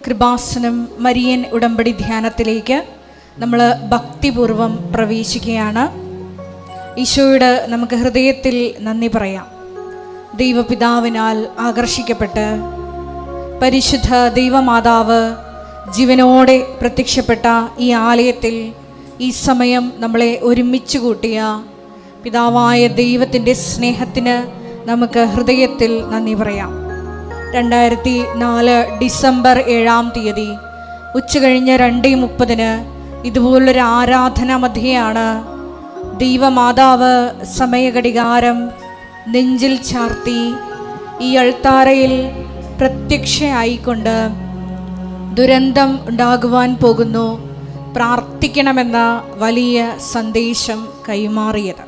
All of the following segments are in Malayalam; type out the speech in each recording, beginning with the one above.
കൃപാസനം മരിയൻ ഉടമ്പടി ധ്യാനത്തിലേക്ക് നമ്മൾ ഭക്തിപൂർവം പ്രവേശിക്കുകയാണ്. ഈശോയോട് നമുക്ക് ഹൃദയത്തിൽ നന്ദി പറയാം. ദൈവപിതാവിനാൽ ആകർഷിക്കപ്പെട്ട് പരിശുദ്ധ ദൈവമാതാവ് ജീവനോടെ പ്രത്യക്ഷപ്പെട്ട ഈ ആലയത്തിൽ ഈ സമയം നമ്മളെ ഒരുമിച്ച് കൂട്ടിയ പിതാവായ ദൈവത്തിൻ്റെ സ്നേഹത്തിന് നമുക്ക് ഹൃദയത്തിൽ നന്ദി പറയാം. 2004 ഡിസംബർ 7-ാം തീയതി ഉച്ചകഴിഞ്ഞ് 2:30 ഇതുപോലൊരു ആരാധന മധ്യയാണ് ദൈവമാതാവ് സമയഘടികാരം നെഞ്ചിൽ ചാർത്തി ഈ അൾത്താരയിൽ പ്രത്യക്ഷയായിക്കൊണ്ട് ദുരന്തം ഉണ്ടാകുവാൻ പോകുന്നു, പ്രാർത്ഥിക്കണമെന്ന വലിയ സന്ദേശം കൈമാറിയത്.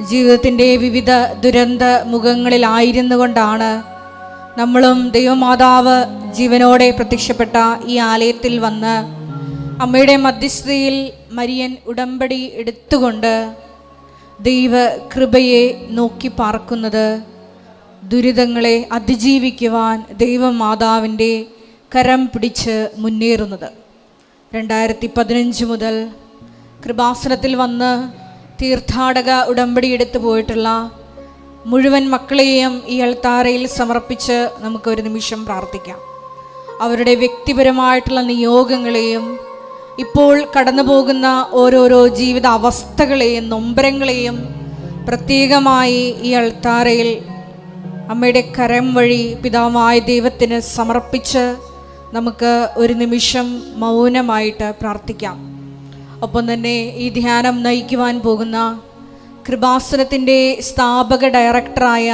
ജീവിതത്തിൻ്റെ വിവിധ ദുരന്ത മുഖങ്ങളിലായിരുന്നു കൊണ്ടാണ് നമ്മളും ദൈവമാതാവ് ജീവനോടെ പ്രത്യക്ഷപ്പെട്ട ഈ ആലയത്തിൽ വന്ന് അമ്മയുടെ മധ്യസ്ഥതയിൽ മരിയൻ ഉടമ്പടി എടുത്തുകൊണ്ട് ദൈവ കൃപയെ നോക്കി പാർക്കുന്നത്, ദുരിതങ്ങളെ അതിജീവിക്കുവാൻ ദൈവമാതാവിൻ്റെ കരം പിടിച്ച് മുന്നേറുന്നത്. 2015 മുതൽ കൃപാസനത്തിൽ വന്ന് തീർത്ഥാടക ഉടമ്പടി എടുത്തു പോയിട്ടുള്ള മുഴുവൻ മക്കളെയും ഈ അൾത്താരയിൽ സമർപ്പിച്ച് നമുക്കൊരു നിമിഷം പ്രാർത്ഥിക്കാം. അവരുടെ വ്യക്തിപരമായിട്ടുള്ള നിയോഗങ്ങളെയും ഇപ്പോൾ കടന്നു പോകുന്ന ഓരോരോ ജീവിത അവസ്ഥകളെയും നൊമ്പരങ്ങളെയും പ്രത്യേകമായി ഈ അൾത്താരയിൽ അമ്മയുടെ കരം വഴി പിതാവായ ദൈവത്തിന് സമർപ്പിച്ച് നമുക്ക് ഒരു നിമിഷം മൗനമായിട്ട് പ്രാർത്ഥിക്കാം. ഒപ്പം തന്നെ ഈ ധ്യാനം നയിക്കുവാൻ പോകുന്ന കൃപാസനത്തിൻ്റെ സ്ഥാപക ഡയറക്ടറായ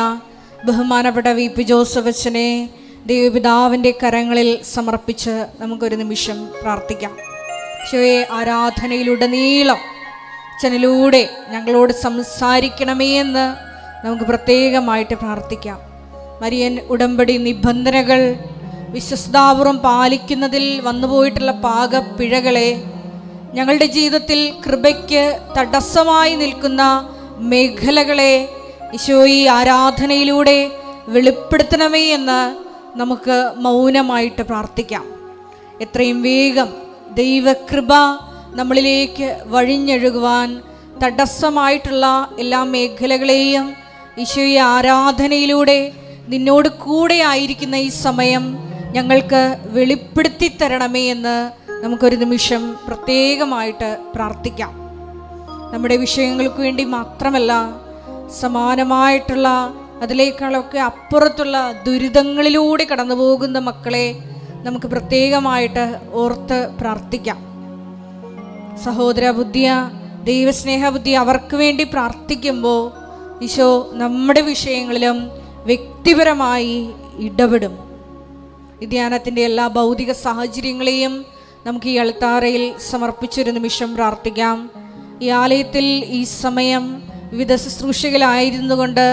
ബഹുമാനപ്പെട്ട VP ജോസഫ് അച്ഛനെ ദൈവപിതാവിൻ്റെ കരങ്ങളിൽ സമർപ്പിച്ച് നമുക്കൊരു നിമിഷം പ്രാർത്ഥിക്കാം. ഈശോയെ, ആരാധനയിലുടനീളം അച്ഛനിലൂടെ ഞങ്ങളോട് സംസാരിക്കണമേ എന്ന് നമുക്ക് പ്രത്യേകമായിട്ട് പ്രാർത്ഥിക്കാം. മരിയൻ ഉടമ്പടി നിബന്ധനകൾ വിശ്വസ്താപൂർവം പാലിക്കുന്നതിൽ വന്നുപോയിട്ടുള്ള പാകപ്പിഴകളെ, ഞങ്ങളുടെ ജീവിതത്തിൽ കൃപയ്ക്ക് തടസ്സമായി നിൽക്കുന്ന മേഖലകളെ ഈശോയെ ആരാധനയിലൂടെ വെളിപ്പെടുത്തണമേ എന്ന് നമുക്ക് മൗനമായിട്ട് പ്രാർത്ഥിക്കാം. എത്രയും വേഗം ദൈവകൃപ നമ്മളിലേക്ക് വഴിഞ്ഞൊഴുകുവാൻ തടസ്സമായിട്ടുള്ള എല്ലാ മേഖലകളെയും ഈശോയെ ആരാധനയിലൂടെ നിന്നോട് കൂടെ ആയിരിക്കുന്ന ഈ സമയം ഞങ്ങൾക്ക് വെളിപ്പെടുത്തി തരണമേ എന്ന് നമുക്കൊരു നിമിഷം പ്രത്യേകമായിട്ട് പ്രാർത്ഥിക്കാം. നമ്മുടെ വിഷയങ്ങൾക്ക് വേണ്ടി മാത്രമല്ല, സമാനമായിട്ടുള്ള അതിലേക്കാളൊക്കെ അപ്പുറത്തുള്ള ദുരിതങ്ങളിലൂടെ കടന്നു പോകുന്ന മക്കളെ നമുക്ക് പ്രത്യേകമായിട്ട് ഓർത്ത് പ്രാർത്ഥിക്കാം. സഹോദര ബുദ്ധിയ, ദൈവസ്നേഹ ബുദ്ധി അവർക്ക് വേണ്ടി പ്രാർത്ഥിക്കുമ്പോൾ ഈശോ നമ്മുടെ വിഷയങ്ങളിലും വ്യക്തിപരമായി ഇടപെടും. ഈ ധ്യാനത്തിൻ്റെ എല്ലാ ഭൗതിക സാഹചര്യങ്ങളെയും നമുക്ക് ഈ അൾത്താരയിൽ സമർപ്പിച്ചൊരു നിമിഷം പ്രാർത്ഥിക്കാം. ഈ ആലയത്തിൽ ഈ സമയം വിവിധ ശുശ്രൂഷകളായിരുന്നു കൊണ്ട്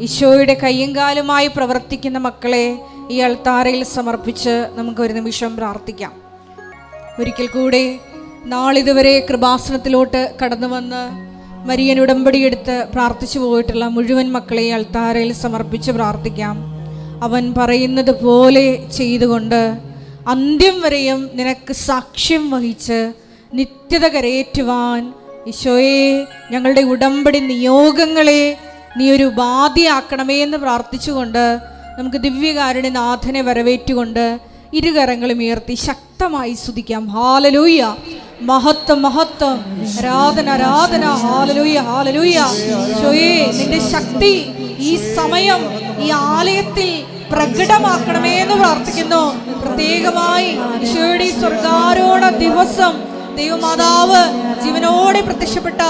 ഈശോയുടെ കയ്യും കാലുമായി പ്രവർത്തിക്കുന്ന മക്കളെ ഈ അൾത്താരയിൽ സമർപ്പിച്ച് നമുക്കൊരു നിമിഷം പ്രാർത്ഥിക്കാം. ഒരിക്കൽ കൂടെ നാളിതുവരെ കൃപാസനത്തിലോട്ട് കടന്നു വന്ന് മരിയൻ ഉടമ്പടിയെടുത്ത് പ്രാർത്ഥിച്ചു പോയിട്ടുള്ള മുഴുവൻ മക്കളെ അൾത്താരയിൽ സമർപ്പിച്ച് പ്രാർത്ഥിക്കാം. അവൻ പറയുന്നത് പോലെ ചെയ്തുകൊണ്ട് അന്ത്യം വരെയും നിനക്ക് സാക്ഷ്യം വഹിച്ച് നിത്യത കരയേറ്റുവാൻ ഈശോയെ ഞങ്ങളുടെ ഉടമ്പടി നിയോഗങ്ങളെ നീ ഒരു ഉപാധിയാക്കണമേ എന്ന് പ്രാർത്ഥിച്ചുകൊണ്ട് നമുക്ക് ദിവ്യകാരുണ്യനാഥനെ വരവേറ്റുകൊണ്ട് ഇരുകരങ്ങളും ഉയർത്തി ശക്തമായി സ്തുതിക്കാം. ഹല്ലേലൂയ, മഹത്വം മഹത്വം, ആരാധന ആരാധന, ഹല്ലേലൂയ ഹല്ലേലൂയ. ഈശോയെ, നിന്റെ ശക്തി ഈ സമയം ഈ ആലയത്തിൽ പ്രകടമാക്കണമേ എന്ന് പ്രാർത്ഥിക്കുന്നു. പ്രത്യേകമായി ഈശോയുടെ സ്വർഗാരോഹണ ദിവസം ദൈവമാതാവ് ജീവനോടെ പ്രത്യക്ഷപ്പെട്ട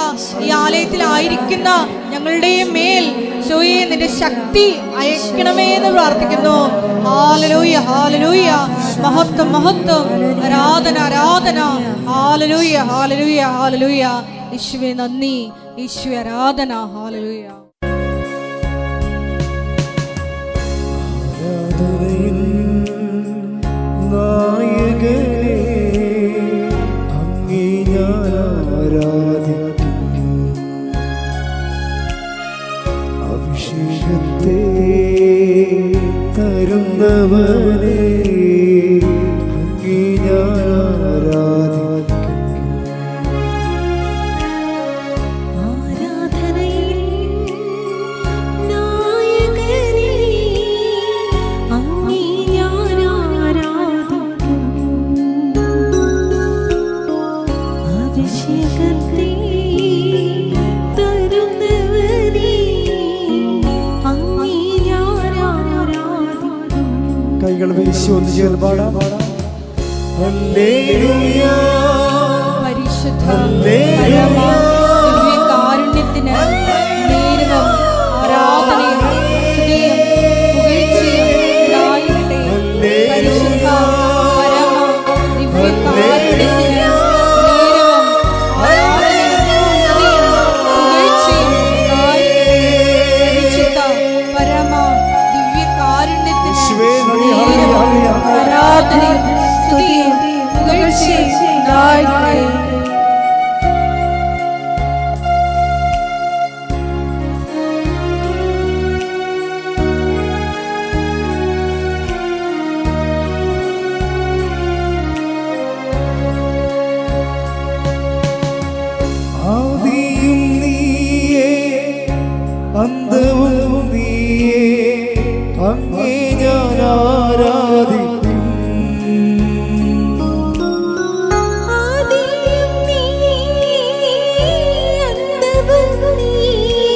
ഈ ആലയത്തിലായിരിക്കുന്ന ഞങ്ങളുടെ മേൽ ഈശോയെ നിന്റെ ശക്തി അയക്കണമേ എന്ന് പ്രാർത്ഥിക്കുന്നു. ഹല്ലേലൂയ ഹല്ലേലൂയ, മഹത്വം മഹത്വം, ആരാധന ആരാധന, ഹല്ലേലൂയ ഹല്ലേലൂയ ഹല്ലേലൂയ. ഈശോയെ നന്ദി, ഈശോയെ ആരാധന, ഹല്ലേലൂയ. നായകനെ അങ്ങേ ഞാൻ ആരാധിക്കുന്നു, അഭിഷേകത്തെ തരുന്നവനെ പാടാം. ഹല്ലേലൂയ പരിശുദ്ധ ഹല്ലേലൂയ ദിവ്യകാരുണ്യത്തിന് നേരവും ആരാധനയും സ്തുതിയും പുകഴ്ചയും ഉണ്ടായിരിക്കട്ടെ. പരിശുദ്ധ പരമ ദിവ്യകാരുണ്യത്തിന് നേരവും ആരാധനയും സ്തുതിയും പുകഴ്ചയും ഉണ്ടായിരിക്കട്ടെ. പരിശുദ്ധ പരമ ദിവ്യകാരുണ്യത്തിന് നേരവും ആരാധനയും സ്തുതിയും പുകഴ്ചയും ഉണ്ടായിരിക്കട്ടെ. ആദിയും നീയേ അന്തവും നീയേ അങ്ങേ ഞാൻ ആരാധിക്കും. ആദിയും നീയേ അന്തവും നീയേ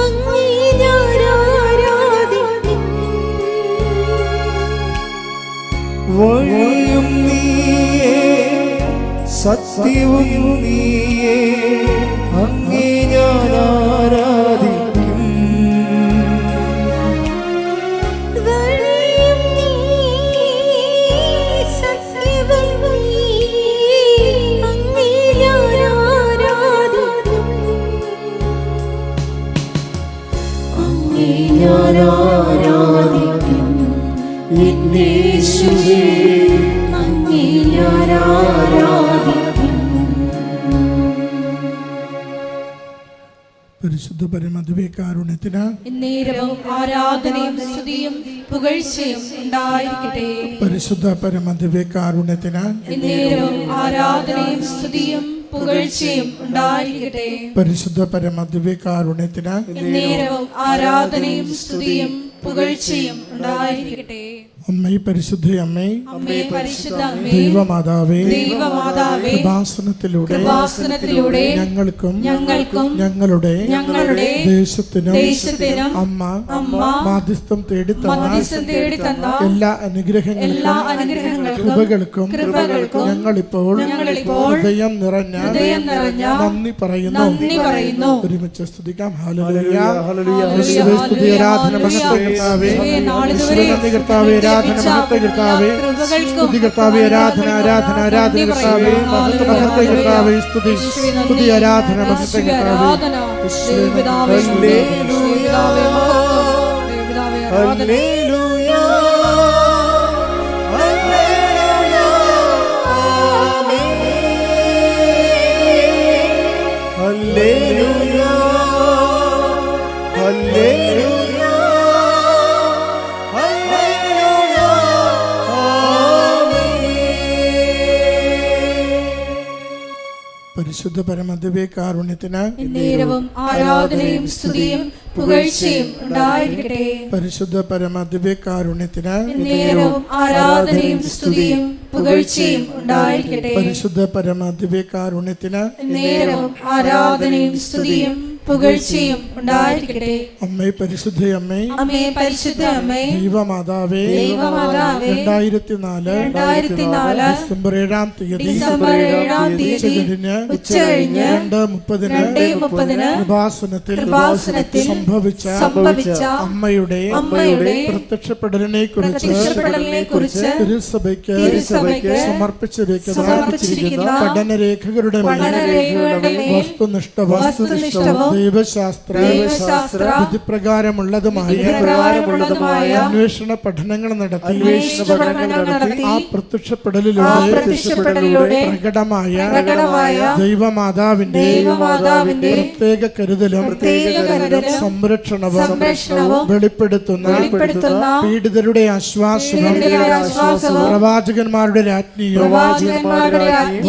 അങ്ങേ ഞാൻ ആരാധിക്കും. വഴിയും നീയേ സത്യവും നീയേ അങ്ങേ ഞാൻ ആരാധിക്കും. വഴിയും നീയേ സത്യവും നീയേ അങ്ങേ ഞാൻ ആരാധിക്കും. അങ്ങേ ഞാൻ ആരാധിക്കും. യേശുവേ അങ്ങേ ഞാൻ ആരാധിക്കും. പരിശുദ്ധ പരമദിവ്യകാരുണ്യത്തിന് നേരവും ആരാധനയും സ്തുതിയും പുകഴ്ചയും ഉണ്ടായിരിക്കട്ടെ. പരിശുദ്ധ പരമദിവ്യകാരുണ്യത്തിന് നേരവും ആരാധനയും സ്തുതിയും പുകഴ്ചയും ഉണ്ടായിരിക്കട്ടെ. പരിശുദ്ധ പരമദിവ്യകാരുണ്യത്തിന് നേരവും ആരാധനയും സ്തുതിയും പുകഴ്ചയും ഉണ്ടായിരിക്കട്ടെ. അമ്മേ പരിശുദ്ധ അമ്മേ അമ്മേ പരിശുദ്ധ അമ്മേ ദൈവമാതാവേ ദൈവമാതാവേ കൃപാസനത്തിലൂടെ കൃപാസനത്തിലൂടെ ഞങ്ങൾക്കും ഞങ്ങളുടെ ദേശത്തിനും അമ്മ മാധ്യസ്ഥം തേടിത്തന്ന എല്ലാ അനുഗ്രഹങ്ങൾക്കും കൃപകൾക്കും ഞങ്ങളിപ്പോൾ ഹൃദയം നിറഞ്ഞ നന്ദി പറയുന്നു. ഒരുമിച്ച് സ്തുതിക്കാം. ഹല്ലേലൂയ യേശുവേ സ്തുതി ആരാധന മഹത്വം കർത്താവേ. യേശുവേ നന്ദി കർത്താവേ. ആരാധന മഹത്വം കർത്താവേ. സ്തുതി കർത്താവേ. ആരാധന കർത്താവേ. മഹത്വം കർത്താവേ. സ്തുതി ആരാധന മഹത്വം കർത്താവേ. ഹല്ലേലൂയ ഹല്ലേലൂയ ആമേൻ. ഹല്ലേലൂയ ഹല്ലേലൂയ ഹല്ലേലൂയ ആമേൻ. പരിശുദ്ധ പരമദിവ്യകാരുണ്യത്തിന് നേരവും ആരാധനയും സ്തുതിയും പുകഴ്ചയും ഉണ്ടായിരിക്കട്ടെ. പരിശുദ്ധ പരമദിവ്യകാരുണ്യത്തിന് നേരവും ആരാധനയും സ്തുതിയും പുകഴ്ചയും ഉണ്ടായിരിക്കട്ടെ. പരിശുദ്ധ പരമദിവ്യകാരുണ്യത്തിന് നേരവും ആരാധനയും സ്തുതിയും പുകഴ്ചയും ഉണ്ടായിരിക്കട്ടെ. അമ്മേ പരിശുദ്ധ അമ്മേ അമ്മേ പരിശുദ്ധ അമ്മേ ദൈവമാതാവേ ദൈവമാതാവേ 2004 ഡിസംബർ 7-ാം തീയതി ഡിസംബർ 7-ാം തീയതി ഉച്ചകഴിഞ്ഞ് 2:30 കൃപാസനത്തിൽ സംഭവിച്ച അമ്മയുടെ പ്രത്യക്ഷപ്പെടലിനെ കുറിച്ച് തിരുസഭയ്ക്ക് സമർപ്പിച്ചിരിക്കുന്ന പഠനരേഖകളുടെ വസ്തുനിഷ്ഠവും ദൈവശാസ്ത്ര വിധിപ്രകാരമുള്ളതുമായ അന്വേഷണ പഠനങ്ങൾ നടത്തി ആ പ്രത്യക്ഷപ്പെടലിലൂടെ പ്രകടമായ ദൈവമാതാവിന്റെ പ്രത്യേക കരുതലും സംരക്ഷണവും വെളിപ്പെടുത്തുന്ന പീഡിതരുടെ ആശ്വാസവും പ്രവാചകന്മാരുടെ രാജ്ഞിയും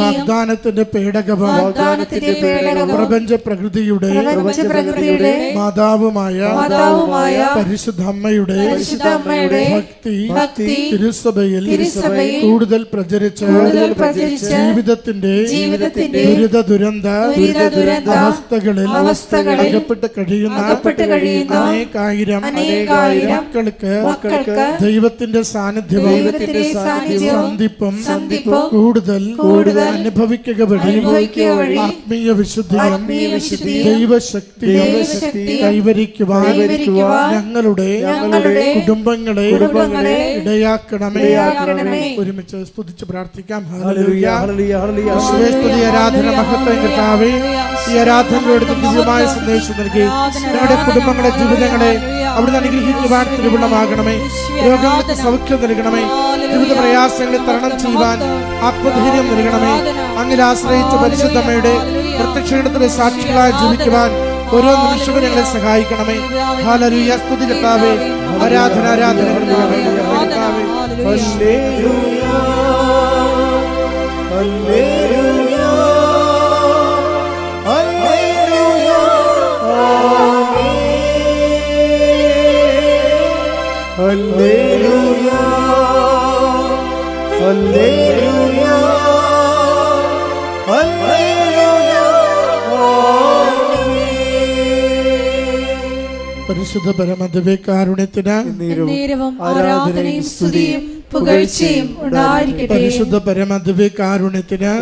വാഗ്ദാനത്തിന്റെ പേടകവും പ്രപഞ്ച പ്രകൃതിയുടെ പ്രപഞ്ചപ്രകൃതിയുടെ മാതാവുമായ പരിശുദ്ധ അമ്മയുടെ ഭക്തി തിരുസഭയിൽ കൂടുതൽ പ്രചരിച്ച് ജീവിതത്തിന്റെ ദുരിത ദുരന്ത അവസ്ഥകളിൽ അകപ്പെട്ട് കഴിയുന്ന അനേകായിരം മക്കൾക്ക് ദൈവത്തിന്റെ സാന്നിധ്യവും സന്ധിപ്പും കൂടുതൽ അനുഭവിക്കുക വഴി ആത്മീയ വിശുദ്ധിയും ദൈവശക്തിയും കൈവരിക്കുവാൻ ഞങ്ങളുടെ കുടുംബങ്ങളെ ഇടയാക്കണമേ. ഒരുമിച്ച് സ്തുതിച്ച് പ്രാർത്ഥിക്കാം. ഹല്ലേലൂയ, സ്തുതി, ആരാധന, മഹത്വം കർത്താവേ. ഈ ആരാധനയോട് ദിവ്യമായ സന്ദേശം നൽകി ഞങ്ങളുടെ കുടുംബങ്ങളെ, ജീവിതങ്ങളെ അവിടുന്ന് അനുഗ്രഹിക്കുവാൻ തിരുവുള്ളമാകണമേ. രോഗങ്ങൾക്ക് സൗഖ്യം നൽകണമേ. ജീവിത പ്രയാസങ്ങളെ തരണം ചെയ്യുവാൻ ആത്മധൈര്യം നൽകണമേ. അങ്ങിൽ ആശ്രയിച്ച പരിശുദ്ധമ്മയുടെ പ്രത്യക്ഷീണത്തിലെ സാക്ഷികളായി ജീവിക്കുവാൻ ഓരോ നിമിഷവും ഞങ്ങളെ സഹായിക്കണമേ. ഹല്ലേലൂയ, സ്തുതി കർത്താവേ. ആരാധന കർത്താവേ. പരിശുദ്ധ പരമദിവ്യകാരുണ്യത്തിന് ആരാധനയും സ്തുതിയും പുകഴ്ചയും ഉണ്ടായിരിക്കട്ടെ. പരിശുദ്ധ പരമദിവ്യകാരുണ്യത്തിന്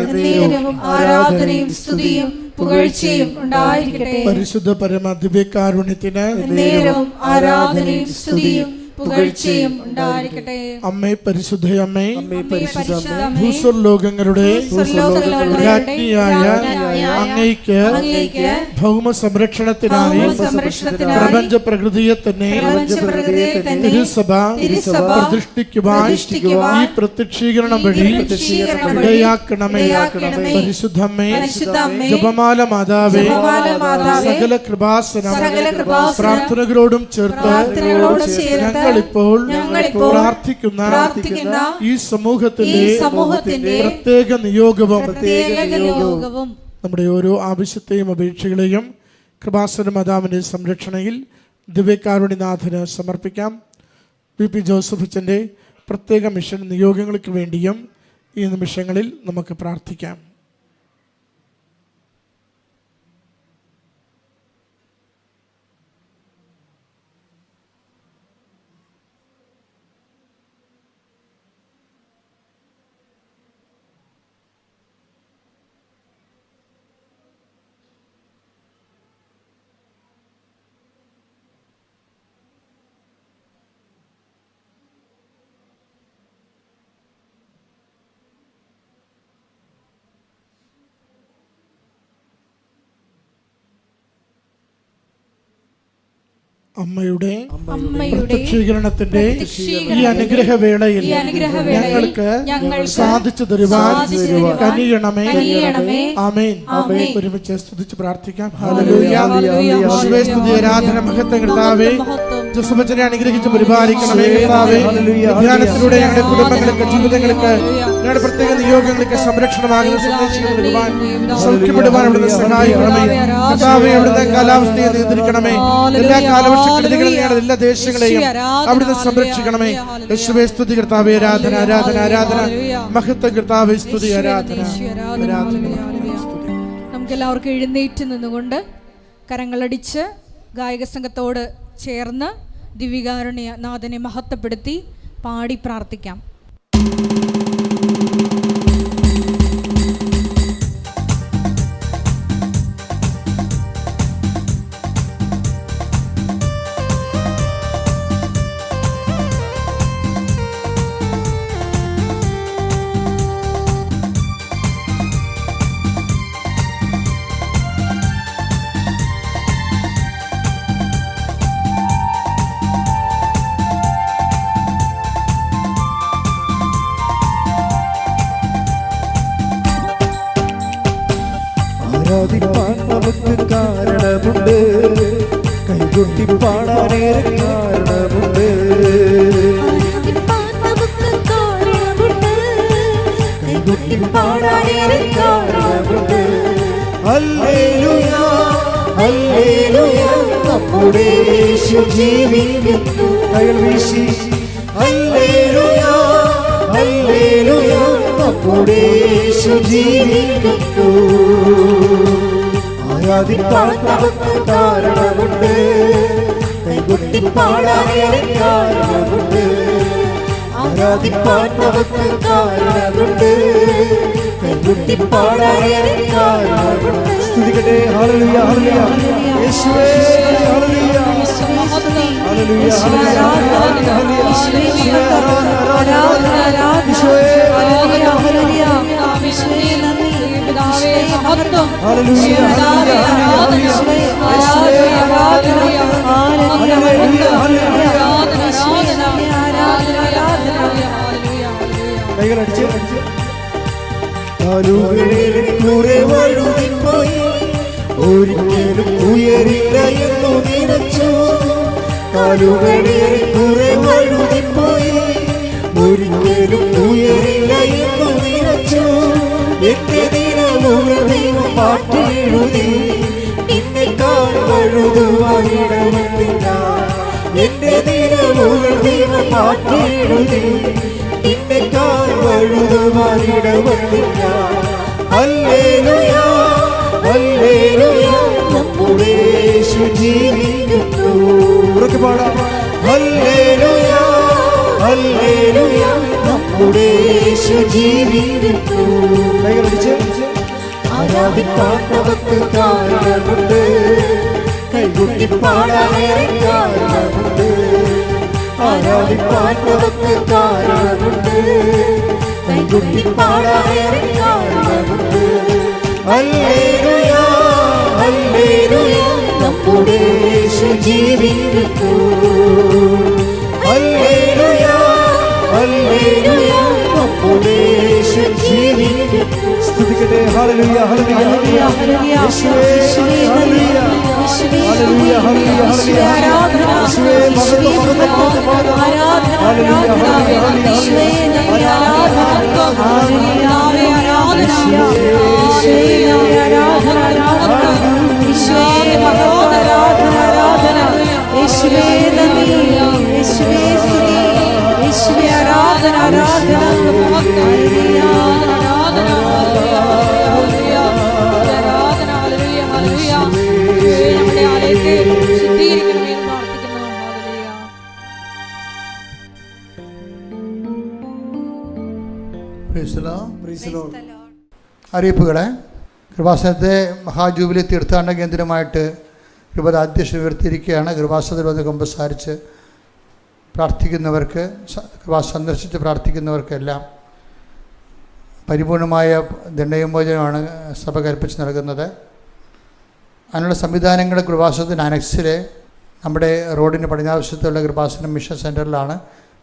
ആരാധനയും സ്തുതിയും പുകഴ്ചയും ഉണ്ടായിരിക്കട്ടെ. പരിശുദ്ധ പരമദിവ്യകാരുണ്യത്തിന് ആരാധനയും സ്തുതിയും പുകഴ്ചയും ഉണ്ടായിരിക്കട്ടെ. അമ്മേ, പരിശുദ്ധയമ്മേ, ഭൂസ്വർലോകങ്ങളുടെ രാജ്ഞിയായ അങ്ങയ്ക്ക് ഭൗമ സംരക്ഷണത്തിനായി പ്രപഞ്ച പ്രകൃതിയെ തന്നെ തിരുസഭ പ്രതിഷ്ഠിക്കുവാൻ ഈ പ്രത്യക്ഷീകരണം വഴി ഇടയാക്കണമേ. പരിശുദ്ധമ്മേ, ജപമാല മാതാവേ, സകല കൃപാസനം പ്രാർത്ഥനകളോടും ചേർത്ത് ഞങ്ങളിപ്പോൾ പ്രാർത്ഥിക്കുന്ന ഈ സമൂഹത്തിന്റെ പ്രത്യേക നിയോഗവും നമ്മുടെ ഓരോ ആവശ്യത്തെയും അപേക്ഷകളെയും കൃപാസന മാതാവിന്റെ സംരക്ഷണയിൽ ദിവ്യകാരുണ്യനാഥന് സമർപ്പിക്കാം. VP ജോസഫ് അച്ഛൻ്റെ പ്രത്യേക മിഷൻ നിയോഗങ്ങൾക്ക് വേണ്ടിയും ഈ നിമിഷങ്ങളിൽ നമുക്ക് പ്രാർത്ഥിക്കാം. അമ്മയുടെ പ്രത്യക്ഷീകരണത്തിന്റെ ഈ അനുഗ്രഹ വേളയിൽ ഞങ്ങൾക്ക് സാധിച്ചു തരുവാൻ കനിയണമേ. ആമേൻ. ഒരുമിച്ച് സ്തുതിച്ച് പ്രാർത്ഥിക്കാം. ഹല്ലേലൂയ, സ്തുതി, ആരാധന, മഹത്വം കർത്താവേ. ജോസഫച്ചനെ അനുഗ്രഹിച്ച് പരിപാലിക്കണമേ കർത്താവേ. ധ്യാനത്തിലൂടെ ഞങ്ങളുടെ കുടുംബങ്ങൾക്ക്, ജീവിതങ്ങൾക്ക്, ഞങ്ങളുടെ പ്രത്യേക നിയോഗങ്ങൾക്ക് സംരക്ഷണമാകുന്ന സന്ദേശങ്ങൾ നൽകുവാൻ, സൗഖ്യപ്പെടുവാൻ അവിടുന്ന് സഹായിക്കണമേ കർത്താവേ. അവിടുത്തെ കാലാവസ്ഥയെ നിയന്ത്രിക്കണമേ. എല്ലാ കാലവർഷ കെടുതികളിൽ ഞങ്ങളുടെ എല്ലാ ദേശങ്ങളെയും അവിടുന്ന് സംരക്ഷിക്കണമേ. യേശുവേ, സ്തുതി കർത്താവേ. ആരാധന, ആരാധന, ആരാധന, മഹത്വം കർത്താവേ. സ്തുതി, ആരാധന, ആരാധന. നമുക്ക് എല്ലാവർക്കും എഴുന്നേറ്റ് നിന്നുകൊണ്ട് കരങ്ങളടിച്ച് ഗായക സംഘത്തോട് ചേർന്ന് ദിവ്യകാരുണ്യ നാഥനെ മഹത്വപ്പെടുത്തി പാടി പ്രാർത്ഥിക്കാം. ആരാധിപ്പാൻ നമുക്ക് കാരണമുണ്ട്, കൈകൊട്ടി പാടാനേറെ കാരണമുണ്ട്. ഹല്ലേലൂയ, ഹല്ലേലൂയ. ഹല്ലേലൂയ നമ്മുടെ യേശു ജീവിക്കുന്നു. കൈകൾ വീശി ഹല്ലേലൂയ ഹല്ലേലൂയ നമ്മുടെ യേശു ജീവിക്കുന്നു. ആരാധിപ്പാൻ നമുക്ക് കാരണമുണ്ട്, കൈകൊട്ടി പാടാനേറെ കാരണമുണ്ട്. ആരാധിപ്പാൻ നമുക്ക് കാരണമുണ്ട്, കൈകൊട്ടി പാടാനേറെ കാരണമുണ്ട്. സ്തുതിക്കട്ടെ. ഹല്ലേലൂയ ഹല്ലേലൂയ യേശുവേ ഹല്ലേലൂയ ഹല്ലേലൂയ ഹല്ലേലൂയ കൈകളടിച്ച് കാലുകളിലൂടെ വഴുതിപ്പോയി, ഒരിക്കലും ഉയരില്ല എന്നു നിനച്ചു. കാലുകളിലൂടെ വഴുതിപ്പോയി, ഒരിക്കലും ഉയരില്ല എന്നു നിനച്ചു. എന്റെ ദിനമുകൾ ദൈവം പാട്ടെഴുതി, നിന്നെക്കാൾ വഴുതുവാനിടവന്നില്ല. എന്റെ ദിനമുകൾ ദൈവം പാട്ടെഴുതി, നിന്നെക്കാൾ വഴുതുവാനിടവന്നില്ല. ഹല്ലേലൂയ ഹല്ലേലൂയ നമ്മുടെ യേശു ജീവിക്കുന്നു. ഉറക്കെ പാടാം. ഹല്ലേലൂയ ഹല്ലേലൂയ നമ്മുടെ യേശു ജീവിക്കുന്നു. കൈകളടിച്ച് ആരാധിപ്പാൻ നമുക്ക് കാരണമുണ്ട്, കൈകൊട്ടി പാടാനേറെ കാരണമുണ്ട്. ആരാധിപ്പാൻ നമുക്ക് കാരണമുണ്ട്, കൈകൊട്ടി പാടാനേറെ കാരണമുണ്ട്. ഹല്ലേലൂയ ഹല്ലേലൂയ നമ്മുടെ യേശു ജീവിക്കുന്നു. ഹല്ലേലൂയ ഹല്ലേലൂയ നമ്മുടെ യേശു ജീവിക്കുന്നു. സ്തുതിക്കട്ടെ. ഹല്ലേലൂയ ഹല്ലേലൂയ യേശുവേ ഹല്ലേലൂയ ഹല്ലേലൂയ ഹല്ലേലൂയ യേശുവേ മഹത്വം മഹത്വം മഹത്വം. ഹല്ലേലൂയ ഹല്ലേലൂയ അറിയിപ്പുകളെ കൃപാസനത്തെ മഹാജൂബിലി തീർത്ഥാടന കേന്ദ്രമായിട്ട് രൂപത അധ്യക്ഷൻ ഉയർത്തിയിരിക്കുകയാണ്. കൃപാസനത്തിൽ വന്ന് കുമ്പസാരിച്ച് പ്രാർത്ഥിക്കുന്നവർക്ക്, സന്ദർശിച്ച് പ്രാർത്ഥിക്കുന്നവർക്കെല്ലാം പരിപൂർണമായ ദണ്ഡവിമോചനമാണ് സഭ കൽപ്പിച്ച് നൽകുന്നത്. അതിനുള്ള സംവിധാനങ്ങൾ കൃപാസനത്തിൻ്റെ അനക്സിൽ നമ്മുടെ റോഡിന് പടിഞ്ഞാറുവശത്തുള്ള കൃപാസനം മിഷൻ സെൻറ്ററിലാണ്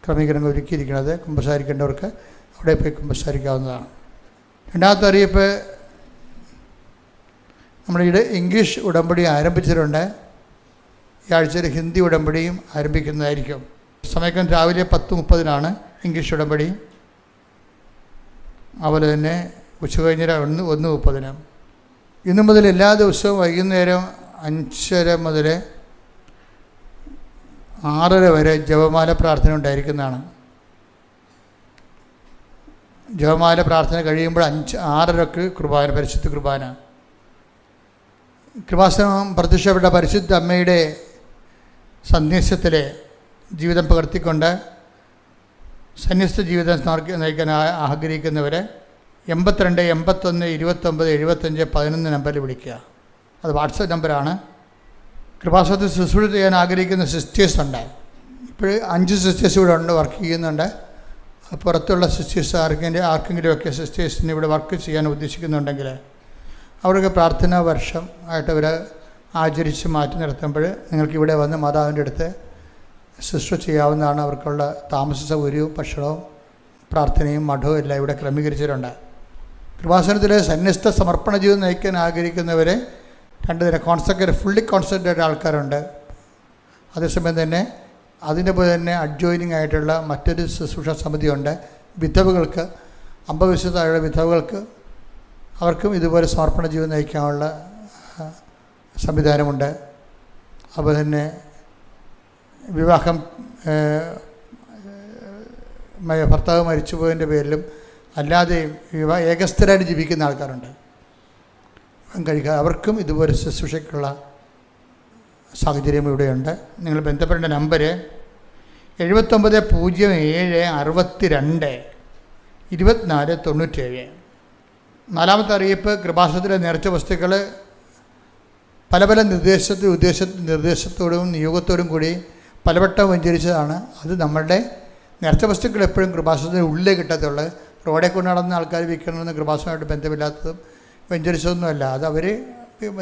ക്രമീകരണങ്ങൾ ഒരുക്കിയിരിക്കുന്നത്. കുമ്പസാരിക്കേണ്ടവർക്ക് അവിടെ പോയി കുമ്പസാരിക്കാവുന്നതാണ്. രണ്ടാമത്തെ അറിയിപ്പ്, നമ്മുടെ ഇംഗ്ലീഷ് ഉടമ്പടി ആരംഭിച്ചിട്ടുണ്ട്. ഈ ആഴ്ചയിൽ ഹിന്ദി ഉടമ്പടിയും ആരംഭിക്കുന്നതായിരിക്കും. സമയം രാവിലെ 10:30 ഇംഗ്ലീഷ് ഉടമ്പടി. അതുപോലെ തന്നെ ഉച്ചകഴിഞ്ഞ് 1:30. ഇന്നു മുതൽ എല്ലാ ദിവസവും വൈകുന്നേരം 5:30 മുതൽ 6:30 വരെ ജപമാല പ്രാർത്ഥന ഉണ്ടായിരിക്കുന്നതാണ്. ജപമാല പ്രാർത്ഥന കഴിയുമ്പോൾ 6:30 കുർബാന, പരിശുദ്ധ കുർബാന. കൃപാസനം പ്രത്യക്ഷപ്പെട്ട പരിശുദ്ധ അമ്മയുടെ സന്ദേശത്തിലെ ജീവിതം പകർത്തിക്കൊണ്ട് സന്യസ്ത ജീവിതം നയിക്കാൻ ആഗ്രഹിക്കുന്നവർ 82 81 29 75 11 നമ്പറിൽ വിളിക്കുക. അത് വാട്സപ്പ് നമ്പറാണ്. കൃപാസനത്തിൽ ശുശ്രൂഷ ചെയ്യാൻ ആഗ്രഹിക്കുന്ന സിസ്റ്റേഴ്സ് ഉണ്ട്. ഇപ്പോൾ 5 സിസ്റ്റേഴ്സ് ഇവിടെ ഉണ്ട്, വർക്ക് ചെയ്യുന്നുണ്ട്. പുറത്തുള്ള സിസ്റ്റേഴ്സ് ആർക്കെങ്കിലുമൊക്കെ സിസ്റ്റേഴ്സിന് ഇവിടെ വർക്ക് ചെയ്യാൻ ഉദ്ദേശിക്കുന്നുണ്ടെങ്കിൽ അവർക്ക് പ്രാർത്ഥനാ വർഷം ആയിട്ട് അവർ ആചരിച്ച് മാറ്റി നിർത്തുമ്പോൾ നിങ്ങൾക്കിവിടെ വന്ന് മാതാവിൻ്റെ അടുത്ത് ശുശ്രൂഷ ചെയ്യാവുന്നതാണ്. അവർക്കുള്ള താമസ സൗകര്യവും ഭക്ഷണവും പ്രാർത്ഥനയും മഠവും എല്ലാം ഇവിടെ ക്രമീകരിച്ചിട്ടുണ്ട്. കൃപാസനത്തിലെ സന്യസ്ത സമർപ്പണ ജീവിതം നയിക്കാൻ ആഗ്രഹിക്കുന്നവരെ 2 തരം ഫുള്ളി കോൺസെൻട്രേറ്റഡ് ആൾക്കാരുണ്ട്. അതേസമയം തന്നെ അതിൻ്റെ പോലെ തന്നെ അഡ്ജോയിനിങ് ആയിട്ടുള്ള മറ്റൊരു ശുശ്രൂഷ സമിതിയുണ്ട്. വിധവകൾക്ക് 50 വയസ്സായുള്ള വിധവകൾക്ക് അവർക്കും ഇതുപോലെ സമർപ്പണ ജീവിതം നയിക്കാനുള്ള സംവിധാനമുണ്ട്. അതുപോലെ തന്നെ വിവാഹം ഭർത്താവ് മരിച്ചുപോയതിൻ്റെ പേരിലും അല്ലാതെയും ഏകസ്ഥരായിട്ട് ജീവിക്കുന്ന ആൾക്കാരുണ്ട്. കഴിക്കുക അവർക്കും ഇതുപോലെ ശുശ്രൂഷയ്ക്കുള്ള സാഹചര്യം ഇവിടെയുണ്ട്. നിങ്ങൾ ബന്ധപ്പെടേണ്ട നമ്പർ 7907622497. നാലാമത്തെ അറിയിപ്പ്, കൃപാസനത്തിലെ നേർച്ച വസ്തുക്കൾ പല പല നിർദ്ദേശത്തോടും നിയോഗത്തോടും കൂടി പലവട്ടം വെഞ്ചരിച്ചതാണ്. അത് നമ്മളുടെ നേർച്ച വസ്തുക്കൾ എപ്പോഴും കൃപാസനത്തിന് ഉള്ളിലേ കിട്ടത്തുള്ളൂ. റോഡെ കൊണ്ട് നടന്ന ആൾക്കാർ വിൽക്കണമെന്ന് കൃപാസനമായിട്ട് ബന്ധമില്ലാത്തതും വെഞ്ചരിച്ചതൊന്നുമല്ല. അത് അവർ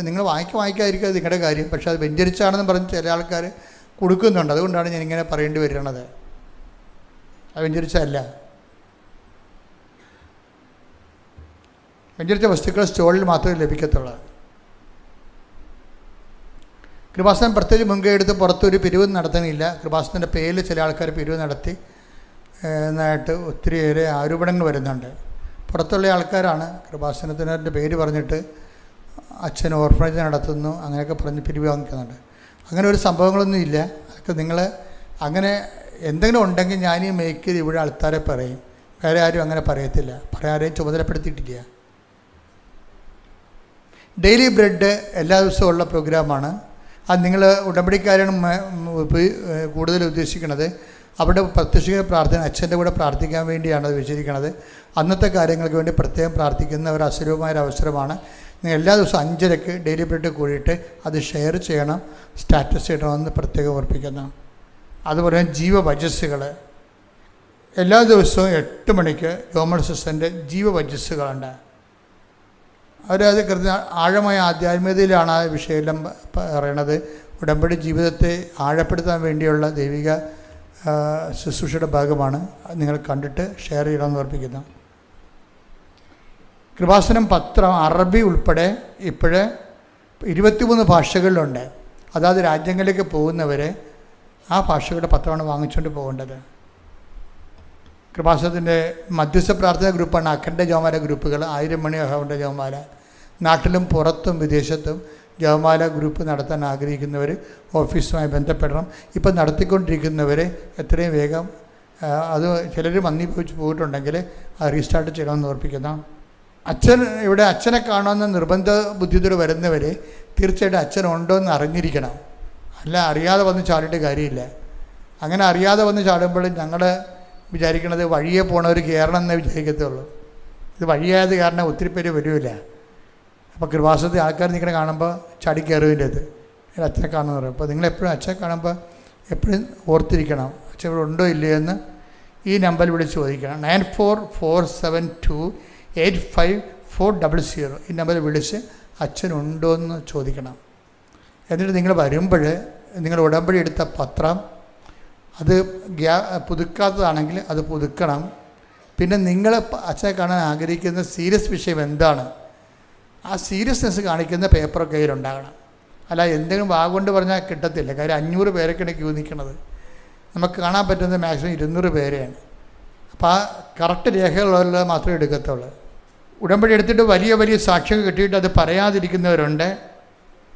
നിങ്ങൾ വാങ്ങിക്കാതിരിക്കുക നിങ്ങളുടെ കാര്യം. പക്ഷേ അത് വെഞ്ചരിച്ചാണെന്ന് പറഞ്ഞ് ചില ആൾക്കാർ കൊടുക്കുന്നുണ്ട്. അതുകൊണ്ടാണ് ഞാനിങ്ങനെ പറയേണ്ടി വരുന്നത്. അത് വെഞ്ചരിച്ചതല്ല. വെഞ്ചരിച്ച വസ്തുക്കൾ സ്റ്റോളിൽ മാത്രമേ ലഭിക്കത്തുള്ളൂ. കൃപാസനം പ്രത്യേകിച്ച് മുൻകൈ എടുത്ത് പുറത്തൊരു പിരിവ് നടത്തുന്നില്ല. കൃപാസനത്തിൻ്റെ പേരിൽ ചില ആൾക്കാർ പിരിവ് നടത്തി എന്നായിട്ട് ഒത്തിരിയേറെ ആരോപണങ്ങൾ വരുന്നുണ്ട്. പുറത്തുള്ള ആൾക്കാരാണ് കൃപാസനത്തിൻ്റെ പേര് പറഞ്ഞിട്ട് അച്ഛൻ ഓർഫനേജ് നടത്തുന്നു അങ്ങനെയൊക്കെ പറഞ്ഞ് പിരിവ് വാങ്ങിക്കുന്നുണ്ട്. അങ്ങനെ ഒരു സംഭവങ്ങളൊന്നും ഇല്ല. അതൊക്കെ നിങ്ങൾ അങ്ങനെ എന്തെങ്കിലും ഉണ്ടെങ്കിൽ ഞാൻ ഈ മേക്ക് ഇവിടെ ആൾക്കാരെ പറയും. വേറെ ആരും അങ്ങനെ പറയത്തില്ല. പറയാരെയും ചുമതലപ്പെടുത്തിയിട്ടില്ല. ഡെയിലി ബ്രെഡ് എല്ലാ ദിവസവും ഉള്ള പ്രോഗ്രാമാണ്. അത് നിങ്ങൾ ഉടമ്പടിക്കാരാണ് കൂടുതൽ ഉദ്ദേശിക്കുന്നത്. അവിടെ പ്രത്യക്ഷിക പ്രാർത്ഥന അച്ഛൻ്റെ കൂടെ പ്രാർത്ഥിക്കാൻ വേണ്ടിയാണ് അത് വെച്ചിരിക്കുന്നത്. അന്നത്തെ കാര്യങ്ങൾക്ക് വേണ്ടി പ്രത്യേകം പ്രാർത്ഥിക്കുന്ന ഒരു അസുലഭമായ അവസരമാണ്. നിങ്ങൾ എല്ലാ ദിവസവും 5:30 ഡെയിലി ബ്രെഡ് കൂടിയിട്ട് അത് ഷെയർ ചെയ്യണം, സ്റ്റാറ്റസ് ചെയ്യണമെന്ന് പ്രത്യേകം ഓർപ്പിക്കുന്നു. അതുപോലെ ജീവവചസ്സുകൾ എല്ലാ ദിവസവും 8 മണിക്ക് രോമൻ സിസ്റ്ററിൻ്റെ ജീവവചസ്സുകളുണ്ട്. അവരത് ആഴമായ ആധ്യാത്മികതയിലാണ് ആ വിഷയമെല്ലാം പറയണത്. ഉടമ്പടി ജീവിതത്തെ ആഴപ്പെടുത്താൻ വേണ്ടിയുള്ള ദൈവിക ശുശ്രൂഷയുടെ ഭാഗമാണ്. നിങ്ങൾ കണ്ടിട്ട് ഷെയർ ചെയ്യണമെന്ന് ഓർപ്പിക്കുന്നു. കൃപാസനം പത്രം അറബി ഉൾപ്പെടെ ഇപ്പോഴേ 23 ഭാഷകളിലുണ്ട്. അതായത് രാജ്യങ്ങളിലേക്ക് പോകുന്നവർ ആ ഭാഷകളുടെ പത്രമാണ് വാങ്ങിച്ചുകൊണ്ട് പോകേണ്ടത്. കൃപാസനത്തിൻ്റെ മധ്യസ്ഥ പ്രാർത്ഥന ഗ്രൂപ്പാണ് അഖണ്ഡ ജപമാല ഗ്രൂപ്പുകൾ. 1000 മണി അഖണ്ഡ ജപമാല. നാട്ടിലും പുറത്തും വിദേശത്തും ജപമാല ഗ്രൂപ്പ് നടത്താൻ ആഗ്രഹിക്കുന്നവർ ഓഫീസുമായി ബന്ധപ്പെടണം. ഇപ്പം നടത്തിക്കൊണ്ടിരിക്കുന്നവർ എത്രയും വേഗം അത് ചിലർ മന്നി പോയിട്ടുണ്ടെങ്കിൽ അത് റീസ്റ്റാർട്ട് ചെയ്യണമെന്ന് ഓർപ്പിക്കുന്നു. ഇവിടെ അച്ഛനെ കാണുമെന്ന നിർബന്ധ ബുദ്ധിയോട് വരുന്നവർ തീർച്ചയായിട്ടും അച്ഛനുണ്ടോ എന്ന് അറിഞ്ഞിരിക്കണം. അല്ല അറിയാതെ വന്ന് ചാടിയിട്ട് കാര്യമില്ല. അങ്ങനെ അറിയാതെ വന്ന് ചാടുമ്പോൾ ഞങ്ങൾ വിചാരിക്കണത് വഴിയെ പോണവർ കയറണം എന്നേ വിചാരിക്കത്തുള്ളൂ. ഇത് വഴിയായത് കാരണം ഒത്തിരി പേര് വരില്ല. അപ്പോൾ കൃപാസനത്തിൽ ആൾക്കാർ നിങ്ങളെ കാണുമ്പോൾ ചാടി കയറുവിൻ്റെ അത് അച്ഛനെ കാണുമെന്ന് പറയും. അപ്പോൾ നിങ്ങളെപ്പോഴും അച്ഛനെ കാണുമ്പോൾ എപ്പോഴും ഓർത്തിരിക്കണം അച്ഛൻ ഇവിടെ ഉണ്ടോ ഇല്ലയോ എന്ന് ഈ നമ്പറിൽ വിളിച്ച് ചോദിക്കണം. 9447285400 ഈ നമ്പറിൽ വിളിച്ച് അച്ഛനുണ്ടോ എന്ന് ചോദിക്കണം. എന്നിട്ട് നിങ്ങൾ വരുമ്പോൾ നിങ്ങൾ ഉടമ്പടി എടുത്ത പത്രം അത് പുതുക്കാത്തതാണെങ്കിൽ അത് പുതുക്കണം. പിന്നെ നിങ്ങൾ അച്ഛനെ കാണാൻ ആഗ്രഹിക്കുന്ന സീരിയസ് വിഷയം എന്താണ്, ആ സീരിയസ്നെസ് കാണിക്കുന്ന പേപ്പർ കയ്യിലുണ്ടാകണം. അല്ല എന്തെങ്കിലും വാഗുകൊണ്ട് പറഞ്ഞാൽ കിട്ടത്തില്ല. കാര്യം 500 പേരൊക്കെയാണ് ക്യൂ നിൽക്കുന്നത്. നമുക്ക് കാണാൻ പറ്റുന്നത് മാക്സിമം 200 പേരെയാണ്. അപ്പോൾ ആ കറക്റ്റ് രേഖകളുള്ള മാത്രമേ എടുക്കത്തുള്ളൂ. ഉടമ്പടി എടുത്തിട്ട് വലിയ വലിയ സാക്ഷ്യം കിട്ടിയിട്ട് അത് പറയാതിരിക്കുന്നവരുണ്ട്.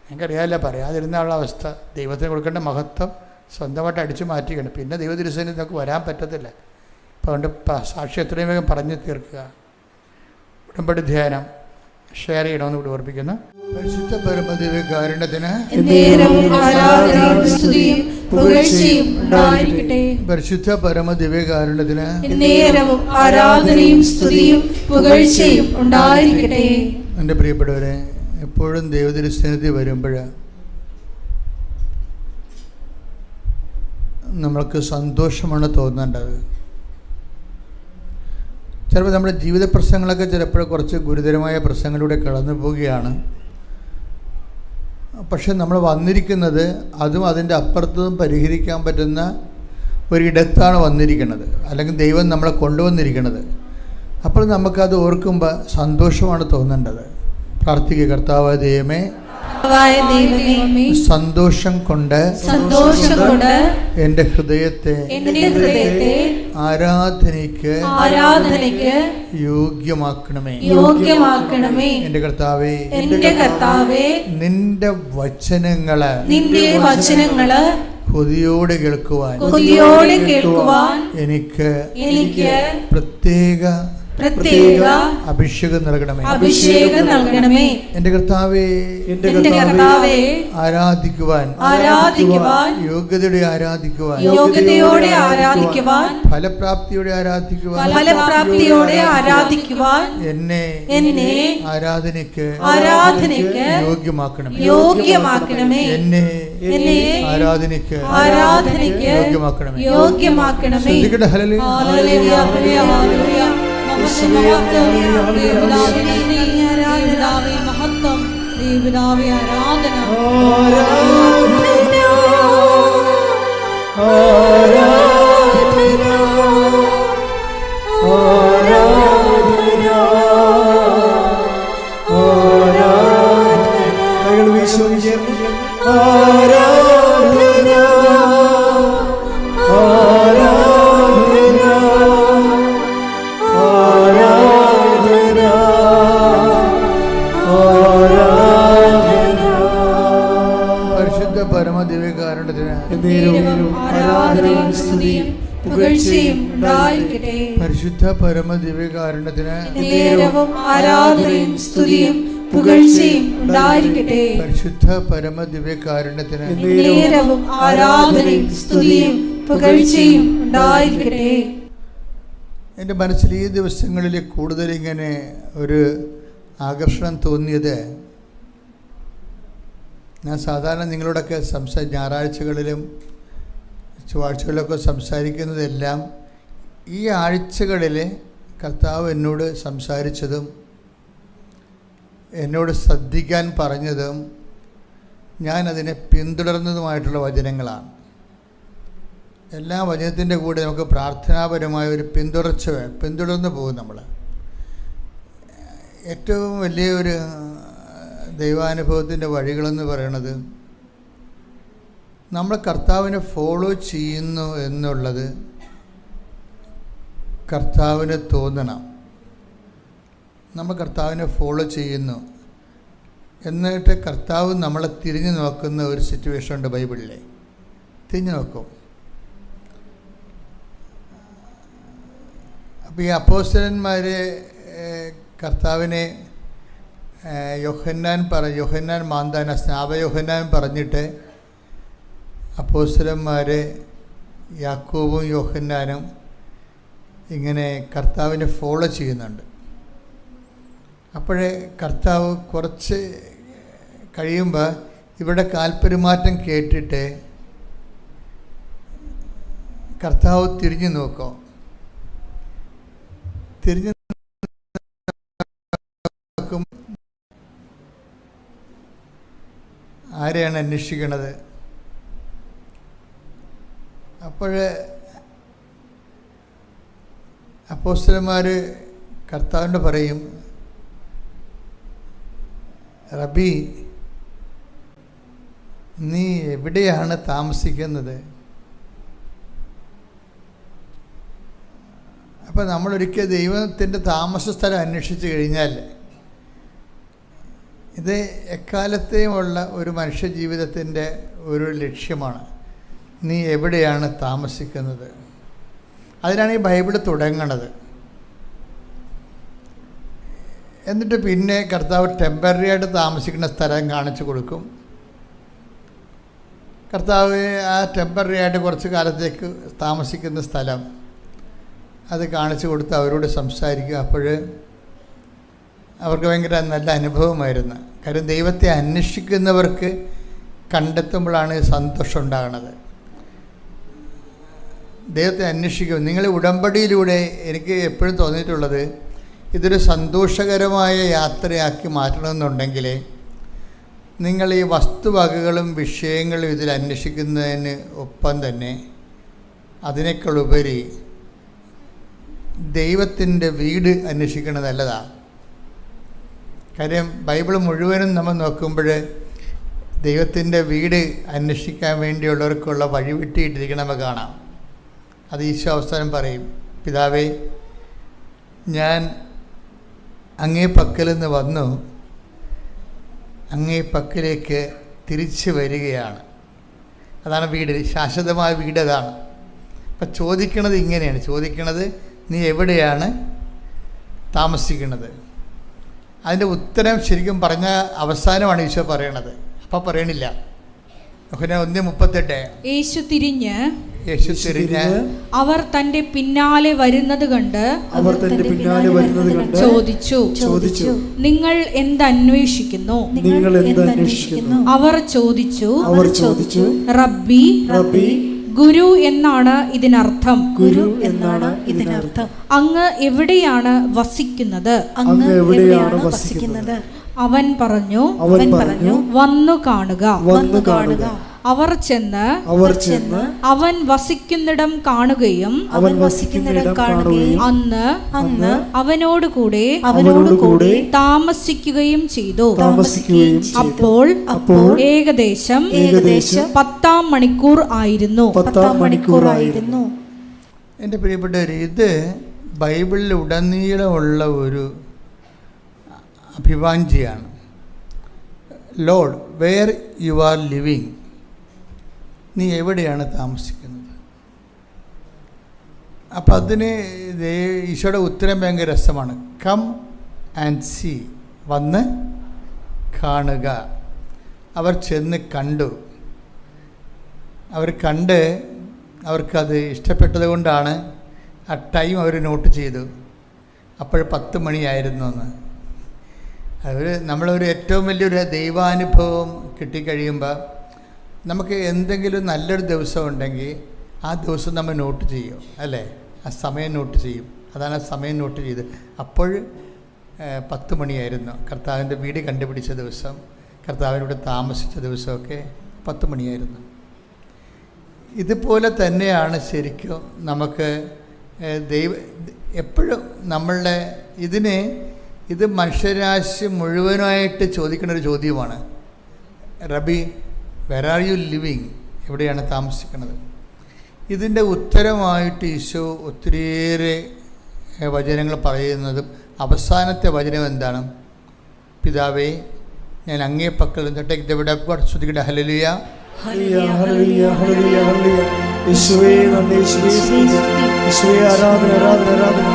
എനിക്കറിയാമല്ല, പറയാതിരുന്നുള്ള അവസ്ഥ. ദൈവത്തിന് കൊടുക്കേണ്ട മഹത്വം സ്വന്തമായിട്ട് അടിച്ചു മാറ്റിക്കണം. പിന്നെ ദൈവതിരുസേനയിൽ നമുക്ക് വരാൻ പറ്റത്തില്ല. അപ്പോൾ അതുകൊണ്ട് സാക്ഷി എത്രയും വേഗം പറഞ്ഞു തീർക്കുക. ഉടമ്പടി ധ്യാനം ഷെയർ ചെയ്യണമെന്ന് ഇവിടെ ഓർപ്പിക്കുന്നു. പരിശുദ്ധ പരമദിവ്യകാരുണ്യത്തിന് പരിശുദ്ധ പരമദിവ്യകാരുണ്യത്തിന് ആരാധനയും സ്തുതിയും പുകഴ്ചയും ഉണ്ടായിരിക്കട്ടെ. എൻ്റെ പ്രിയപ്പെട്ടവരെ, എപ്പോഴും ദൈവതിരുസന്നിധി വരുമ്പോൾ നമ്മൾക്ക് സന്തോഷമാണ് തോന്നേണ്ടത്. ചിലപ്പോൾ നമ്മുടെ ജീവിത പ്രശ്നങ്ങളൊക്കെ ചിലപ്പോൾ കുറച്ച് ഗുരുതരമായ പ്രശ്നങ്ങളിലൂടെ കടന്നു പോവുകയാണ്. പക്ഷെ നമ്മൾ വന്നിരിക്കുന്നത് അതും അതിൻ്റെ അപ്പുറത്തും പരിഹരിക്കാൻ പറ്റുന്ന ഒരിടത്താണ് വന്നിരിക്കുന്നത്, അല്ലെങ്കിൽ ദൈവം നമ്മളെ കൊണ്ടുവന്നിരിക്കുന്നത്. അപ്പോൾ നമുക്കത് ഓർക്കുമ്പോൾ സന്തോഷമാണ് തോന്നേണ്ടത്. പ്രാർത്ഥിക്കുക. കർത്താവായ ദൈവമേ, ദൈവമേ, സന്തോഷം കൊണ്ട് എൻ്റെ ഹൃദയത്തെ ആരാധനയ്ക്ക് യോഗ്യമാക്കണമേ. എൻ്റെ കർത്താവേ, നിന്റെ വചനങ്ങള് കൊതിയോടെ കേൾക്കുവാൻ എനിക്ക് പ്രത്യേക അഭിഷേകം നൽകണമേ. എൻ്റെ കർത്താവേ, ആരാധിക്കുവാൻ യോഗ്യതയോടെ ആരാധിക്കുവാൻ ഫലപ്രാപ്തിയോടെ ആരാധിക്കുവാൻ എന്നെ ആരാധനയ്ക്ക് യോഗ്യമാക്കണമേ. എന്നെ ആരാധനയ്ക്ക് യോഗ്യമാക്കണമേ. ഹല്ലേലൂയ. മഹത്വം ദേവപിതാവേ, ആരാധന. പരിശുദ്ധ പരമദിവ്യകാരുണ്യത്തിന് ആരാധനയും സ്തുതിയും പുകഴ്ചയും ഉണ്ടായിരിക്കട്ടെ. പരിശുദ്ധ പരമദിവ്യകാരുണ്യത്തിന് ആരാധനയും സ്തുതിയും പുകഴ്ചയും ഉണ്ടായിരിക്കട്ടെ. എൻ്റെ മനസ്സിൽ ഈ ദിവസങ്ങളിൽ കൂടുതൽ ഇങ്ങനെ ഒരു ആകർഷണം തോന്നിയത്, ഞാൻ സാധാരണ നിങ്ങളോടൊക്കെ ഞായറാഴ്ചകളിലും ചൊവ്വാഴ്ചകളിലൊക്കെ സംസാരിക്കുന്നതെല്ലാം ഈ ആഴ്ചകളിൽ കർത്താവ് എന്നോട് സംസാരിച്ചതും എന്നോട് ശ്രദ്ധിക്കാൻ പറഞ്ഞതും ഞാനതിനെ പിന്തുടർന്നതുമായിട്ടുള്ള വചനങ്ങളാണ്. എല്ലാ വചനത്തിൻ്റെ കൂടെ നമുക്ക് പ്രാർത്ഥനാപരമായ ഒരു പിന്തുടർന്ന് പോകും. നമ്മൾ ഏറ്റവും വലിയൊരു ദൈവാനുഭവത്തിൻ്റെ വഴികളെന്ന് പറയണത് നമ്മൾ കർത്താവിനെ ഫോളോ ചെയ്യുന്നു എന്നുള്ളത് കർത്താവിന് തോന്നണം. നമ്മൾ കർത്താവിനെ ഫോളോ ചെയ്യുന്നു എന്നിട്ട് കർത്താവ് നമ്മളെ തിരിഞ്ഞു നോക്കുന്ന ഒരു സിറ്റുവേഷൻ ഉണ്ട് ബൈബിളിൽ. തിരിഞ്ഞു നോക്കും. അപ്പോൾ ഈ അപ്പോസ്തലന്മാർ കർത്താവിനെ യോഹന്നാൻ മാന്താന സ്നാപയോഹന്നാൻ പറഞ്ഞിട്ട് അപ്പോസ്തലന്മാർ യാക്കോബും യോഹന്നാനും ഇങ്ങനെ കർത്താവിനെ ഫോളോ ചെയ്യുന്നുണ്ട്. അപ്പോഴേ കർത്താവ് കുറച്ച് കഴിയുമ്പോൾ ഇവിടെ കാൽപെരുമാറ്റം കേട്ടിട്ട് കർത്താവ് തിരിഞ്ഞു നോക്കും. തിരിഞ്ഞു നോക്കും, ആരെയാണ് അന്വേഷിക്കണത്? അപ്പോൾ അപ്പോസ്തലന്മാർ കർത്താവിനോട് പറയും, റബി, നീ എവിടെയാണ് താമസിക്കുന്നത്? അപ്പോൾ നമ്മളൊരിക്കൽ ദൈവത്തിൻ്റെ താമസ സ്ഥലം അന്വേഷിച്ച് കഴിഞ്ഞാൽ ഇത് എക്കാലത്തെയുമുള്ള ഒരു മനുഷ്യജീവിതത്തിൻ്റെ ഒരു ലക്ഷ്യമാണ്. നീ എവിടെയാണ് താമസിക്കുന്നത്? അതിനാണ് ഈ ബൈബിൾ തുടങ്ങണത്. എന്നിട്ട് പിന്നെ കർത്താവ് ടെമ്പററി ആയിട്ട് താമസിക്കുന്ന സ്ഥലം കാണിച്ചു കൊടുക്കും. കർത്താവ് ആ ടെമ്പററി ആയിട്ട് കുറച്ച് കാലത്തേക്ക് താമസിക്കുന്ന സ്ഥലം അത് കാണിച്ചു കൊടുത്ത് അവരോട് സംസാരിക്കും. അപ്പോൾ അവർക്ക് ഭയങ്കര നല്ല അനുഭവമായിരുന്നു. കാര്യം ദൈവത്തെ അന്വേഷിക്കുന്നവർക്ക് കണ്ടെത്തുമ്പോഴാണ് സന്തോഷം ഉണ്ടാകുന്നത്. ദൈവത്തെ അന്വേഷിക്കും. നിങ്ങൾ ഉടമ്പടിയിലൂടെ എനിക്ക് എപ്പോഴും തോന്നിയിട്ടുള്ളത്, ഇതൊരു സന്തോഷകരമായ യാത്രയാക്കി മാറ്റണമെന്നുണ്ടെങ്കിൽ നിങ്ങൾ ഈ വസ്തുവകകളും വിഷയങ്ങളും ഇതിൽ അന്വേഷിക്കുന്നതിന് ഒപ്പം തന്നെ അതിനേക്കാളുപരി ദൈവത്തിൻ്റെ വീട് അന്വേഷിക്കുന്നത് നല്ലതാണ്. കാര്യം ബൈബിൾ മുഴുവനും നമ്മൾ നോക്കുമ്പോൾ ദൈവത്തിൻ്റെ വീട് അന്വേഷിക്കാൻ വേണ്ടിയുള്ളവർക്കുള്ള വഴി വിട്ടിട്ടിരിക്കണം നമുക്ക് കാണാം. അത് ഈശോ അവസാനം പറയും, പിതാവേ, ഞാൻ അങ്ങേ പക്കൽ നിന്ന് വന്നു, അങ്ങേ പക്കലേക്ക് തിരിച്ചു വരികയാണ്. അതാണ് വീട്, ശാശ്വതമായ വീട് അതാണ്. അപ്പം ചോദിക്കണത് ഇങ്ങനെയാണ്, ചോദിക്കണത് നീ എവിടെയാണ് താമസിക്കുന്നത്? അതിൻ്റെ ഉത്തരം ശരിക്കും പറഞ്ഞ അവസാനമാണ് ഈശോ പറയണത്. അപ്പം പറയണില്ല. 1:38 യേശു തിരിഞ്ഞ് അവർ തന്റെ പിന്നാലെ വരുന്നത് കണ്ട് ചോദിച്ചു, നിങ്ങൾ എന്തന്വേഷിക്കുന്നു? അവർ ചോദിച്ചു, റബ്ബി, ഗുരു എന്നാണ് ഇതിനർത്ഥം. അങ്ങ് എവിടെയാണ് വസിക്കുന്നത്? അവൻ പറഞ്ഞു, വന്നു കാണുക. അവർ ചെന്ന് അവൻ വസിക്കുന്നിടം കാണുകയും അന്ന് അവനോടുകൂടെ താമസിക്കുകയും ചെയ്തു. അപ്പോൾ ഏകദേശം 10-ാം മണിക്കൂർ ആയിരുന്നു. എൻ്റെ പ്രിയപ്പെട്ടവർ, ഇത് ബൈബിളിൽ ഉടനീളമുള്ള ഒരു അഭിവാഞ്ചിയാണ്. Lord, where you are living, നീ എവിടെയാണ് താമസിക്കുന്നത്? അപ്പം അതിന് ഈശോയുടെ ഉത്തരം ഭയങ്കര രസമാണ്. കം ആൻഡ് സീ, വന്ന് കാണുക. അവർ ചെന്ന് കണ്ടു. അവർ കണ്ട് അവർക്കത് ഇഷ്ടപ്പെട്ടത് കൊണ്ടാണ് ആ ടൈം അവർ നോട്ട് ചെയ്തു. അപ്പോൾ 10 മണിയായിരുന്നു എന്ന്. നമ്മളൊരു ഏറ്റവും വലിയൊരു ദൈവാനുഭവം കിട്ടിക്കഴിയുമ്പോൾ നമുക്ക് എന്തെങ്കിലും നല്ലൊരു ദിവസം ഉണ്ടെങ്കിൽ ആ ദിവസം നമ്മൾ നോട്ട് ചെയ്യും, അല്ലേ? ആ സമയം നോട്ട് ചെയ്യും. അതാണ് ആ സമയം നോട്ട് ചെയ്ത്. അപ്പോൾ 10 മണിയായിരുന്നു. കർത്താവിൻ്റെ വീട് കണ്ടുപിടിച്ച ദിവസം, കർത്താവിനോട് താമസിച്ച ദിവസമൊക്കെ 10 മണിയായിരുന്നു. ഇതുപോലെ തന്നെയാണ് ശരിക്കും നമുക്ക് എപ്പോഴും നമ്മളുടെ ഇത് മനുഷ്യരാശി മുഴുവനായിട്ട് ചോദിക്കുന്ന ഒരു ചോദ്യമാണ്. റബി, വെർ ആർ യു ലിവിങ്, എവിടെയാണ് താമസിക്കുന്നത്? ഇതിൻ്റെ ഉത്തരമായിട്ട് ഈശോ ഒത്തിരിയേറെ വചനങ്ങൾ പറയുന്നതും അവസാനത്തെ വചനം എന്താണ്? പിതാവേ, ഞാൻ അങ്ങേ പക്കൽ ശ്രദ്ധിക്കട്ടെ. ഹല്ലേലൂയ, യേശുവേ നന്ദി, യേശുവേ ആരാധന, ആരാധന, ആരാധന.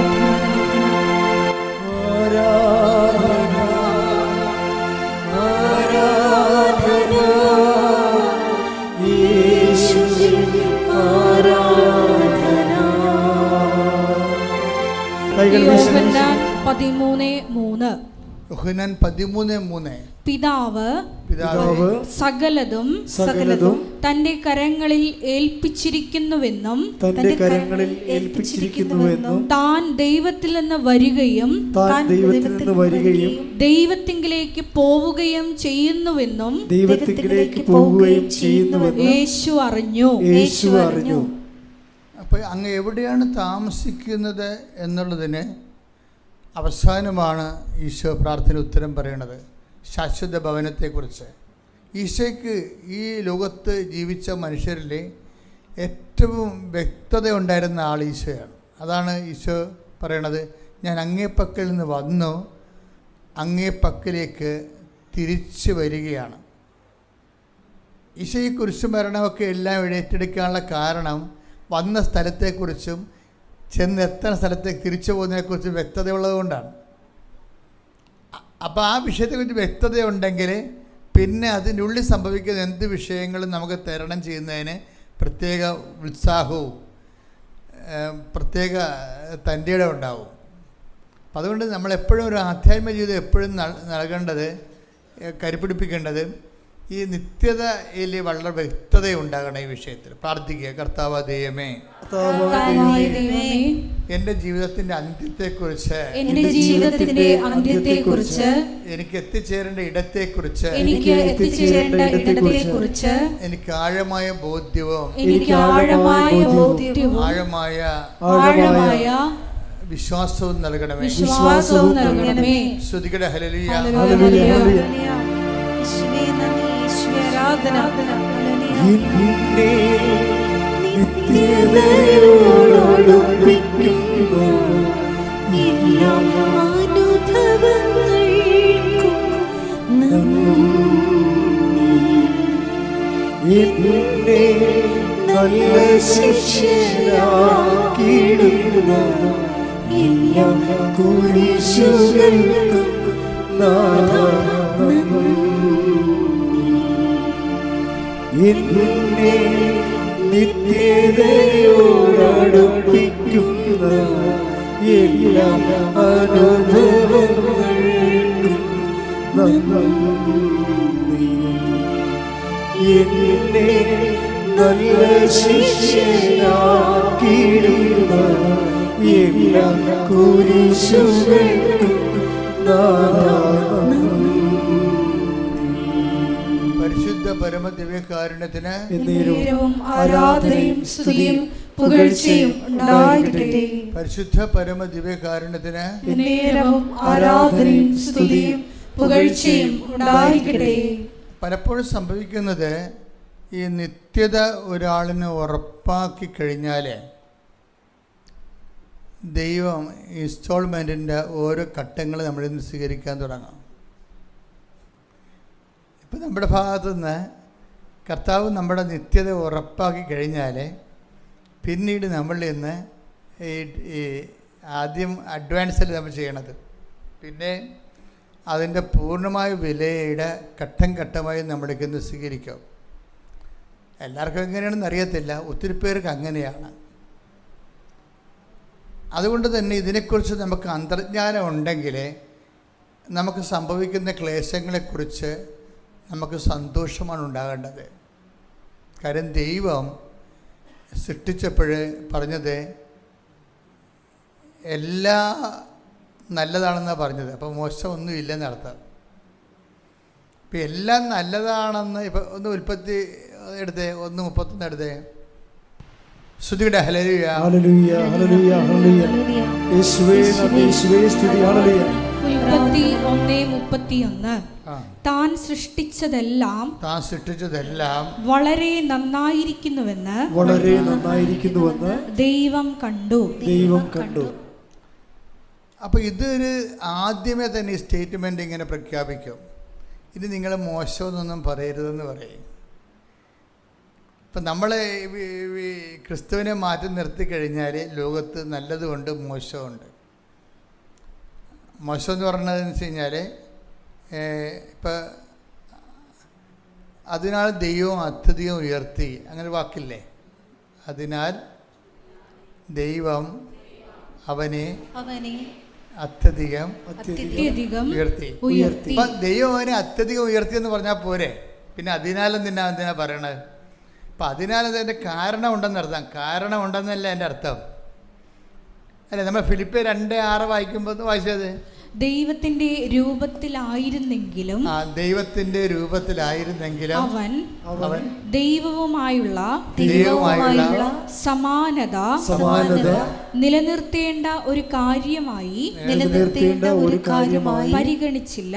യോഹന്നാൻ 13:3 പിതാവ് സകലതും തന്റെ കരങ്ങളിൽ ഏൽപ്പിച്ചിരിക്കുന്നുവെന്നും താൻ ദൈവത്തിൽ നിന്ന് വരികയും ദൈവത്തിങ്കിലേക്ക് പോവുകയും ചെയ്യുന്നുവെന്നും യേശു അറിഞ്ഞു. അപ്പോൾ അങ്ങ് എവിടെയാണ് താമസിക്കുന്നത് എന്നുള്ളതിന് അവസാനമാണ് ഈശോ പ്രാർത്ഥന ഉത്തരം പറയുന്നത്. ശാശ്വത ഭവനത്തെക്കുറിച്ച്. ഈശോയ്ക്ക് ഈ ലോകത്ത് ജീവിച്ച മനുഷ്യരിൽ ഏറ്റവും വ്യക്തത ഉണ്ടായിരുന്ന ആൾ ഈശോയാണ്. അതാണ് ഈശോ പറയണത്, ഞാൻ അങ്ങേ പക്കൽ നിന്ന് വന്നു, അങ്ങേ പക്കലേക്ക് തിരിച്ചു വരികയാണ്. ഈശോ ഈ കുരിശുമരണമൊക്കെ എല്ലാം ഏറ്റെടുക്കാനുള്ള കാരണം വന്ന സ്ഥലത്തെക്കുറിച്ചും ചെന്നെത്തുന്ന സ്ഥലത്തേക്ക് തിരിച്ചു പോകുന്നതിനെക്കുറിച്ച് വ്യക്തതയുള്ളത് കൊണ്ടാണ്. അപ്പോൾ ആ വിഷയത്തെക്കുറിച്ച് വ്യക്തതയുണ്ടെങ്കിൽ പിന്നെ അതിൻ്റെ ഉള്ളിൽ സംഭവിക്കുന്ന എന്ത് വിഷയങ്ങളും നമുക്ക് തരണം ചെയ്യുന്നതിന് പ്രത്യേക ഉത്സാഹവും പ്രത്യേക തൻ്റെ ഇടം ഉണ്ടാവും. അപ്പം അതുകൊണ്ട് നമ്മളെപ്പോഴും ഒരു ആധ്യാത്മിക ജീവിതം എപ്പോഴും നൽകേണ്ടത്, കരുപിടിപ്പിക്കേണ്ടത് ഈ നിത്യതയിൽ വളരെ വ്യക്തതയുണ്ടാകണം. ഈ വിഷയത്തിൽ പ്രാർത്ഥിക്കുക. കർത്താവ് ദൈവമേ, എൻ്റെ ജീവിതത്തിൻ്റെ അന്ത്യത്തെക്കുറിച്ച്, എനിക്ക് എത്തിച്ചേരേണ്ട ഇടത്തെക്കുറിച്ച് എനിക്ക് ആഴമായ ബോധ്യവും ആഴമായ വിശ്വാസവും നൽകണമേ. ശ്രുതികട ഹല്ലേലൂയ. ആരാധന. എന്നെ നിത്യതയോടടുപ്പിക്കുന്നു എല്ലാ അനുഭവങ്ങൾക്കും നന്ദി. എന്നെ നല്ല ശിക്ഷയാക്കിയിടുന്ന എല്ലാ കുരിശുകൾക്കും നാഥാ നന്ദി. എന്നെ നിത്യതയോടടുപ്പിക്കുന്ന എല്ലാ അനുഭവങ്ങൾക്കും നന്ദി. എന്നെ നല്ല ശിക്ഷയാക്കിയിടുന്ന എല്ലാ കുരിശുകൾക്കും നാഥാ പരിശുദ്ധ പരമദിവ്യകാരുണ്യത്തിന് എന്നേരവും ആരാധനയും സ്തുതിയും പുകഴ്ചയും ഉണ്ടായിരിക്കട്ടെ. പരിശുദ്ധ പരമദിവ്യകാരുണ്യത്തിന് എന്നേരവും ആരാധനയും സ്തുതിയും പുകഴ്ചയും ഉണ്ടായിരിക്കട്ടെ. പലപ്പോഴും സംഭവിക്കുന്നത് ഈ നിത്യത ഒരാളിന് ഉറപ്പാക്കി കഴിഞ്ഞാൽ ദൈവം ഇൻസ്റ്റാൾമെൻറ്റിൻ്റെ ഓരോ ഘട്ടങ്ങൾ നമ്മളിൽ നിന്ന് സ്വീകരിക്കാൻ തുടങ്ങും. ഇപ്പം നമ്മുടെ ഭാഗത്തു നിന്ന് കർത്താവ് നമ്മുടെ നിത്യത ഉറപ്പാക്കി കഴിഞ്ഞാൽ പിന്നീട് നമ്മളിൽ നിന്ന് ഈ ആദ്യം അഡ്വാൻസിൽ നമ്മൾ ചെയ്യണത്, പിന്നെ അതിൻ്റെ പൂർണ്ണമായ വിലയുടെ ഘട്ടം ഘട്ടമായി നമ്മളിലേക്ക് നിന്ന് സ്വീകരിക്കും. എല്ലാവർക്കും എങ്ങനെയാണെന്ന് അറിയത്തില്ല, ഒത്തിരി പേർക്ക് അങ്ങനെയാണ്. അതുകൊണ്ട് തന്നെ ഇതിനെക്കുറിച്ച് നമുക്ക് അന്തർജ്ഞാനം ഉണ്ടെങ്കിൽ നമുക്ക് സംഭവിക്കുന്ന ക്ലേശങ്ങളെക്കുറിച്ച് നമുക്ക് സന്തോഷമാണ് ഉണ്ടാകേണ്ടത്. കാര്യം ദൈവം സൃഷ്ടിച്ചപ്പോൾ പറഞ്ഞത് എല്ലാ നല്ലതാണെന്നാണ് പറഞ്ഞത്. അപ്പോൾ മോശമൊന്നും ഇല്ലെന്നർത്ഥം. ഇപ്പം എല്ലാം നല്ലതാണെന്ന് ഇപ്പം ഒന്ന് ഉൽപ്പത്തി എടുത്തേ, 1:31 എടുത്തേ. സ്തുതിയുടെ ഹല്ലേലൂയ ഹല്ലേലൂയ ഹല്ലേലൂയ ഹല്ലേലൂയ. യേശുവേ നന്ദി, യേശുവേ സ്തുതി. ഹല്ലേലൂയ. ഉൽപ്പത്തി 1:31. താൻ സൃഷ്ടിച്ചതെല്ലാം വളരെ നന്നായിരിക്കുന്നുവെന്ന് ദൈവം കണ്ടു. അപ്പോൾ ഇതൊരു ആദ്യമേ തന്നെ ഈ സ്റ്റേറ്റ്മെൻ്റ് ഇങ്ങനെ പ്രഖ്യാപിക്കും, ഇത് നിങ്ങൾ മോശമെന്നൊന്നും പറയരുതെന്ന് പറയും. ഇപ്പം നമ്മൾ ക്രിസ്തുവിനെ മാറ്റി നിർത്തി കഴിഞ്ഞാൽ ലോകത്ത് നല്ലതുകൊണ്ട് മോശമുണ്ട്. മോശം എന്ന് പറഞ്ഞതെന്ന് വെച്ച് കഴിഞ്ഞാൽ ഇപ്പം അതിനാൽ ദൈവം അത്യധികം ഉയർത്തി, അങ്ങനെ വാക്കില്ലേ? അതിനാൽ ദൈവം അവനെ അത്യധികം ഉയർത്തി. അപ്പം ദൈവം അവനെ അത്യധികം ഉയർത്തി എന്ന് പറഞ്ഞാൽ പോരെ, പിന്നെ അതിനാലും എന്തിനാ പറയണത്? അപ്പം അതിനാലും അതിൻ്റെ കാരണം ഉണ്ടെന്നർത്ഥം. കാരണം ഉണ്ടെന്നല്ല എൻ്റെ അർത്ഥം. അല്ലേ, നമ്മൾ ഫിലിപ്പിയർ 2:6 വായിക്കുമ്പോൾ വായിച്ചത് ദൈവത്തിന്റെ രൂപത്തിലായിരുന്നെങ്കിലും അവൻ ദൈവവുമായുള്ള സമാനത നിലനിർത്തേണ്ട ഒരു കാര്യമായി പരിഗണിച്ചില്ല.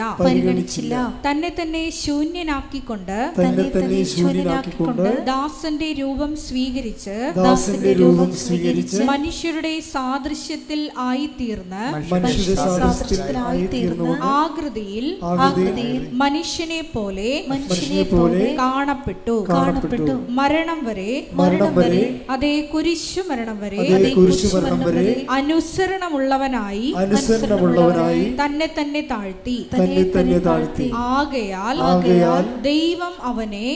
തന്നെ തന്നെ ശൂന്യനാക്കിക്കൊണ്ട് ദാസന്റെ രൂപം സ്വീകരിച്ച് മനുഷ്യരുടെ സാദൃശ്യത്തിൽ ആയിത്തീർന്ന് ആകൃതിയിൽ മനുഷ്യനെ പോലെ കാണപ്പെട്ടു. മരണം വരെ, അതേ കുരിശു മരണം വരെ അനുസരണമുള്ളവനായി തന്നെ തന്നെ താഴ്ത്തി. ആകയാൽ ദൈവം അവനെ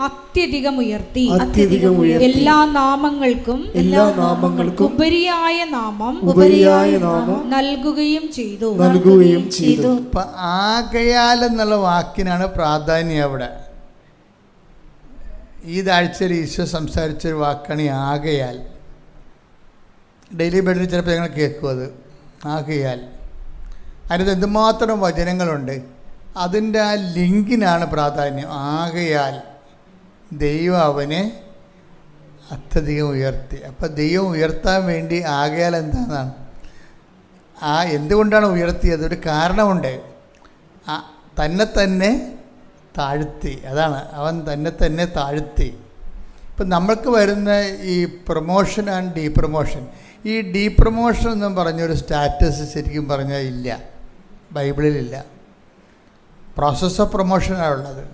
അത്യധികം ഉയർത്തി എല്ലാ നാമങ്ങൾക്കും ഉപരിയായ നാമം നൽകുകയും ചെയ്തു. അപ്പം ആകയാൽ എന്നുള്ള വാക്കിനാണ് പ്രാധാന്യം അവിടെ. ഈ ആഴ്ചയിൽ ഈശോ സംസാരിച്ചൊരു വാക്കാണ് ഈ ആകയാൽ. ഡെയിലി ബെഡിൽ ചിലപ്പോൾ ഞങ്ങൾ കേൾക്കും അത്. ആകയാൽ അതിനകത്ത് എന്തുമാത്രം വചനങ്ങളുണ്ട്, അതിൻ്റെ ആ ലിങ്കിനാണ് പ്രാധാന്യം. ആകയാൽ ദൈവം അവനെ അത്യധികം ഉയർത്തി. അപ്പം ദൈവം ഉയർത്താൻ വേണ്ടി ആകയാൽ എന്താണെന്നാണ്, എന്തുകൊണ്ടാണ് ഉയർത്തിയത്? ഒരു കാരണമുണ്ട്. തന്നെ താഴ്ത്തി. അതാണ്, അവൻ തന്നെ താഴ്ത്തി. ഇപ്പം നമ്മൾക്ക് വരുന്ന ഈ പ്രൊമോഷൻ ആൻഡ് ഡീപ്രൊമോഷൻ, ഈ ഡീപ്രൊമോഷൻ എന്നും പറഞ്ഞൊരു സ്റ്റാറ്റസ് ശരിക്കും പറഞ്ഞാൽ ഇല്ല, ബൈബിളിലില്ല. Process of പ്രൊമോഷനാണുള്ളത്.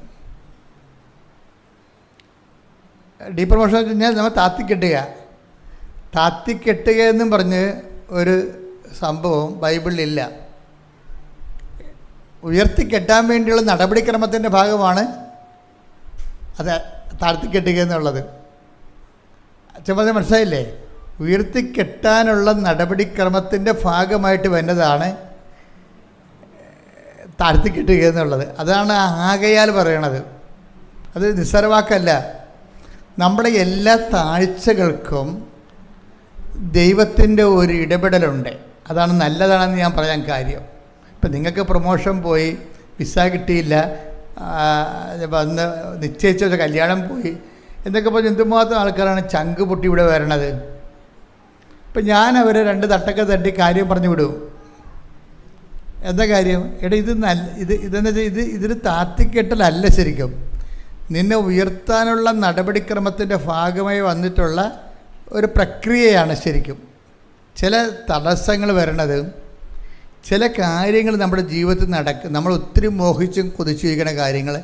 ഡീപ്രൊമോഷൻ എന്ന് പറഞ്ഞാൽ നമ്മൾ താത്തിക്കെട്ടുക എന്നും പറഞ്ഞ് ഒരു സംഭവം ബൈബിളിലില്ല. ഉയർത്തിക്കെട്ടാൻ വേണ്ടിയുള്ള നടപടിക്രമത്തിൻ്റെ ഭാഗമാണ് അത് താഴ്ത്തിക്കെട്ടുക എന്നുള്ളത്. അച്ഛൻ മനസ്സിലായില്ലേ? ഉയർത്തിക്കെട്ടാനുള്ള നടപടിക്രമത്തിൻ്റെ ഭാഗമായിട്ട് വരുന്നതാണ് താഴ്ത്തിക്കെട്ടുക എന്നുള്ളത്. അതാണ് ആകയാൽ പറയണത്. അത് നിസ്സാരവാക്കല്ല. നമ്മുടെ എല്ലാ താഴ്ചകൾക്കും ദൈവത്തിൻ്റെ ഒരു ഇടപെടലുണ്ട്. അതാണ് നല്ലതാണെന്ന് ഞാൻ പറയാൻ കാര്യം. ഇപ്പം നിങ്ങൾക്ക് പ്രൊമോഷൻ പോയി, വിസ കിട്ടിയില്ല, വന്ന് നിശ്ചയിച്ച കല്യാണം പോയി എന്നൊക്കെ പറഞ്ഞ് എന്തുമാത്രം ആൾക്കാരാണ് ചങ്ക് പൊട്ടി ഇവിടെ വരണത്. ഇപ്പം ഞാൻ അവരെ 2 തട്ടൊക്കെ തട്ടി കാര്യം പറഞ്ഞു വിടും. എന്താ കാര്യം? എടാ ഇതെന്ന് വെച്ചാൽ ഇതിന് താത്തിക്കെട്ടലല്ല, ശരിക്കും നിന്നെ ഉയർത്താനുള്ള നടപടിക്രമത്തിൻ്റെ ഭാഗമായി വന്നിട്ടുള്ള ഒരു പ്രക്രിയയാണ്. ശരിക്കും ചില തടസ്സങ്ങൾ വരണത്, ചില കാര്യങ്ങൾ നമ്മുടെ ജീവിതത്തിൽ നമ്മൾ ഒത്തിരി മോഹിച്ചും കൊതിച്ചിരിക്കുന്ന കാര്യങ്ങൾ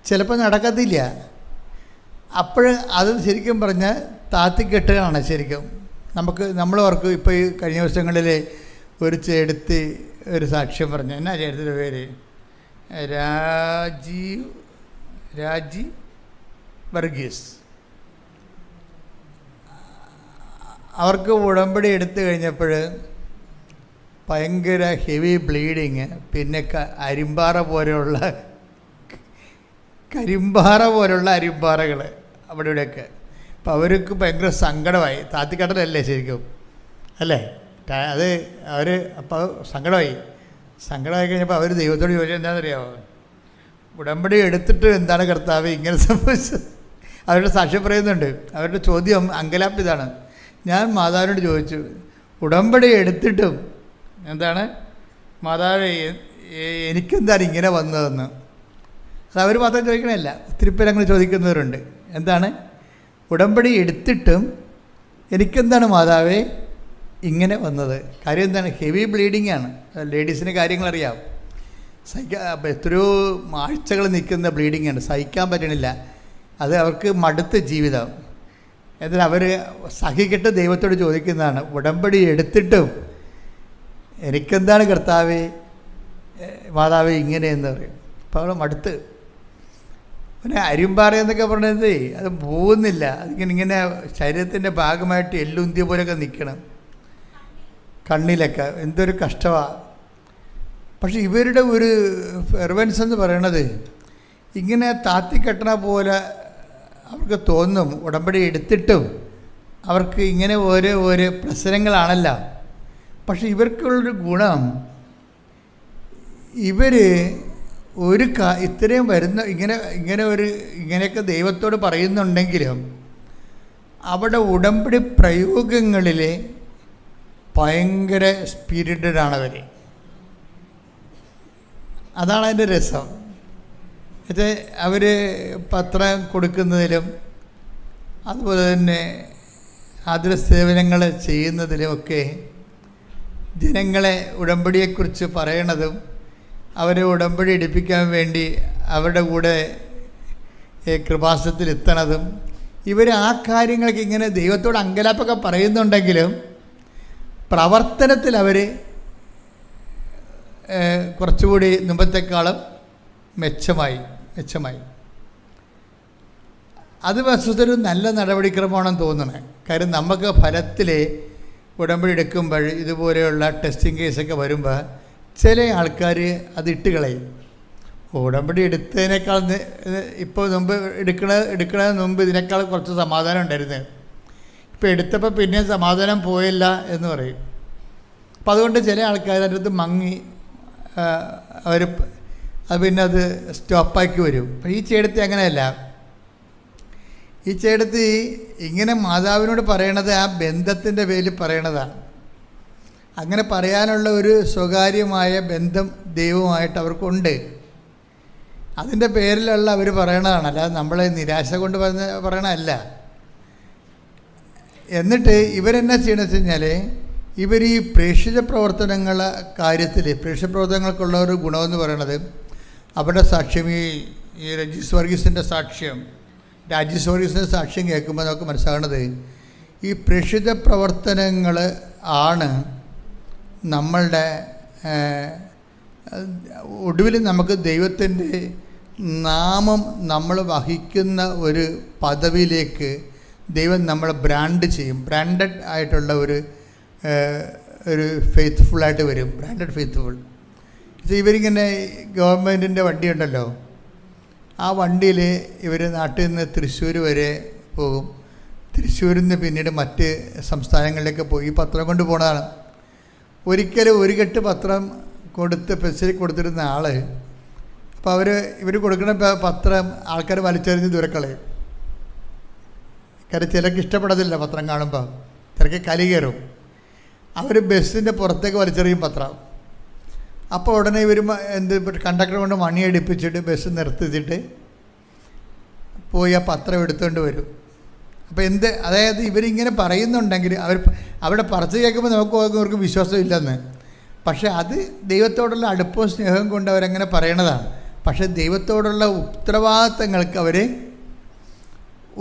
ചിലപ്പോൾ നടക്കത്തില്ല. അപ്പോൾ അത് ശരിക്കും പറഞ്ഞാൽ താത്തിക്കെട്ടുകയാണ്. ശരിക്കും നമ്മളവർക്ക് ഇപ്പോൾ ഈ കഴിഞ്ഞ ദിവസങ്ങളിൽ ഒരു ചേടത്തി ഒരു സാക്ഷ്യം പറഞ്ഞു. എന്നാ ചേട്ടത്തിൻ്റെ പേര്? രാജി വർഗീസ്. അവർക്ക് ഉടമ്പടി എടുത്തു കഴിഞ്ഞപ്പോൾ ഭയങ്കര ഹെവി ബ്ലീഡിങ്, പിന്നെ കരിമ്പാറ പോലുള്ള അരിമ്പാറകൾ അവിടെ ഇവിടെയൊക്കെ. അപ്പോൾ അവർക്ക് ഭയങ്കര സങ്കടമായി. താത്തിക്കട്ടലല്ലേ ശരിക്കും, അല്ലേ? അത് അപ്പോൾ സങ്കടമായി കഴിഞ്ഞപ്പോൾ അവർ ദൈവത്തോട് ചോദിച്ചാൽ എന്താണെന്നറിയാമോ? ഉടമ്പടി എടുത്തിട്ട് എന്താണ് കർത്താവ് ഇങ്ങനെ സംഭവിച്ചത്? അവരുടെ സാക്ഷ്യം പറയുന്നുണ്ട്. അവരുടെ ചോദ്യം അങ്കലാപ്പിതാണ്. ഞാൻ മാതാവിനോട് ചോദിച്ചു, ഉടമ്പടി എടുത്തിട്ടും എന്താണ് മാതാവ് എനിക്കെന്താണ് ഇങ്ങനെ വന്നതെന്ന്. അത് അവർ മാത്രം ചോദിക്കണമല്ല, ഒത്തിരി പേര് അങ്ങനെ ചോദിക്കുന്നവരുണ്ട്. എന്താണ് ഉടമ്പടി എടുത്തിട്ടും എനിക്കെന്താണ് മാതാവേ ഇങ്ങനെ വന്നത്? കാര്യം എന്താണ്? ഹെവി ബ്ലീഡിങ് ആണ്. ലേഡീസിന് കാര്യങ്ങളറിയാം. എത്രയോ ആഴ്ചകൾ നിൽക്കുന്ന ബ്ലീഡിങ് ആണ്, സഹിക്കാൻ പറ്റണില്ല. അത് അവർക്ക് മടുത്ത ജീവിതം. എന്നാൽ അവർ സഹിക്കിട്ട് ദൈവത്തോട് ചോദിക്കുന്നതാണ്, ഉടമ്പടി എടുത്തിട്ടും എനിക്കെന്താണ് കർത്താവേ മാതാവേ ഇങ്ങനെയെന്ന് പറയും. അപ്പോൾ അവൾ മടുത്ത്. പിന്നെ അരിമ്പാറ എന്നൊക്കെ പറഞ്ഞത് അത് പോകുന്നില്ല. അതിങ്ങനെ ശരീരത്തിൻ്റെ ഭാഗമായിട്ട് എല്ലുന്തിയ പോലെയൊക്കെ നിൽക്കണം, കണ്ണിലൊക്കെ. എന്തൊരു കഷ്ടമാണ്. പക്ഷെ ഇവരുടെ ഒരു ഫെർവൻസ് എന്ന് പറയണത് ഇങ്ങനെ താത്തിക്കെട്ടണ പോലെ അവർക്ക് തോന്നും. ഉടമ്പടി എടുത്തിട്ടും അവർക്ക് ഇങ്ങനെ ഓരോ പ്രശ്നങ്ങളാണല്ലോ. പക്ഷെ ഇവർക്കുള്ളൊരു ഗുണം, ഇവർ ഇത്രയും വരുന്ന ഇങ്ങനെയൊക്കെ ദൈവത്തോട് പറയുന്നുണ്ടെങ്കിലും അവിടെ ഉടമ്പടി പ്രയോഗങ്ങളിൽ ഭയങ്കര സ്പിരിറ്റഡാണവർ. അതാണ് അതിൻ്റെ രസം. ഇത് അവർ പത്രം കൊടുക്കുന്നതിലും അതുപോലെ തന്നെ ആതുര സേവനങ്ങൾ ചെയ്യുന്നതിലുമൊക്കെ ജനങ്ങളെ ഉടമ്പടിയെക്കുറിച്ച് പറയണതും അവരെ ഉടമ്പടി എടുപ്പിക്കാൻ വേണ്ടി അവരുടെ കൂടെ കൃപാസനത്തിലെത്തണതും, ഇവർ ആ കാര്യങ്ങൾക്ക് ഇങ്ങനെ ദൈവത്തോട് അങ്കലാപ്പൊക്കെ പറയുന്നുണ്ടെങ്കിലും പ്രവർത്തനത്തിൽ അവർ കുറച്ചുകൂടി മുമ്പത്തെക്കാളും മെച്ചമായി. അത് വസ്തുതൊരു നല്ല നടപടിക്രമമാണെന്ന് തോന്നണേ. കാര്യം നമുക്ക് ഫലത്തിൽ ഉടമ്പടി എടുക്കുമ്പോൾ ഇതുപോലെയുള്ള ടെസ്റ്റിംഗ് കേസൊക്കെ വരുമ്പോൾ ചില ആൾക്കാർ അതിട്ട് കളയും. ഉടമ്പടി എടുത്തതിനേക്കാൾ ഇപ്പോൾ മുമ്പ് എടുക്കണതിന് മുമ്പ് ഇതിനേക്കാൾ കുറച്ച് സമാധാനം ഉണ്ടായിരുന്നു, ഇപ്പോൾ എടുത്തപ്പോൾ പിന്നെ സമാധാനം പോയില്ല എന്ന് പറയും. അപ്പോൾ അതുകൊണ്ട് ചില ആൾക്കാർ അതിൻ്റെ അടുത്ത് മങ്ങി അവർ പിന്നെ അത് സ്റ്റോപ്പാക്കി വരും. അപ്പോൾ ഈ ചേടത്തി അങ്ങനെയല്ല. ഈ ചേടത്തി ഇങ്ങനെ മാതാവിനോട് പറയണത് ആ ബന്ധത്തിൻ്റെ പേരിൽ പറയണതാണ്. അങ്ങനെ പറയാനുള്ള ഒരു സ്വകാര്യമായ ബന്ധം ദൈവമായിട്ട് അവർക്കുണ്ട്. അതിൻ്റെ പേരിലുള്ള അവർ പറയണതാണ്, അല്ലാതെ നമ്മൾ നിരാശ കൊണ്ട് പറയണതല്ല. എന്നിട്ട് ഇവരെന്നാ ചെയ്യണമെന്ന് വെച്ച് കഴിഞ്ഞാൽ, ഇവർ ഈ പ്രേക്ഷിത പ്രവർത്തനങ്ങളെ കാര്യത്തിൽ, പ്രേക്ഷിത പ്രവർത്തനങ്ങൾക്കുള്ള ഒരു ഗുണമെന്ന് പറയണത്, അവരുടെ സാക്ഷ്യം ഈ രജീസ് വർഗീസിൻ്റെ സാക്ഷ്യം, രാജീസ് വർഗീസിൻ്റെ സാക്ഷ്യം കേൾക്കുമ്പോൾ നമുക്ക് മനസ്സിലാകുന്നത്, ഈ പ്രേക്ഷിത പ്രവർത്തനങ്ങൾ ആണ് നമ്മളുടെ ഒടുവിൽ നമുക്ക് ദൈവത്തിൻ്റെ നാമം നമ്മൾ വഹിക്കുന്ന ഒരു പദവിയിലേക്ക് ദൈവം നമ്മളെ ബ്രാൻഡ് ചെയ്യും. ബ്രാൻഡഡ് ആയിട്ടുള്ള ഒരു ഫെയ്ത്ത്ഫുള്ളായിട്ട് വരും. Branded faithful. ഇവരിങ്ങനെ ഗവൺമെൻറ്റിൻ്റെ വണ്ടിയുണ്ടല്ലോ, ആ വണ്ടിയിൽ ഇവർ നാട്ടിൽ നിന്ന് തൃശ്ശൂർ വരെ പോകും. തൃശ്ശൂരിൽ നിന്ന് പിന്നീട് മറ്റ് സംസ്ഥാനങ്ങളിലേക്ക് പോയി ഈ പത്രം കൊണ്ട് പോണതാണ്. ഒരിക്കലും ഒരു കെട്ട് പത്രം പെൻസിൽ കൊടുത്തിരുന്ന ആൾ, അപ്പോൾ ഇവർ കൊടുക്കുന്ന പത്രം ആൾക്കാർ വലിച്ചെറിഞ്ഞ് ദൂരക്കളയും. കാര്യം ചിലർക്ക് ഇഷ്ടപ്പെടത്തില്ല പത്രം കാണുമ്പോൾ, ചിലർക്ക് കലി കയറും. അവർ ബസ്സിൻ്റെ പുറത്തേക്ക് വലിച്ചെറിയും പത്രം. അപ്പോൾ ഉടനെ ഇവർ കണ്ടക്ടർ കൊണ്ട് മണിയടിപ്പിച്ചിട്ട് ബസ് നിർത്തിച്ചിട്ട് പോയി ആ പത്രം എടുത്തുകൊണ്ട് വരും. അപ്പോൾ അതായത് ഇവരിങ്ങനെ പറയുന്നുണ്ടെങ്കിൽ അവിടെ പറച്ച് കേൾക്കുമ്പോൾ അവർക്ക് വിശ്വാസമില്ലെന്ന്. പക്ഷേ അത് ദൈവത്തോടുള്ള അടുപ്പവും സ്നേഹവും കൊണ്ട് അവരങ്ങനെ പറയണതാണ്. പക്ഷേ ദൈവത്തോടുള്ള ഉത്തരവാദിത്തങ്ങൾക്ക് അവർ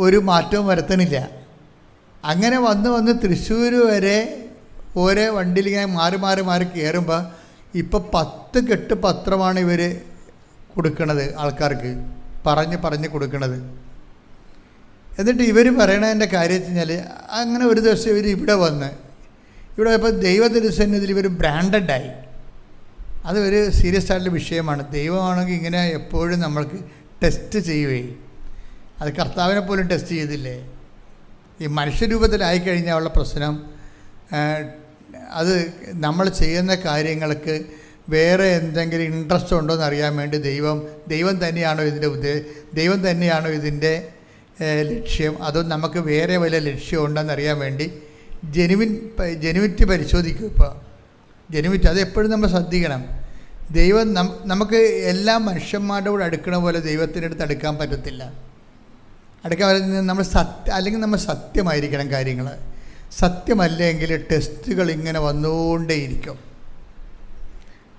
ഒരു മാറ്റവും വരുത്തണില്ല. അങ്ങനെ വന്ന് തൃശ്ശൂർ വരെ ഓരോ വണ്ടിയിൽ ഇങ്ങനെ മാറി കയറുമ്പോൾ ഇപ്പോൾ 10 കെട്ട് പത്രമാണ് ഇവർ കൊടുക്കണത് ആൾക്കാർക്ക്, പറഞ്ഞ് കൊടുക്കണത്. എന്നിട്ട് ഇവർ പറയണതിൻ്റെ കാര്യം വെച്ച് കഴിഞ്ഞാൽ, അങ്ങനെ ഒരു ദിവസം ഇവർ ഇവിടെ ഇപ്പോൾ ദൈവത്തിരുസന്നിധിയിൽ ഇവർ ബ്രാൻഡഡായി. അത് ഒരു സീരിയസ് ആയിട്ടുള്ള വിഷയമാണ്. ദൈവമാണെങ്കിൽ ഇങ്ങനെ എപ്പോഴും നമ്മൾക്ക് ടെസ്റ്റ് ചെയ്യുകയും, അത് കർത്താവിനെ പോലും ടെസ്റ്റ് ചെയ്തില്ലേ. ഈ മനുഷ്യരൂപത്തിലായിക്കഴിഞ്ഞാൽ ഉള്ള പ്രശ്നം, അത് നമ്മൾ ചെയ്യുന്ന കാര്യങ്ങൾക്ക് വേറെ എന്തെങ്കിലും ഇൻട്രസ്റ്റ് ഉണ്ടോ എന്ന് വേണ്ടി ദൈവം തന്നെയാണോ ഇതിൻ്റെ ലക്ഷ്യം, അതോ നമുക്ക് വേറെ വല്ല ലക്ഷ്യം ഉണ്ടെന്നറിയാൻ വേണ്ടി ജെനുവിറ്റി പരിശോധിക്കും. ഇപ്പോൾ ജെനുവിറ്റി അതെപ്പോഴും നമ്മൾ ശ്രദ്ധിക്കണം. ദൈവം നമുക്ക് എല്ലാ മനുഷ്യന്മാരുടെ കൂടെ അടുക്കണ പോലെ ദൈവത്തിൻ്റെ അടുത്ത് അടുക്കാൻ പറ്റത്തില്ല. നമ്മൾ അല്ലെങ്കിൽ നമ്മൾ സത്യമായിരിക്കണം കാര്യങ്ങൾ. സത്യമല്ലെങ്കിൽ ടെസ്റ്റുകൾ ഇങ്ങനെ വന്നുകൊണ്ടേയിരിക്കും,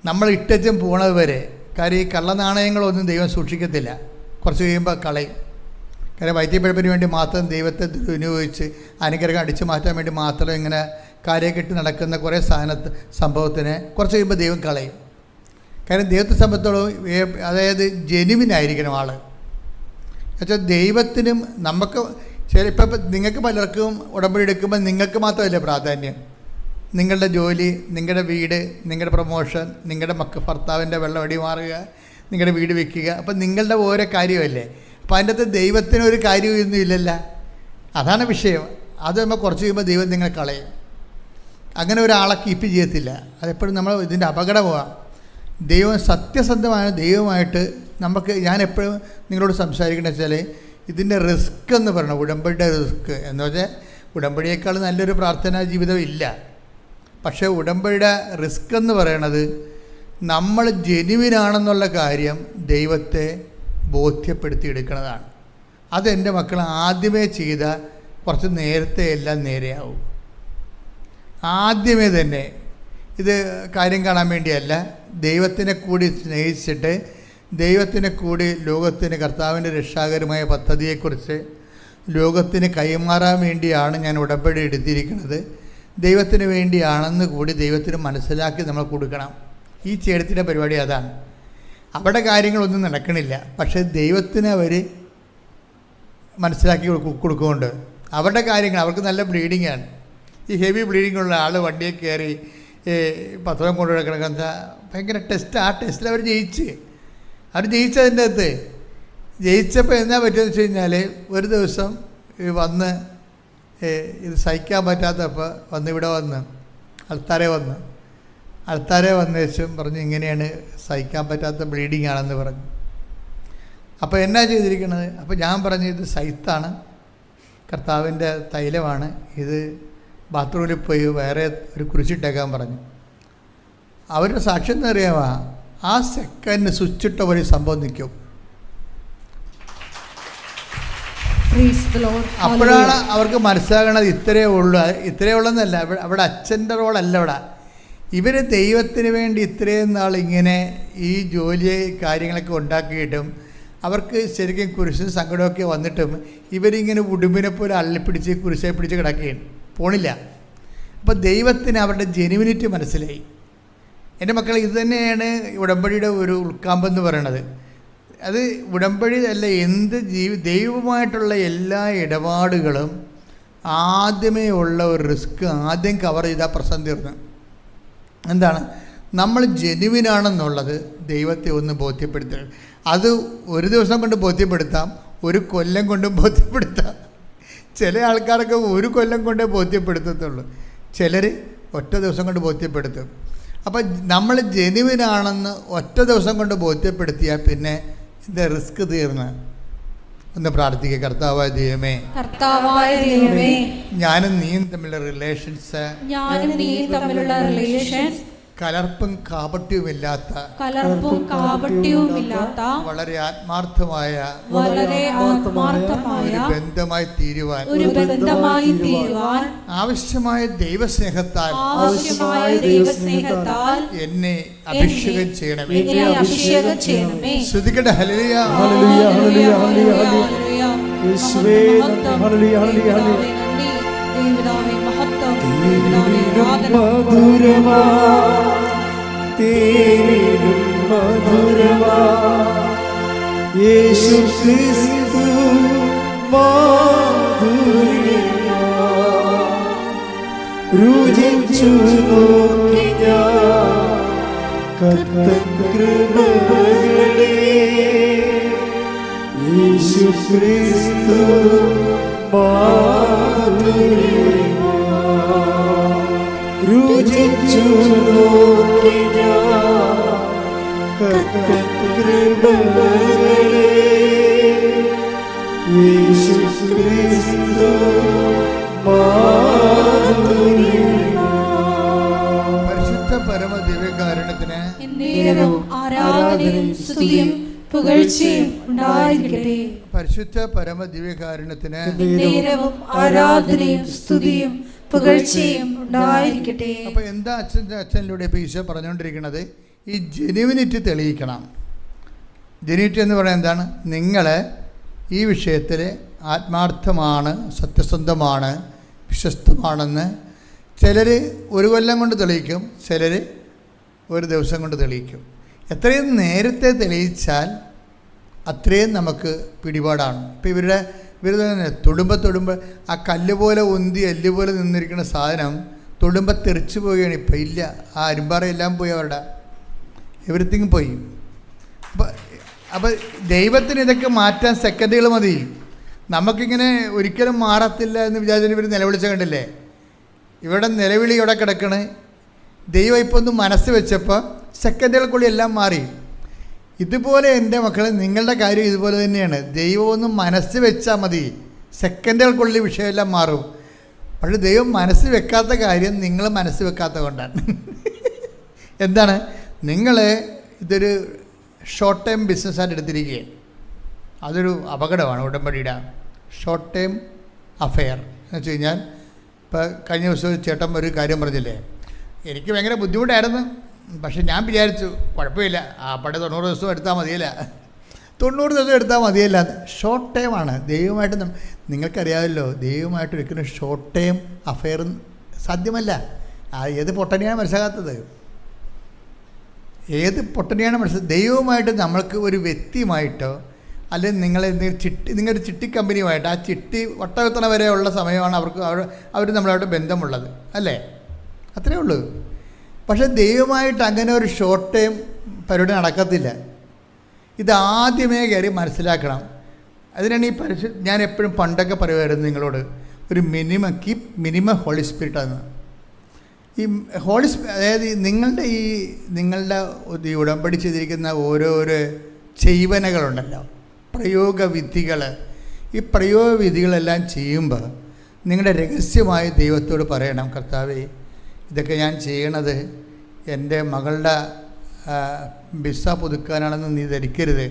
നമ്മൾ ഇട്ടച്ചും പോണത് വരെ. കാര്യം ഈ കള്ളനാണയങ്ങളൊന്നും ദൈവം സൂക്ഷിക്കത്തില്ല, കുറച്ച് കഴിയുമ്പോൾ കളയും. കാര്യം വൈദ്യപ്പിഴപ്പിന് വേണ്ടി മാത്രം ദൈവത്തെ വിനിയോഗിച്ച് അനുഗ്രഹം അടിച്ചു മാറ്റാൻ വേണ്ടി മാത്രം ഇങ്ങനെ കാര്യം കെട്ടി നടക്കുന്ന കുറേ സംഭവത്തിന് കുറച്ച് കഴിയുമ്പോൾ ദൈവം കളയും. കാര്യം ദൈവത്തെ സംബന്ധിച്ചോളം അതായത് ജെനുവിനായിരിക്കണം ആൾ. എന്നുവെച്ചാൽ ദൈവത്തിനും നമുക്ക് ഇപ്പം നിങ്ങൾക്ക് പലർക്കും ഉടമ്പടി എടുക്കുമ്പോൾ നിങ്ങൾക്ക് മാത്രമല്ല പ്രാധാന്യം. നിങ്ങളുടെ ജോലി, നിങ്ങളുടെ വീട്, നിങ്ങളുടെ പ്രൊമോഷൻ, നിങ്ങളുടെ ഭർത്താവിൻ്റെ വെള്ളമടി മാറുക, നിങ്ങളുടെ വീട് വെക്കുക, അപ്പം നിങ്ങളുടെ ഓരോ കാര്യമല്ലേ. അപ്പം അതിൻ്റെ അകത്ത് ദൈവത്തിനൊരു കാര്യമൊന്നും ഇല്ലല്ലോ. അതാണ് വിഷയം. അത് നമ്മൾ കുറച്ച് കഴിയുമ്പോൾ ദൈവം നിങ്ങളെ കളയും. അങ്ങനെ ഒരാളെ കീപ്പ് ചെയ്യത്തില്ല. അതെപ്പോഴും നമ്മൾ ഇതിൻ്റെ അപകടമാണ്. ദൈവം സത്യസന്ധമായ ദൈവമായിട്ട് ഞാൻ എപ്പോഴും നിങ്ങളോട് സംസാരിക്കണമെന്ന് വെച്ചാൽ, ഇതിൻ്റെ റിസ്ക് എന്ന് പറയണം, ഉടമ്പടിയുടെ റിസ്ക് എന്ന് വെച്ചാൽ ഉടമ്പടിയേക്കാൾ നല്ലൊരു പ്രാർത്ഥനാ ജീവിതം ഇല്ല. പക്ഷേ ഉടമ്പടിയുടെ റിസ്ക് എന്ന് പറയണത് നമ്മൾ ജെനുവിനാണെന്നുള്ള കാര്യം ദൈവത്തെ ബോധ്യപ്പെടുത്തിയെടുക്കുന്നതാണ്. അതെൻ്റെ മക്കൾ ആദ്യമേ ചെയ്ത കുറച്ച് നേരത്തെ എല്ലാം നേരെയാവും. ആദ്യമേ തന്നെ ഇത് കാര്യം കാണാൻ വേണ്ടിയല്ല, ദൈവത്തിനെ കൂടി സ്നേഹിച്ചിട്ട് ദൈവത്തിനെ കൂടി ലോകത്തിന് കർത്താവിൻ്റെ രക്ഷാകരമായ പദ്ധതിയെക്കുറിച്ച് ലോകത്തിന് കൈമാറാൻ വേണ്ടിയാണ് ഞാൻ ഉടമ്പടി എടുത്തിരിക്കുന്നത്. ദൈവത്തിന് വേണ്ടിയാണെന്ന് കൂടി ദൈവത്തിന് മനസ്സിലാക്കി നമ്മൾ കൊടുക്കണം. ഈ ചേടത്തിൻ്റെ പരിപാടി അതാണ്. അവിടെ കാര്യങ്ങളൊന്നും നടക്കണില്ല, പക്ഷേ ദൈവത്തിന് അവർ മനസ്സിലാക്കി കൊടുക്കുന്നുണ്ട്. അവരുടെ കാര്യങ്ങൾ അവർക്ക് നല്ല ബ്ലീഡിങ്ങാണ്. ഈ ഹെവി ബ്ലീഡിങ്ങുള്ള ആൾ വണ്ടിയെ കയറി പത്രം കൊണ്ടു കിടക്കണമെന്ന് ഭയങ്കര ടെസ്റ്റ്. ആ ടെസ്റ്റിൽ അവർ ജയിച്ചതിൻ്റെ അകത്ത് ജയിച്ചപ്പോൾ എന്നാ പറ്റുമെന്ന് വെച്ച് കഴിഞ്ഞാൽ, ഒരു ദിവസം വന്ന് ഇത് സഹിക്കാൻ പറ്റാത്തപ്പോൾ ഇവിടെ അൾത്താരെ വന്ന് വെച്ചും പറഞ്ഞു ഇങ്ങനെയാണ് സഹിക്കാൻ പറ്റാത്ത ബ്ലീഡിങ് ആണെന്ന് പറഞ്ഞു. അപ്പോൾ എന്നാ ചെയ്തിരിക്കുന്നത്? അപ്പോൾ ഞാൻ പറഞ്ഞു ഇത് സൈത്താണ്, കർത്താവിൻ്റെ തൈലമാണ്, ഇത് ബാത്റൂമിൽ പോയി വേറെ ഒരു കുരിശിട്ടേക്കാൻ പറഞ്ഞു. അവരുടെ സാക്ഷ്യം എന്ന് അറിയാമോ? ആ സെക്കൻഡ് സ്വിച്ചിട്ട പോലെ സംഭവം നിൽക്കും. the Lord. അപ്പോഴാണ് അവർക്ക് മനസ്സിലാകണത് ഇത്രയേ ഉള്ളെന്നല്ല. അവിടെ അച്ഛൻ്റെ റോളല്ല. ഇവർ ദൈവത്തിന് വേണ്ടി ഇത്രയും നാൾ ഇങ്ങനെ ഈ ജോലി കാര്യങ്ങളൊക്കെ ഉണ്ടാക്കിയിട്ടും അവർക്ക് ശരിക്കും കുരിശും സങ്കടമൊക്കെ വന്നിട്ടും ഇവരിങ്ങനെ ഉടുമ്പിനെ പോലെ അള്ളിപ്പിടിച്ച് കുരിശെ പിടിച്ച് കിടക്കുകയാണ്, പോണില്ല. അപ്പോൾ ദൈവത്തിന് അവരുടെ ജെനുവിനിറ്റി മനസ്സിലായി. എൻ്റെ മക്കൾ, ഇത് തന്നെയാണ് ഉടമ്പടിയുടെ ഒരു ഉൾക്കാമ്പെന്ന് പറയണത്. അത് ഉടമ്പടി അല്ല, എന്ത് ദൈവവുമായിട്ടുള്ള എല്ലാ ഇടപാടുകളും ആദ്യമേ ഉള്ള ഒരു റിസ്ക് ആദ്യം കവർ ചെയ്താൽ പ്രശ്നം തീർന്നു. എന്താണ്? നമ്മൾ ജെനുവിനാണെന്നുള്ളത് ദൈവത്തെ ഒന്ന് ബോധ്യപ്പെടുത്തുക. അത് ഒരു ദിവസം കൊണ്ട് ബോധ്യപ്പെടുത്താം, ഒരു കൊല്ലം കൊണ്ടും ബോധ്യപ്പെടുത്താം. ചില ആൾക്കാരൊക്കെ ഒരു കൊല്ലം കൊണ്ടേ ബോധ്യപ്പെടുത്തത്തുള്ളൂ, ചിലർ ഒറ്റ ദിവസം കൊണ്ട് ബോധ്യപ്പെടുത്തും. അപ്പം നമ്മൾ ജെനുവിനാണെന്ന് ഒറ്റ ദിവസം കൊണ്ട് ബോധ്യപ്പെടുത്തിയാൽ പിന്നെ ഇത് റിസ്ക് തീർന്ന്. ഒന്ന് പ്രാർത്ഥിക്കുക. കർത്താവായ ദൈവമേ, ഞാനും നീയും തമ്മിലുള്ള റിലേഷൻസ് കലർപ്പും കാപട്യവുമില്ലാത്ത വളരെ ആത്മാർത്ഥമായ ഒരു ബന്ധമായി തീരുവാൻ ആവശ്യമായ ദൈവസ്നേഹത്താൽ എന്നെ അഭിഷേകം ചെയ്യണമേ. ശ്രുതിക്കട്ടെ. ഹല്ലേലൂയ, ഹല്ലേലൂയ, ഹല്ലേലൂയ, ഹല്ലേലൂയ. യേശുവേ നന്ദി. ഹല്ലേലൂയ, ഹല്ലേലൂയ, ഹല്ലേലൂയ. മധുരമാ തേനിലും മധുരമാ യേശു ക്രിസ്തു മാധുര്യമാ രുചിച്ചു നോക്കി ഞാൻ കർത്തൻ കൃപകളെ യേശു ക്രിസ്തു മാധുര്യമാ രുചിച്ചു നോക്കി ഞാൻ കർത്തൻ കൃപകളെ യേശു ക്രിസ്തു മാധുര്യമാ. പരിശുദ്ധ പരമ ദിവ്യകാരുണ്യത്തിന് ആരാധനയും സ്തുതിയും പുകഴ്ചയും ഉണ്ടായിരിക്കട്ടെ. പരിശുദ്ധ പരമ ദിവ്യകാരുണ്യത്തിന് ആരാധനയും സ്തുതിയും പുകഴ്ചയും ഉണ്ടായിരിക്കട്ടെ. അപ്പോൾ എന്താ അച്ഛനിലൂടെ ഇപ്പോൾ ഈശോ പറഞ്ഞുകൊണ്ടിരിക്കുന്നത്? ഈ ജെനുവിനിറ്റി തെളിയിക്കണം. ജെനുവിനിറ്റി എന്ന് പറയുന്നത് എന്താണ്? നിങ്ങൾ ഈ വിഷയത്തിൽ ആത്മാർത്ഥമാണ്, സത്യസന്ധമാണ്, വിശ്വസ്തമാണെന്ന് ചിലർ ഒരു കൊല്ലം കൊണ്ട് തെളിയിക്കും, ചിലർ ഒരു ദിവസം കൊണ്ട് തെളിയിക്കും. എത്രയും നേരത്തെ തെളിയിച്ചാൽ അത്രയും നമുക്ക് പിടിപാടാണ്. ഇപ്പോൾ ഇവർ തന്നെ തൊടുമ്പോൾ ആ കല്ല് പോലെ ഉന്തി എല്ല് പോലെ നിന്നിരിക്കുന്ന സാധനം തൊടുമ്പോൾ തെറിച്ച് പോവുകയാണ്. ഇപ്പം ഇല്ല, ആ അരുമ്പാറയെല്ലാം പോയി, അവരുടെ എവരിത്തിങ് പോയി. അപ്പോൾ ദൈവത്തിന് ഇതൊക്കെ മാറ്റാൻ സെക്കൻഡുകൾ മതി. നമുക്കിങ്ങനെ ഒരിക്കലും മാറത്തില്ല എന്ന് വിചാരിച്ചു ഇവർ നിലവിളിച്ച കണ്ടില്ലേ? ഇവിടെ നിലവിളി ഇവിടെ കിടക്കണേ. ദൈവം ഇപ്പോൾ ഒന്ന് മനസ്സ് വെച്ചപ്പോൾ സെക്കൻഡുകൾക്കുള്ളിൽ എല്ലാം മാറി. ഇതുപോലെ എൻ്റെ മക്കളെ, നിങ്ങളുടെ കാര്യം ഇതുപോലെ തന്നെയാണ്. ദൈവം ഒന്ന് മനസ്സ് വെച്ചാൽ മതി, സെക്കൻഡുകൾക്കുള്ളിൽ വിഷയമെല്ലാം മാറും. പക്ഷേ ദൈവം മനസ്സ് വെക്കാത്ത കാര്യം നിങ്ങൾ മനസ്സ് വെക്കാത്ത കൊണ്ടാണ്. എന്താണ്? നിങ്ങൾ ഇതൊരു ഷോർട്ട് ടൈം ബിസിനസ്സായിട്ട് എടുത്തിരിക്കുകയാണ്. അതൊരു അപകടമാണ് ഉടമ്പടിയുടെ. ഷോർട്ട് ടൈം അഫെയർ എന്ന് വെച്ച് കഴിഞ്ഞാൽ, ഇപ്പോൾ കഴിഞ്ഞ ദിവസം ചേട്ടൻ ഒരു കാര്യം പറഞ്ഞില്ലേ, എനിക്ക് ഭയങ്കര ബുദ്ധിമുട്ടായിരുന്നു, പക്ഷെ ഞാൻ വിചാരിച്ചു കുഴപ്പമില്ല, ആ പടം 90 ദിവസം എടുത്താൽ മതിയല്ല, 90 ദിവസം എടുത്താൽ മതിയല്ല. ഷോർട്ട് ടൈമാണ്. ദൈവമായിട്ട് നിങ്ങൾക്കറിയാമല്ലോ, ദൈവമായിട്ട് ഒരിക്കലും ഷോർട്ട് ടൈം അഫെയർ സാധ്യമല്ല. ഏത് പൊട്ടനെയാണ് മനസ്സിലാകാത്തത്? ഏത് പൊട്ടനെയാണ് മനസ്സിലാക്കുക? ദൈവവുമായിട്ട് നമ്മൾക്ക് ഒരു വ്യക്തിയുമായിട്ടോ അല്ലെങ്കിൽ നിങ്ങളൊരു ചിട്ടി കമ്പനിയുമായിട്ട്, ആ ചിട്ടി വട്ടവെത്തണ വരെയുള്ള സമയമാണ് അവർ നമ്മളായിട്ട് ബന്ധമുള്ളത്, അല്ലേ? അത്രയേ ഉള്ളൂ. പക്ഷേ ദൈവമായിട്ട് അങ്ങനെ ഒരു ഷോർട്ട് ടൈം പരിപാടി നടക്കത്തില്ല. ഇതാദ്യമേ കയറി മനസ്സിലാക്കണം. അതിനാണ് ഈ ഞാൻ എപ്പോഴും പണ്ടൊക്കെ പറയുമായിരുന്നു നിങ്ങളോട്, ഒരു മിനിമം ഹോളി സ്പിരിറ്റാണ്. ഈ അതായത് നിങ്ങളുടെ ഉടമ്പടി ചെയ്തിരിക്കുന്ന ഓരോരോ ചെയ്വനകളുണ്ടല്ലോ, പ്രയോഗവിധികൾ. ഈ പ്രയോഗവിധികളെല്ലാം ചെയ്യുമ്പോൾ നിങ്ങളുടെ രഹസ്യമായി ദൈവത്തോട് പറയണം, കർത്താവേ, ഇതൊക്കെ ഞാൻ ചെയ്യണത് എൻ്റെ മകളുടെ വിസ പുതുക്കാനാണെന്ന് നീ ധരിക്കരുത്,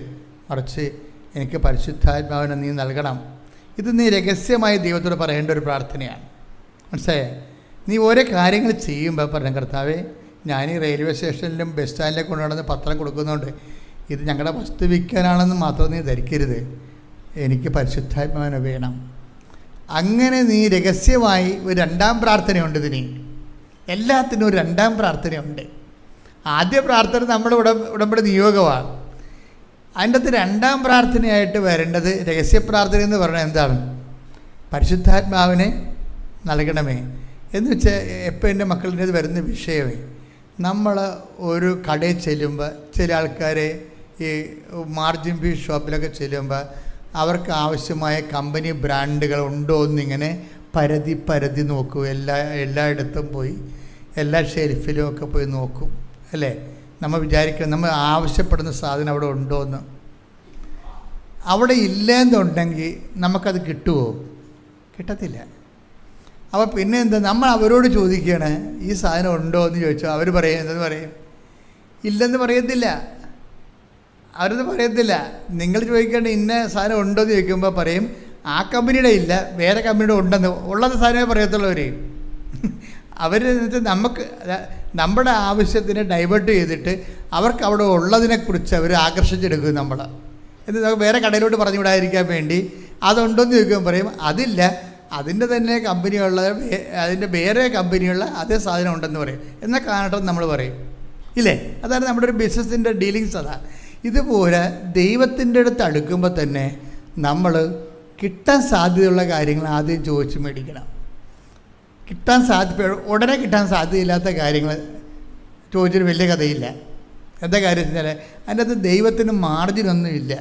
മറിച്ച് എനിക്ക് പരിശുദ്ധാത്മാവിനെ നീ നൽകണം. ഇത് നീ രഹസ്യമായി ദൈവത്തോട് പറയേണ്ട ഒരു പ്രാർത്ഥനയാണ്. മനസ്സിലായേ? നീ ഓരോ കാര്യങ്ങൾ ചെയ്യുമ്പോൾ പറഞ്ഞ കർത്താവേ, ഞാൻ ഈ റെയിൽവേ സ്റ്റേഷനിലും ബസ് സ്റ്റാൻഡിലേക്ക് കൊണ്ടുവന്ന് പത്രം കൊടുക്കുന്നുണ്ട്, ഇത് ഞങ്ങളുടെ വസ്തു വിൽക്കാനാണെന്ന് മാത്രം നീ ധരിക്കരുത്, എനിക്ക് പരിശുദ്ധാത്മാവിനെ വേണം. അങ്ങനെ നീ രഹസ്യമായി ഒരു രണ്ടാം പ്രാർത്ഥനയുണ്ട്. ഇതിന് എല്ലാത്തിനും ഒരു രണ്ടാം പ്രാർത്ഥനയുണ്ട്. ആദ്യ പ്രാർത്ഥന നമ്മുടെ ഉടമ്പടി നിയോഗമാണ്. അതിൻ്റെ അകത്ത് രണ്ടാം പ്രാർത്ഥനയായിട്ട് വരേണ്ടത് രഹസ്യ പ്രാർത്ഥന എന്ന് പറഞ്ഞാൽ എന്താണ്? പരിശുദ്ധാത്മാവിനെ നൽകണമേ എന്ന് വെച്ചാൽ എപ്പോൾ എൻ്റെ മക്കളുടെ ഇത് വരുന്ന വിഷയമേ, നമ്മൾ ഒരു കടയിൽ ചെല്ലുമ്പോൾ ചില ആൾക്കാരെ ഈ മാർജിൻ ഫീ ഷോപ്പിലൊക്കെ ചെല്ലുമ്പോൾ അവർക്ക് ആവശ്യമായ കമ്പനി ബ്രാൻഡുകൾ ഉണ്ടോ എന്നിങ്ങനെ പരതി നോക്കും. എല്ലായിടത്തും പോയി എല്ലാ ഷെൽഫിലും ഒക്കെ പോയി നോക്കും, അല്ലേ? നമ്മൾ വിചാരിക്കണം നമ്മൾ ആവശ്യപ്പെടുന്ന സാധനം അവിടെ ഉണ്ടോ എന്ന്. അവിടെ ഇല്ലെന്നുണ്ടെങ്കിൽ നമുക്കത് കിട്ടുമോ? കിട്ടത്തില്ല. അപ്പോൾ പിന്നെ എന്താ, നമ്മൾ അവരോട് ചോദിക്കുകയാണ് ഈ സാധനം ഉണ്ടോ എന്ന് ചോദിച്ചാൽ അവർ പറയും, എന്തെന്ന് പറയും? ഇല്ലെന്ന് പറയത്തില്ല. അവരത് പറയത്തില്ല. നിങ്ങൾ ചോദിക്കേണ്ട ഇന്ന സാധനം ഉണ്ടോ എന്ന് ചോദിക്കുമ്പോൾ പറയും ആ കമ്പനിയുടെ ഇല്ല, വേറെ കമ്പനിയുടെ ഉണ്ടെന്ന്. ഉള്ളത് സാധനമേ പറയത്തുള്ളവർ. അവർ നമുക്ക് നമ്മുടെ ആവശ്യത്തിനെ ഡൈവേർട്ട് ചെയ്തിട്ട് അവർക്ക് അവിടെ ഉള്ളതിനെക്കുറിച്ച് അവർ ആകർഷിച്ചെടുക്കും നമ്മൾ. എന്നിട്ട് വേറെ കടയിലോട്ട് പറഞ്ഞു വിടാതിരിക്കാൻ വേണ്ടി അതുണ്ടോയെന്ന് ചോദിക്കുമ്പോൾ പറയും അതില്ല, അതിൻ്റെ തന്നെ കമ്പനിയുള്ള അതിൻ്റെ വേറെ കമ്പനിയുള്ള അതേ സാധനം ഉണ്ടെന്ന് പറയും. എന്നാൽ കാണട്ടെ നമ്മൾ പറയും, ഇല്ലേ? അതാണ് നമ്മുടെ ഒരു ബിസിനസ്സിൻ്റെ ഡീലിങ്സ്. അതാണ്. ഇതുപോലെ ദൈവത്തിൻ്റെ അടുത്ത് അടുക്കുമ്പോൾ തന്നെ നമ്മൾ കിട്ടാൻ സാധ്യതയുള്ള കാര്യങ്ങൾ ആദ്യം ചോദിച്ച് മേടിക്കണം. ഉടനെ കിട്ടാൻ സാധ്യതയില്ലാത്ത കാര്യങ്ങൾ ചോദിച്ചൊരു വലിയ കഥയില്ല. എന്താ കാര്യം വെച്ചാൽ അതിൻ്റെ അകത്ത് ദൈവത്തിന് മാർജിനൊന്നും ഇല്ല.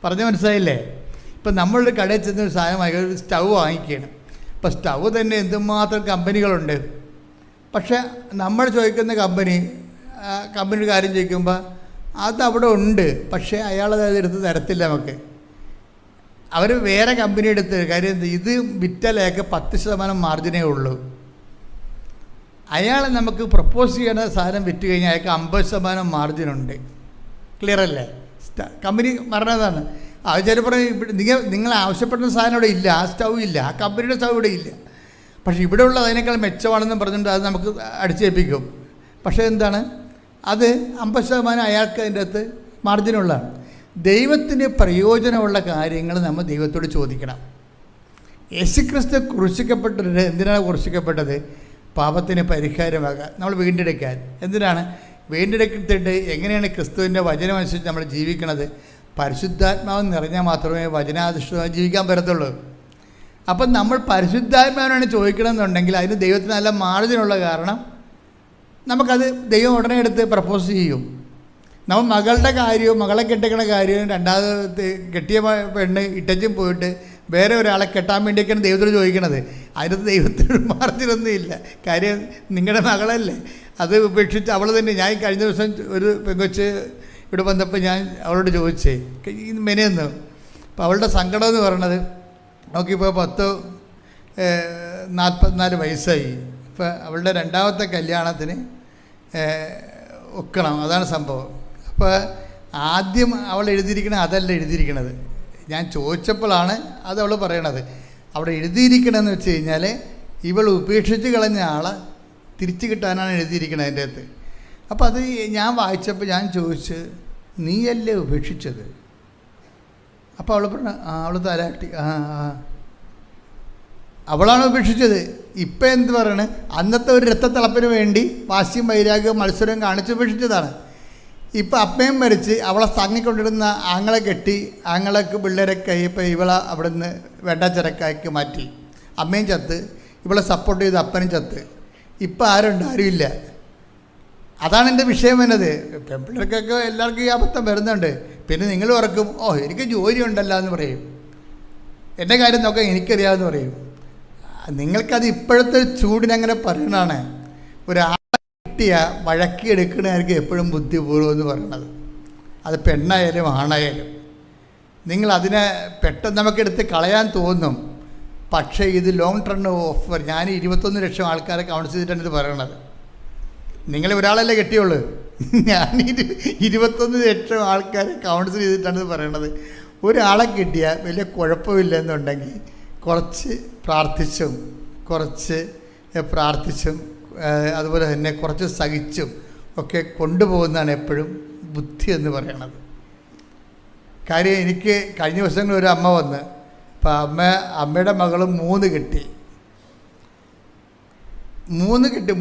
പറഞ്ഞ് മനസ്സിലായില്ലേ? ഇപ്പം നമ്മളൊരു കടയിൽ ചെന്ന് ഒരു സാധനം വാങ്ങിക്കുക, ഒരു സ്റ്റൗ വാങ്ങിക്കുകയാണ്. അപ്പോൾ സ്റ്റൗ തന്നെ എന്തുമാത്രം കമ്പനികളുണ്ട്. പക്ഷേ നമ്മൾ ചോദിക്കുന്ന കമ്പനിയുടെ കാര്യം ചോദിക്കുമ്പോൾ അതവിടെ ഉണ്ട്, പക്ഷേ അയാളത് എടുത്ത് തരത്തില്ല നമുക്ക്. അവർ വേറെ കമ്പനി എടുത്ത് കാര്യം ഇത് വിറ്റാലേക്ക് 10% മാർജിനേ ഉള്ളൂ. അയാൾ നമുക്ക് പ്രപ്പോസ് ചെയ്യുന്ന സാധനം വിറ്റ് കഴിഞ്ഞാൽ അയാൾക്ക് 50% മാർജിനുണ്ട്. ക്ലിയർ അല്ലേ? കമ്പനി പറഞ്ഞതാണ്. അത് ചിലപ്പോൾ നിങ്ങൾ ആവശ്യപ്പെടുന്ന സാധനം ഇവിടെ ഇല്ല, ആ സ്റ്റൗ ഇല്ല, ആ കമ്പനിയുടെ സ്റ്റൗ ഇവിടെ ഇല്ല, പക്ഷേ ഇവിടെ ഉള്ളത് അതിനേക്കാൾ മെച്ചമാണെന്ന് പറഞ്ഞിട്ട് അത് നമുക്ക് അടിച്ചേൽപ്പിക്കും. പക്ഷേ എന്താണ്, അത് 50% അയാൾക്ക് അതിൻ്റെ അകത്ത് മാർജിനുള്ളതാണ്. ദൈവത്തിന് പ്രയോജനമുള്ള കാര്യങ്ങൾ നമ്മൾ ദൈവത്തോട് ചോദിക്കണം. യേശുക്രിസ്തു ക്രൂശിക്കപ്പെട്ടത് എന്തിനാണ് ക്രൂശിക്കപ്പെട്ടത്? പാപത്തിന് പരിഹാരമാകാൻ, നമ്മൾ വീണ്ടെടുക്കാൻ. എന്തിനാണ് വീണ്ടെടുത്തിട്ട്? എങ്ങനെയാണ് ക്രിസ്തുവിൻ്റെ വചനമനുസരിച്ച് നമ്മൾ ജീവിക്കണത്? പരിശുദ്ധാത്മാവ് നിറഞ്ഞാൽ മാത്രമേ വചനാധിഷ്ഠിതമായി ജീവിക്കാൻ പറ്റത്തുള്ളൂ. അപ്പം നമ്മൾ പരിശുദ്ധാത്മാവിനാണ് ചോദിക്കണമെന്നുണ്ടെങ്കിൽ അതിന് ദൈവത്തിന് നല്ല മാർജിനുള്ള കാരണം നമുക്കത് ദൈവം ഉടനെ എടുത്ത് പ്രപ്പോസ് ചെയ്യും. നമ്മൾ മകളുടെ കാര്യവും മകളെ കെട്ടിക്കണ കാര്യവും രണ്ടാമത് കെട്ടിയ പെണ്ണ് ഇട്ടച്ചും പോയിട്ട് വേറെ ഒരാളെ കെട്ടാൻ വേണ്ടിയൊക്കെയാണ് ദൈവത്തോട് ചോദിക്കണത്. അതിനകത്ത് ദൈവത്തിന് മാർജിനൊന്നും ഇല്ല. കാര്യം നിങ്ങളുടെ മകളല്ലേ, അത് ഉപേക്ഷിച്ച് അവൾ തന്നെ. ഞാൻ കഴിഞ്ഞ ദിവസം ഒരു പെങ്കൊച്ച് ഇവിടെ വന്നപ്പോൾ ഞാൻ അവളോട് ചോദിച്ചേ ഈ മെനയെന്ന്. അപ്പോൾ അവളുടെ സങ്കടം എന്ന് പറയണത് നോക്കിയപ്പോൾ 44 വയസ്സായി. ഇപ്പോൾ അവളുടെ രണ്ടാമത്തെ കല്യാണത്തിന് ഒക്കണം, അതാണ് സംഭവം. അപ്പോൾ ആദ്യം അവൾ എഴുതിയിരിക്കണത് അതല്ല എഴുതിയിരിക്കണത്. ഞാൻ ചോദിച്ചപ്പോഴാണ് അത് അവൾ പറയണത്. അവിടെ എഴുതിയിരിക്കണമെന്ന് വെച്ച് കഴിഞ്ഞാൽ ഇവൾ ഉപേക്ഷിച്ച് കളഞ്ഞ ആളെ തിരിച്ചു കിട്ടാനാണ് എഴുതിയിരിക്കണത് അതിൻ്റെ അകത്ത്. അപ്പോൾ അത് ഞാൻ വായിച്ചപ്പോൾ ഞാൻ ചോദിച്ച് നീയല്ലേ ഉപേക്ഷിച്ചത്? അപ്പോൾ അവൾ പറഞ്ഞു അവൾ തലാട്ടി അവളാണ് ഉപേക്ഷിച്ചത്. ഇപ്പം എന്ത് പറയണേ, അന്നത്തെ ഒരു രക്തത്തിളപ്പിന് വേണ്ടി വാശിയും വൈരാഗ്യവും മത്സരവും കാണിച്ച് ഉപേക്ഷിച്ചതാണ്. ഇപ്പം അപ്പയും മരിച്ച് അവളെ തങ്ങിക്കൊണ്ടിരുന്ന ആങ്ങളെ കെട്ടി, ആങ്ങളക്ക് പിള്ളേരൊക്കെ കഴിയപ്പോൾ ഇവളെ അവിടെ നിന്ന് വെണ്ടച്ചിറക്കാക്കി മാറ്റി. അമ്മയും ചത്ത്, ഇവളെ സപ്പോർട്ട് ചെയ്ത് അപ്പനും ചത്ത്. ഇപ്പം ആരുണ്ട്? ആരുമില്ല. അതാണ് എൻ്റെ വിഷയം വരുന്നത്. പെൺപിള്ളേർക്കൊക്കെ എല്ലാവർക്കും ഈ അബദ്ധം വരുന്നുണ്ട്. പിന്നെ നിങ്ങൾ ഓർക്കും എനിക്ക് ജോലി ഉണ്ടല്ലോ എന്ന് പറയും. എൻ്റെ കാര്യം നോക്കാൻ എനിക്കറിയാമെന്ന് പറയും. നിങ്ങൾക്കത് ഇപ്പോഴത്തെ ചൂടിനങ്ങനെ പറയണതാണ്. ഒരാളെ കിട്ടിയ വഴക്കി എടുക്കണമായിരിക്കും എപ്പോഴും ബുദ്ധിപൂർവ്വം എന്ന് പറയണത്. അത് പെണ്ണായാലും ആണായാലും നിങ്ങളതിനെ പെട്ടെന്ന് നമുക്കെടുത്ത് കളയാൻ തോന്നും. പക്ഷേ ഇത് ലോങ് ടേം ഓഫർ. ഞാൻ 21 ലക്ഷം ആൾക്കാരെ കൗൺസിൽ ചെയ്തിട്ടാണ് ഇത് പറയണത്. നിങ്ങൾ ഒരാളല്ലേ കെട്ടിയുള്ളൂ, ഞാൻ 21 ലക്ഷം ആൾക്കാരെ കൗൺസിൽ ചെയ്തിട്ടാണ് ഇത് പറയണത്. ഒരാളെ കിട്ടിയാൽ വലിയ കുഴപ്പമില്ലെന്നുണ്ടെങ്കിൽ കുറച്ച് പ്രാർത്ഥിച്ചും അതുപോലെ തന്നെ കുറച്ച് സഹിച്ചും ഒക്കെ കൊണ്ടുപോകുന്നതാണ് എപ്പോഴും ബുദ്ധി എന്ന് പറയണത്. കാര്യം എനിക്ക് കഴിഞ്ഞ ദിവസങ്ങളിൽ ഒരു അമ്മ വന്ന്, അപ്പം അമ്മയുടെ മകൾ 3 കിട്ടി,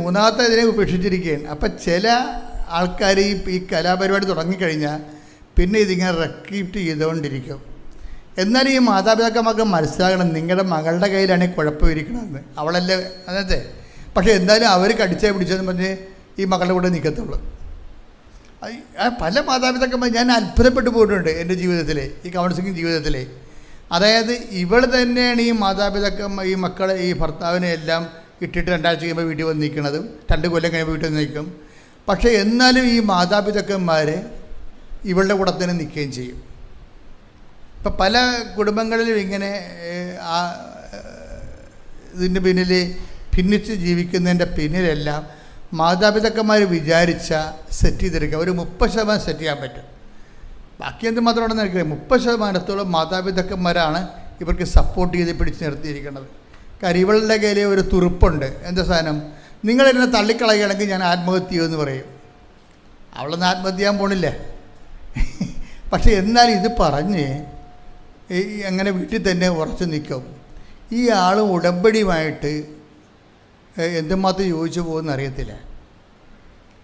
മൂന്നാമത്തെ ഇതിനെ ഉപേക്ഷിച്ചിരിക്കുകയാണ്. അപ്പം ചില ആൾക്കാർ ഈ കലാപരിപാടി തുടങ്ങിക്കഴിഞ്ഞാൽ പിന്നെ ഇതിങ്ങനെ റെക്കീപ്റ്റ് ചെയ്തുകൊണ്ടിരിക്കും. എന്നാൽ ഈ മാതാപിതാക്കന്മാർക്ക് മനസ്സിലാകണം, നിങ്ങളുടെ മകളുടെ കയ്യിലാണ് കുഴപ്പമിരിക്കണമെന്ന്. അവളല്ലേ അന്നത്തെ. പക്ഷേ എന്തായാലും അവർ കടിച്ചാൽ പിടിച്ചതെന്ന് പറഞ്ഞ് ഈ മകളുടെ കൂടെ നിൽക്കത്തുള്ളൂ. പല മാതാപിതാക്കന്മാർ ഞാൻ അത്ഭുതപ്പെട്ടു പോയിട്ടുണ്ട് എൻ്റെ ജീവിതത്തിലെ, ഈ കൗൺസിലിംഗ് ജീവിതത്തിലെ. അതായത് ഇവൾ തന്നെയാണ് ഈ മാതാപിതാക്കന്മാർ ഈ മക്കളെ ഈ ഭർത്താവിനെ എല്ലാം ഇട്ടിട്ട് 2 ആഴ്ച കഴിയുമ്പോൾ വീട്ടിൽ വന്ന് നിൽക്കുന്നതും 2 കൊല്ലം കഴിയുമ്പോൾ വീട്ടിൽ നിൽക്കും. പക്ഷേ എന്നാലും ഈ മാതാപിതാക്കന്മാർ ഇവളുടെ കൂടെ തന്നെ നിൽക്കുകയും ചെയ്യും. ഇപ്പം പല കുടുംബങ്ങളിലും ഇങ്ങനെ ഇതിൻ്റെ പിന്നിൽ ഭിന്നിച്ച് ജീവിക്കുന്നതിൻ്റെ പിന്നിലെല്ലാം മാതാപിതാക്കന്മാർ വിചാരിച്ച സെറ്റ് ചെയ്തെടുക്കുക. ഒരു 30% സെറ്റ് ചെയ്യാൻ പറ്റും. ബാക്കി എന്തുമാത്രമാണെന്ന് എനിക്കറിയാം. 30% മാതാപിതാക്കന്മാരാണ് ഇവർക്ക് സപ്പോർട്ട് ചെയ്ത് പിടിച്ച് നിർത്തിയിരിക്കുന്നത്. കാര്യം ഇവളുടെ കയ്യിൽ ഒരു തുറുപ്പുണ്ട്. എന്താ സാധനം? നിങ്ങളെന്നെ തള്ളിക്കളയുകയാണെങ്കിൽ ഞാൻ ആത്മഹത്യ ചെയ്യുമെന്ന് പറയും. അവളൊന്നും ആത്മഹത്യ ചെയ്യാൻ പോണില്ല. പക്ഷേ എന്നാൽ ഇത് പറഞ്ഞ് അങ്ങനെ വീട്ടിൽ തന്നെ ഉറച്ചു നിൽക്കും. ഈ ആൾ ഉടമ്പടിയുമായിട്ട് എന്തുമാത്രം യോജിച്ചു പോകുമെന്ന് അറിയത്തില്ല.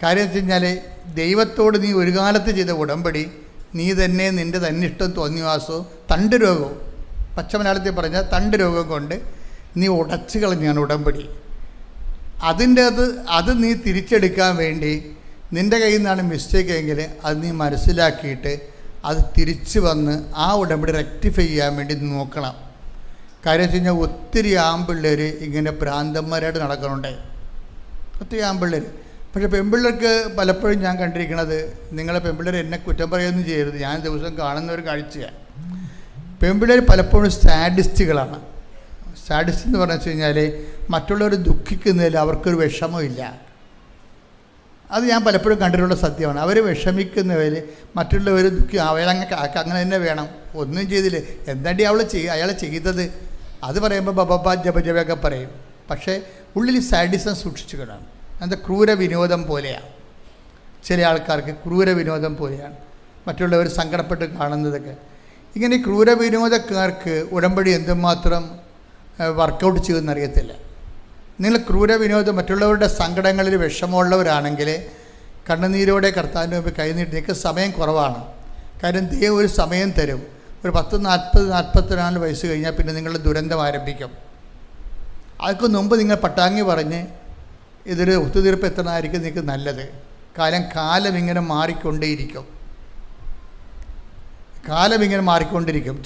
കാര്യം വെച്ച് കഴിഞ്ഞാൽ ദൈവത്തോട് നീ ഒരു കാലത്ത് ചെയ്ത ഉടമ്പടി നീ തന്നെ നിൻ്റെ തന്നിഷ്ടം തോന്നിവാസവും തണ്ട് രോഗവും, പച്ച മലയാളത്തിൽ പറഞ്ഞാൽ തണ്ട് രോഗം കൊണ്ട് നീ ഉടച്ചു കളഞ്ഞാണ് ഉടമ്പടി. അത് നീ തിരിച്ചെടുക്കാൻ വേണ്ടി നിൻ്റെ കയ്യിൽ നിന്നാണ് മിസ്റ്റേക്ക് എങ്കിൽ അത് നീ മനസ്സിലാക്കിയിട്ട് അത് തിരിച്ചു വന്ന് ആ ഉടമ്പടി റെക്ടിഫൈ ചെയ്യാൻ വേണ്ടി നോക്കണം. കാര്യം വെച്ച് കഴിഞ്ഞാൽ ഒത്തിരി ആൺപിള്ളേർ ഇങ്ങനെ ഭ്രാന്തന്മാരായിട്ട് നടക്കുന്നുണ്ട്, ഒത്തിരി ആൺപിള്ളേർ. പക്ഷേ പെൺപിള്ളേർക്ക് പലപ്പോഴും ഞാൻ കണ്ടിരിക്കുന്നത്, നിങ്ങളെ പെൺപിള്ളേർ എന്നെ കുറ്റം പറയുകയൊന്നും ചെയ്യരുത്, ഞാൻ ദിവസം കാണുന്ന ഒരു കാഴ്ചയാണ്. പെൺപിള്ളേർ പലപ്പോഴും സാഡിസ്റ്റുകളാണ്. സാഡിസ്റ്റ് എന്ന് പറഞ്ഞു വെച്ച് കഴിഞ്ഞാൽ മറ്റുള്ളവർ ദുഃഖിക്കുന്നതിൽ അവർക്കൊരു വിഷമമില്ല. അത് ഞാൻ പലപ്പോഴും കണ്ടിട്ടുള്ള സത്യമാണ്. അവർ വിഷമിക്കുന്നവർ മറ്റുള്ളവർ അങ്ങനെ തന്നെ വേണം. ഒന്നും ചെയ്തില്ലേ, എന്താണ്ടി അയാൾ ചെയ്തത് അത് പറയുമ്പോൾ ബബബ ജപജപയൊക്കെ പറയും. പക്ഷേ ഉള്ളിൽ സാഡിസം സൂക്ഷിച്ചുകൊണ്ടാണ്. എന്താ ക്രൂര വിനോദം പോലെയാണ്. ചില ആൾക്കാർക്ക് ക്രൂര വിനോദം പോലെയാണ് മറ്റുള്ളവർ സങ്കടപ്പെട്ട് കാണുന്നതൊക്കെ. ഇങ്ങനെ ക്രൂര വിനോദക്കാർക്ക് ഉടമ്പടി എന്തുമാത്രം വർക്കൗട്ട് ചെയ്യുമെന്നറിയത്തില്ല. നിങ്ങൾ ക്രൂര വിനോദം മറ്റുള്ളവരുടെ സങ്കടങ്ങളിൽ വിഷമമുള്ളവരാണെങ്കിൽ കണ്ണുനീരോടെ കർത്താവിൻ്റെ മുമ്പ് കൈനീട്ടി. നിങ്ങൾക്ക് സമയം കുറവാണ്. കാര്യം ദൈവം ഒരു സമയം തരും. ഒരു 40-44 വയസ്സ് കഴിഞ്ഞാൽ പിന്നെ നിങ്ങളുടെ ദുരന്തം ആരംഭിക്കും. അതിന് മുമ്പ് നിങ്ങൾ പട്ടാങ്ങി പറഞ്ഞ് ഇതൊരു ഒത്തുതീർപ്പ് എത്തണമായിരിക്കും നിങ്ങൾക്ക് നല്ലത്. കാലം ഇങ്ങനെ മാറിക്കൊണ്ടേയിരിക്കും.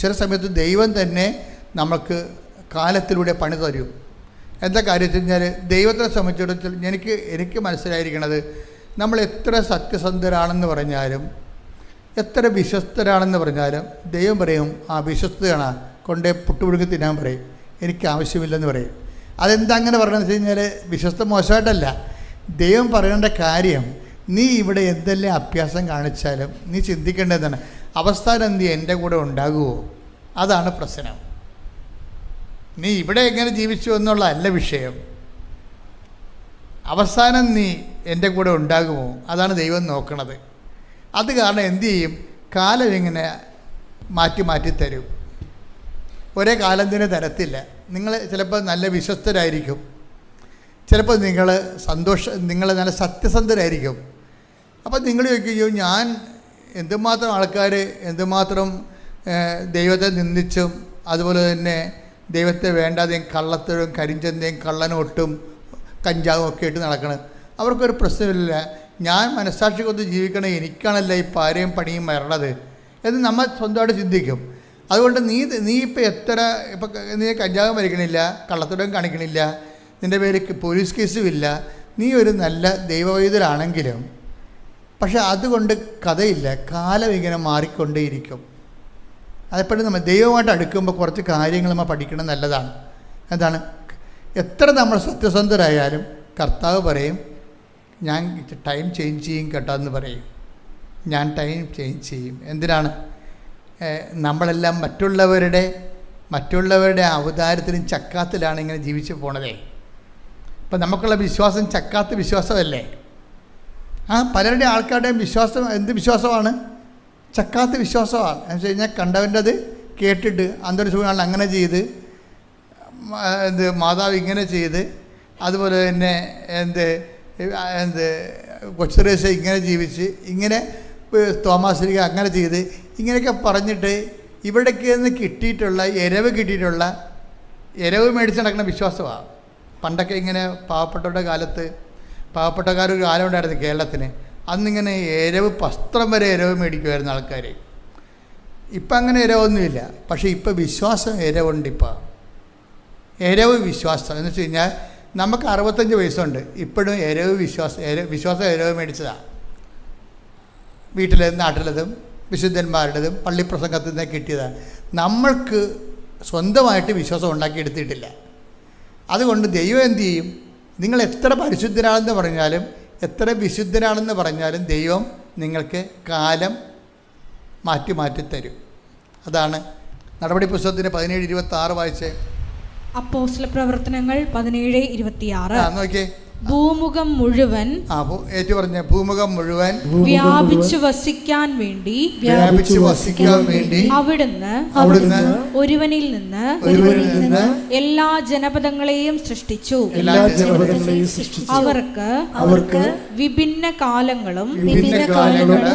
ചില സമയത്ത് ദൈവം തന്നെ നമുക്ക് കാലത്തിലൂടെ പണി തരും. എന്താ കാര്യം വെച്ച് കഴിഞ്ഞാൽ ദൈവത്തെ സംബന്ധിച്ചിടത്തോളം എനിക്ക് മനസ്സിലായിരിക്കണത്, നമ്മൾ എത്ര സത്യസന്ധരാണെന്ന് പറഞ്ഞാലും എത്ര വിശ്വസ്തരാണെന്ന് പറഞ്ഞാലും ദൈവം പറയും ആ വിശ്വസ്തയാണ് കൊണ്ടേ പുട്ടുപിടുങ്ങി തിന്നാൻ പറയും, എനിക്ക് ആവശ്യമില്ലെന്ന് പറയും. അതെന്താ അങ്ങനെ പറയണമെന്ന് വെച്ച് കഴിഞ്ഞാൽ വിശ്വസ്ത മോശമായിട്ടല്ല. ദൈവം പറയേണ്ട കാര്യം, നീ ഇവിടെ എന്തെല്ലാം അഭ്യാസം കാണിച്ചാലും നീ ചിന്തിക്കേണ്ടതാണ് അവസ്ഥാനം നീ എൻ്റെ കൂടെ ഉണ്ടാകുമോ? അതാണ് പ്രശ്നം. നീ ഇവിടെ എങ്ങനെ ജീവിച്ചു എന്നുള്ള അല്ല വിഷയം. അവസാനം നീ എൻ്റെ കൂടെ ഉണ്ടാകുമോ? അതാണ് ദൈവം നോക്കണത്. അത് കാരണം എന്തു ചെയ്യും? കാലം ഇങ്ങനെ മാറ്റി തരും. ഒരേ കാലം തന്നെ തരത്തില്ല. നിങ്ങൾ ചിലപ്പോൾ നല്ല വിശ്വസ്തരായിരിക്കും, ചിലപ്പോൾ നിങ്ങൾ നല്ല സത്യസന്ധരായിരിക്കും. അപ്പം നിങ്ങൾ ചോദിക്കുകയോ ഞാൻ എന്തുമാത്രം ആൾക്കാർ എന്തുമാത്രം ദൈവത്തെ നിന്ദിച്ചും അതുപോലെ തന്നെ ദൈവത്തെ വേണ്ടാതെയും കള്ളത്തരും കരിഞ്ചന്തയും കള്ളനോട്ടും കഞ്ചാവും ഒക്കെ ഇട്ട് നടക്കണം. അവർക്കൊരു പ്രശ്നമില്ല. ഞാൻ മനസ്സാക്ഷിക്കൊത്ത് ജീവിക്കണേ, എനിക്കാണല്ലോ ഈ പാരയും പണിയും വരണത് എന്ന് നമ്മൾ സ്വന്തമായിട്ട് ചിന്തിക്കും. അതുകൊണ്ട് നീ ഇപ്പം നീ കഞ്ചാവും വലിക്കണില്ല, കള്ളത്തരം കാണിക്കണില്ല, നിൻ്റെ പേര് പോലീസ് കേസും ഇല്ല, നീ ഒരു നല്ല ദൈവവൈദ്യരാണെങ്കിലും പക്ഷെ അതുകൊണ്ട് കഥയില്ല. കാലം ഇങ്ങനെ മാറിക്കൊണ്ടേയിരിക്കും. അതെപ്പോഴും നമ്മൾ ദൈവമായിട്ട് അടുക്കുമ്പോൾ കുറച്ച് കാര്യങ്ങൾ നമ്മൾ പഠിക്കണം, നല്ലതാണ്. എന്താണ്? എത്ര നമ്മൾ സത്യസന്ധരായാലും കർത്താവ് പറയും ഞാൻ ടൈം ചേഞ്ച് ചെയ്യും കേട്ടോ എന്ന് പറയും. ഞാൻ ടൈം ചേഞ്ച് ചെയ്യും. എന്തിനാണ്? നമ്മളെല്ലാം മറ്റുള്ളവരുടെ അവതാരത്തിലും ചക്കാത്തിലാണ് ഇങ്ങനെ ജീവിച്ചു പോണതേ. അപ്പം നമുക്കുള്ള വിശ്വാസം ചക്കാത്ത വിശ്വാസമല്ലേ? പലരുടെ ആൾക്കാരുടെയും വിശ്വാസം എന്ത് വിശ്വാസമാണ്? ചക്കാത്ത വിശ്വാസമാണ്. എന്ന് വെച്ച് കഴിഞ്ഞാൽ കണ്ടവൻ്റെത് കേട്ടിട്ട് അന്തരീക്ഷങ്ങൾ അങ്ങനെ ചെയ്ത്, മാതാവ് ഇങ്ങനെ ചെയ്ത്, അതുപോലെ തന്നെ കൊച്ചുറേശ ഇങ്ങനെ ജീവിച്ച്, ഇങ്ങനെ തോമാശ്രീക അങ്ങനെ ചെയ്ത്, ഇങ്ങനെയൊക്കെ പറഞ്ഞിട്ട് ഇവിടേക്ക് നിന്ന് കിട്ടിയിട്ടുള്ള ഇരവ് മേടിച്ച് നടക്കുന്ന വിശ്വാസമാണ്. പണ്ടൊക്കെ ഇങ്ങനെ പാവപ്പെട്ടക്കാരൊരു കാലം ഉണ്ടായിരുന്നു കേരളത്തിന്. അന്നിങ്ങനെ വസ്ത്രം വരെ ഇരവ് മേടിക്കുമായിരുന്നു ആൾക്കാർ. ഇപ്പം അങ്ങനെ ഇരവൊന്നുമില്ല. പക്ഷേ ഇപ്പം വിശ്വാസം ഇരവുണ്ട്. ഇരവ് വിശ്വാസം എന്ന് വെച്ച് കഴിഞ്ഞാൽ നമുക്ക് 65 വയസ്സുണ്ട്, ഇപ്പോഴും വിശ്വാസം ഇരവ് മേടിച്ചതാണ്. വീട്ടിലേതും നാട്ടിലേതും വിശുദ്ധന്മാരുടേതും പള്ളിപ്രസംഗത്തിൽ നിന്ന് കിട്ടിയതാണ്. നമ്മൾക്ക് സ്വന്തമായിട്ട് വിശ്വാസം ഉണ്ടാക്കിയെടുത്തിട്ടില്ല. അതുകൊണ്ട് ദൈവം എന്തു ചെയ്യും? നിങ്ങൾ എത്ര പരിശുദ്ധരാണെന്ന് പറഞ്ഞാലും എത്ര വിശുദ്ധരാണെന്ന് പറഞ്ഞാലും ദൈവം നിങ്ങൾക്ക് കാലം മാറ്റി തരും. അതാണ് നടപടി പുസ്തകത്തിൻ്റെ 17:26 വായിച്ചേ. അപ്പോസ്തല പ്രവർത്തനങ്ങൾ 17:26. നോക്കിയേ. ഭൂമുഖം മുഴുവൻ ഭൂമുഖം മുഴുവൻ വ്യാപിച്ചു വസിക്കാൻ വേണ്ടി അവിടുന്ന് ഒരുവനിൽ നിന്ന് എല്ലാ ജനപദങ്ങളെയും സൃഷ്ടിച്ചു. അവർക്ക് വിഭിന്ന കാലങ്ങളും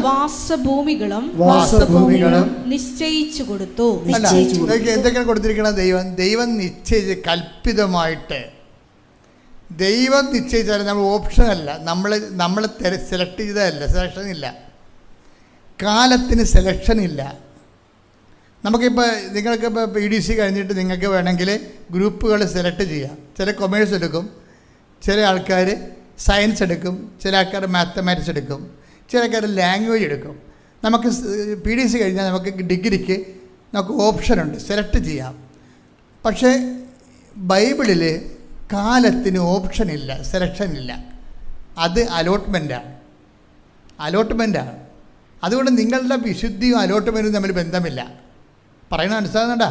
വാസഭൂമികളും നിശ്ചയിച്ചു കൊടുത്തു. എന്തൊക്കെയാണ് കൊടുത്തിരിക്കുന്നത്? ദൈവം നിശ്ചയിച്ച് കൽപ്പിതമായിട്ട് ദൈവം നിശ്ചയിച്ചാൽ നമ്മൾ ഓപ്ഷനല്ല, നമ്മൾ സെലക്ട് ചെയ്തതല്ല. സെലക്ഷൻ ഇല്ല, കാലത്തിന് സെലക്ഷൻ ഇല്ല. നമുക്കിപ്പോൾ നിങ്ങൾക്കിപ്പോൾ PDC കഴിഞ്ഞിട്ട് നിങ്ങൾക്ക് വേണമെങ്കിൽ ഗ്രൂപ്പുകൾ സെലക്ട് ചെയ്യാം. ചില കൊമേഴ്സ് എടുക്കും, ചില ആൾക്കാർ സയൻസ് എടുക്കും, ചില ആൾക്കാർ മാത്തമാറ്റിക്സ് എടുക്കും, ചില ആൾക്കാർ ലാംഗ്വേജ് എടുക്കും. നമുക്ക് PDC കഴിഞ്ഞാൽ നമുക്ക് ഡിഗ്രിക്ക് നമുക്ക് ഓപ്ഷനുണ്ട്, സെലക്ട് ചെയ്യാം. പക്ഷേ ബൈബിളിൽ കാലത്തിന് ഓപ്ഷനില്ല, സെലക്ഷനില്ല. അത് അലോട്ട്മെൻറ്റാണ്. അതുകൊണ്ട് നിങ്ങളുടെ വിശുദ്ധിയും അലോട്ട്മെൻറ്റും തമ്മിൽ ബന്ധമില്ല. പറയുന്നത് മനസ്സിലാകുന്നുണ്ടോ?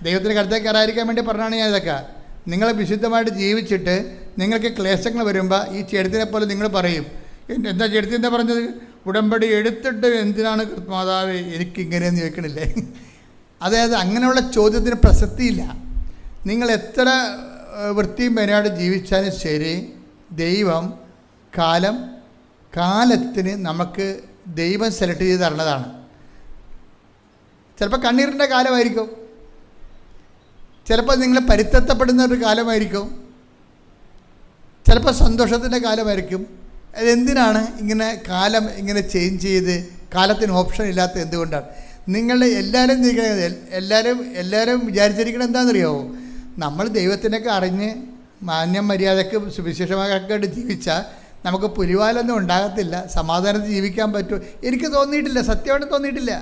ദൈവത്തിൻ്റെ കരുത്തേക്ക് കയറാതിരിക്കാൻ വേണ്ടി പറഞ്ഞാണ് ഞാൻ ഇതൊക്കെ. നിങ്ങൾ വിശുദ്ധമായിട്ട് ജീവിച്ചിട്ട് നിങ്ങൾക്ക് ക്ലേശങ്ങൾ വരുമ്പോൾ ഈ ചെടുത്തിനെ പോലെ നിങ്ങൾ പറയും, എന്താ ചെടുത്തി എന്താ പറഞ്ഞത്? ഉടമ്പടി എടുത്തിട്ട് എന്തിനാണ് മാതാവേ എനിക്കിങ്ങനെയെന്ന് ചോദിക്കണില്ലേ? അതായത് അങ്ങനെയുള്ള ചോദ്യത്തിന് പ്രസക്തിയില്ല. നിങ്ങൾ എത്ര വൃത്തിയും മെനയായിട്ട് ജീവിച്ചാലും ശരി, ദൈവം കാലത്തിന് നമുക്ക് ദൈവം സെലക്ട് ചെയ്ത് തരണതാണ്. ചിലപ്പോൾ കണ്ണീരിൻ്റെ കാലമായിരിക്കും, ചിലപ്പോൾ നിങ്ങൾ പരിത്തപ്പെടുന്ന ഒരു കാലമായിരിക്കും, ചിലപ്പോൾ സന്തോഷത്തിൻ്റെ കാലമായിരിക്കും. അതെന്തിനാണ് ഇങ്ങനെ കാലം ഇങ്ങനെ ചേഞ്ച് ചെയ്ത് കാലത്തിന് ഓപ്ഷൻ ഇല്ലാത്ത എന്തുകൊണ്ടാണ്? നിങ്ങൾ എല്ലാവരും വിചാരിച്ചിരിക്കണം എന്താണെന്നറിയാമോ? നമ്മൾ ദൈവത്തിനൊക്കെ അറിഞ്ഞ് മാന്യം മര്യാദയ്ക്ക് സുവിശേഷമായിട്ട് ജീവിച്ചാൽ നമുക്ക് പുലിവാലൊന്നും ഉണ്ടാകത്തില്ല, സമാധാനത്തിൽ ജീവിക്കാൻ പറ്റുമോ? എനിക്ക് തോന്നിയിട്ടില്ല, സത്യമായിട്ട് തോന്നിയിട്ടില്ല.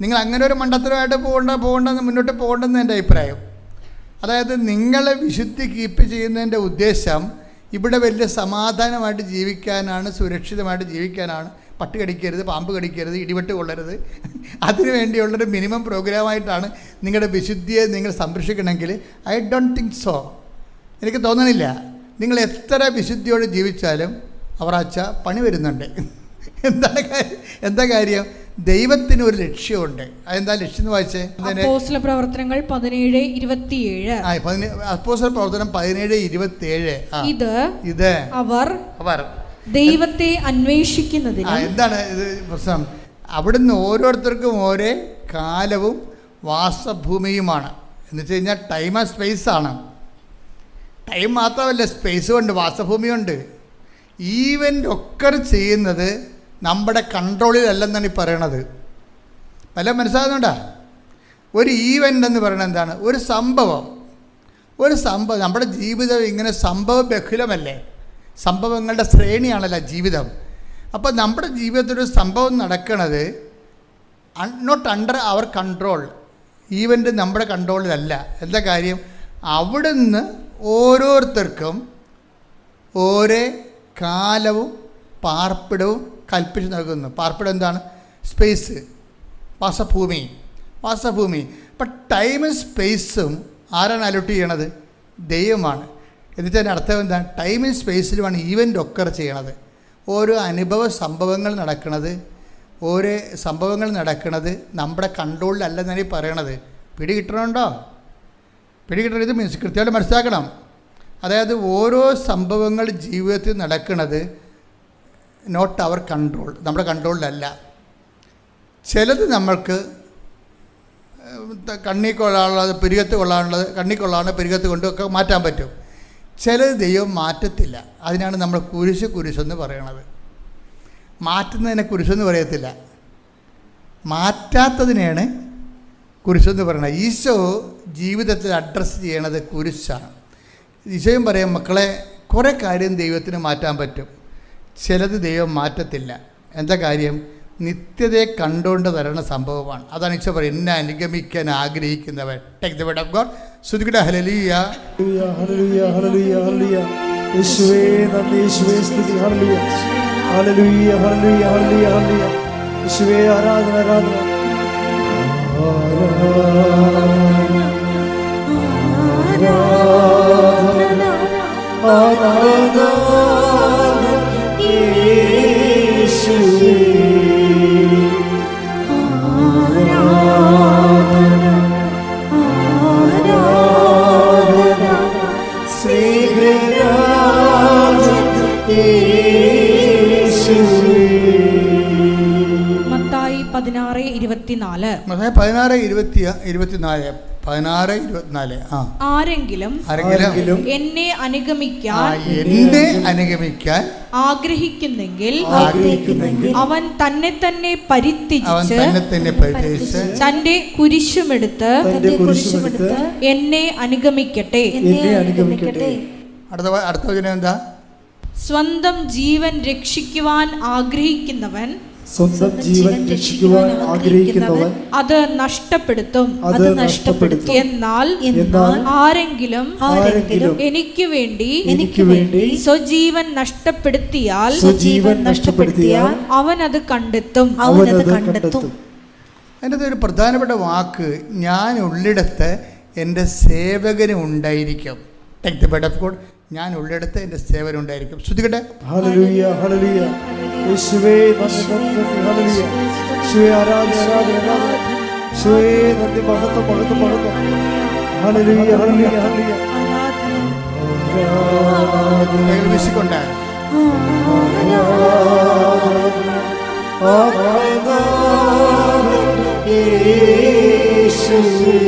നിങ്ങൾ അങ്ങനെ ഒരു മണ്ടത്തരമായിട്ട് പോകണ്ടെന്ന് മുന്നോട്ട് പോകണ്ടെന്ന് എൻ്റെ അഭിപ്രായം. അതായത് നിങ്ങളെ വിശുദ്ധി കീപ്പ് ചെയ്യുന്നതിൻ്റെ ഉദ്ദേശം ഇവിടെ വലിയ സമാധാനമായിട്ട് ജീവിക്കാനാണ്, സുരക്ഷിതമായിട്ട് ജീവിക്കാനാണ്. പട്ട് കടിക്കരുത്, പാമ്പ് കടിക്കരുത്, ഇടിവെട്ട് കൊള്ളരുത്. അതിനു വേണ്ടിയുള്ളൊരു മിനിമം പ്രോഗ്രാമായിട്ടാണ് നിങ്ങളുടെ വിശുദ്ധിയെ നിങ്ങൾ സംരക്ഷിക്കണമെങ്കിൽ ഐ ഡോണ്ട് തിങ്ക് സോ. എനിക്ക് തോന്നണില്ല. നിങ്ങൾ എത്ര വിശുദ്ധിയോട് ജീവിച്ചാലും അവറാച്ച പണി വരുന്നുണ്ട്. എന്താ കാര്യം? ദൈവത്തിന് ഒരു ലക്ഷ്യമുണ്ട്. അതെന്താ ലക്ഷ്യം എന്ന് വായിച്ചേ? അപ്പോസ്തല പ്രവർത്തനങ്ങൾ 17:27. അപ്പോസ്തല പ്രവർത്തനം 17:27. ഇത് അവർ ദൈവത്തെ അന്വേഷിക്കുന്നതിന്. എന്താണ് ഇത് പ്രശ്നം? അവിടുന്ന് ഓരോരുത്തർക്കും ഓരോ കാലവും വാസഭൂമിയുമാണ്. എന്ന് വെച്ച് കഴിഞ്ഞാൽ ടൈം ആൻഡ് സ്പേസാണ്. ടൈം മാത്രമല്ല, സ്പേസും ഉണ്ട്, വാസഭൂമിയുണ്ട്. ഈവൻ്റ് ഒക്കെ ചെയ്യുന്നത് നമ്മുടെ കൺട്രോളിലല്ലെന്നാണ് ഈ പറയണത്. പല മനസ്സിലാകുന്നുണ്ടോ? ഒരു ഈവൻ്റ് എന്ന് പറയുന്നത് എന്താണ്? ഒരു സംഭവം. നമ്മുടെ ജീവിതം ഇങ്ങനെ സംഭവ ബഹുലമല്ലേ? സംഭവങ്ങളുടെ ശ്രേണിയാണല്ലോ ജീവിതം. അപ്പോൾ നമ്മുടെ ജീവിതത്തിലൊരു സംഭവം നടക്കുന്നത് not under our control. Event നമ്മുടെ കൺട്രോളിലല്ല. എന്താ കാര്യം? അവിടുന്ന് ഓരോരുത്തർക്കും ഓരോ കാലവും പാർപ്പിടവും കൽപ്പിച്ച് നൽകുന്നു. പാർപ്പിടം എന്താണ്? സ്പേസ്. വാസഭൂമി. അപ്പം ടൈമും സ്പേസും ആരാണ് അലോട്ട് ചെയ്യണത്? ദൈവമാണ്. എന്നിട്ട് അർത്ഥം എന്താണ്? ടൈമും സ്പേസിലുമാണ് ഈവൻ്റ് ഒക്കർ ചെയ്യണത്. ഓരോ സംഭവങ്ങൾ നടക്കുന്നത് നമ്മുടെ കൺട്രോളിലല്ലെന്നാണ് ഈ പറയണത്. പിടികിട്ടണുണ്ടോ? ഇത് മീൻസ് കൃത്യമായിട്ട് മനസ്സിലാക്കണം. അതായത് ഓരോ സംഭവങ്ങൾ ജീവിതത്തിൽ നടക്കുന്നത് നോട്ട് അവർ കൺട്രോൾ, നമ്മുടെ കൺട്രോളിലല്ല. ചിലത് നമ്മൾക്ക് കണ്ണി കൊള്ളാനുള്ളത്, പിരികത്ത് കൊള്ളാനുള്ളത്, കണ്ണി കൊള്ളാനുള്ള പിരികത്ത് കൊണ്ടൊക്കെ മാറ്റാൻ പറ്റും. ചിലത് ദൈവം മാറ്റത്തില്ല. അതിനാണ് നമ്മൾ കുരിശെന്ന് പറയണത്. മാറ്റുന്നതിനെ കുരിശെന്ന് പറയത്തില്ല, മാറ്റാത്തതിനെയാണ് കുരിശെന്ന് പറയണത്. ഈശോ ജീവിതത്തിൽ അഡ്രസ്സ് ചെയ്യണത് കുരിശാണ്. ഈശോയും പറയും, മക്കളെ, കുറേ കാര്യം ദൈവത്തിന് മാറ്റാൻ പറ്റും, ചിലത് ദൈവം മാറ്റത്തില്ല. എന്താ കാര്യം? നിത്യതയെ കണ്ടുകൊണ്ട് തരുന്ന സംഭവമാണ്. അതാണ് ഈശോ പറയും, എന്നെ അനുഗമിക്കാൻ ആഗ്രഹിക്കുന്നവൻ. Take the word of God. സ്തുതിക്കട്ടെ. ഹല്ലേലൂയ, ഹല്ലേലൂയ, ഹല്ലേലൂയ, ഹല്ലേലൂയ. യേശുവേ നന്ദി, യേശുവേ സ്തുതി. ഹല്ലേലൂയ, ഹല്ലേലൂയ, ഹല്ലേലൂയ, ഹല്ലേലൂയ, ഹല്ലേലൂയ. യേശുവേ ആരാധന, ആരാധന, ആരാധന, ആരാധന യേശുവേ. മത്തായി 16:24. 16:24. ആരെങ്കിലും എന്നെ അനുഗമിക്കാൻ ആഗ്രഹിക്കുന്നെങ്കിൽ അവൻ തന്നെ തന്നെ പരിത്യജിച്ച് തന്റെ കുരിശുമെടുത്ത് എന്നെ അനുഗമിക്കട്ടെ. അടുത്ത വചനം എന്താ? സ്വന്തം ജീവൻ രക്ഷിക്കുവാൻ ആഗ്രഹിക്കുന്നവൻ അത് നഷ്ടപ്പെടുത്തും. എന്നാൽ ആരെങ്കിലും എനിക്ക് വേണ്ടി സ്വജീവൻ നഷ്ടപ്പെടുത്തിയാൽ അവൻ അത് കണ്ടെത്തും. അതിൻ്റെ ഒരു പ്രധാനപ്പെട്ട വാക്ക്, ഞാൻ ഉള്ളിടത്ത് എൻ്റെ സേവകനും ഉണ്ടായിരിക്കും. Take the word of God. ഞാൻ ഉള്ളിടത്ത് എൻ്റെ സേവനം ഉണ്ടായിരിക്കും. ശ്രുതിക്കട്ടെ. ഹല്ലേലൂയ, ഹല്ലേലൂയ. യേശുവേ നന്ദി, നന്ദി, ഹല്ലേലൂയ. യേശുവേ ആരാധന, ആരാധന, ആരാധന. യേശുവേ നന്ദി, മഹത്വം, മഹത്വം, മഹത്വം. ഹല്ലേലൂയ, ഹല്ലേലൂയ, ഹല്ലേലൂയ. ആരാധന വിശുക്കൊണ്ടേ. ആരാധന യേശുവേ.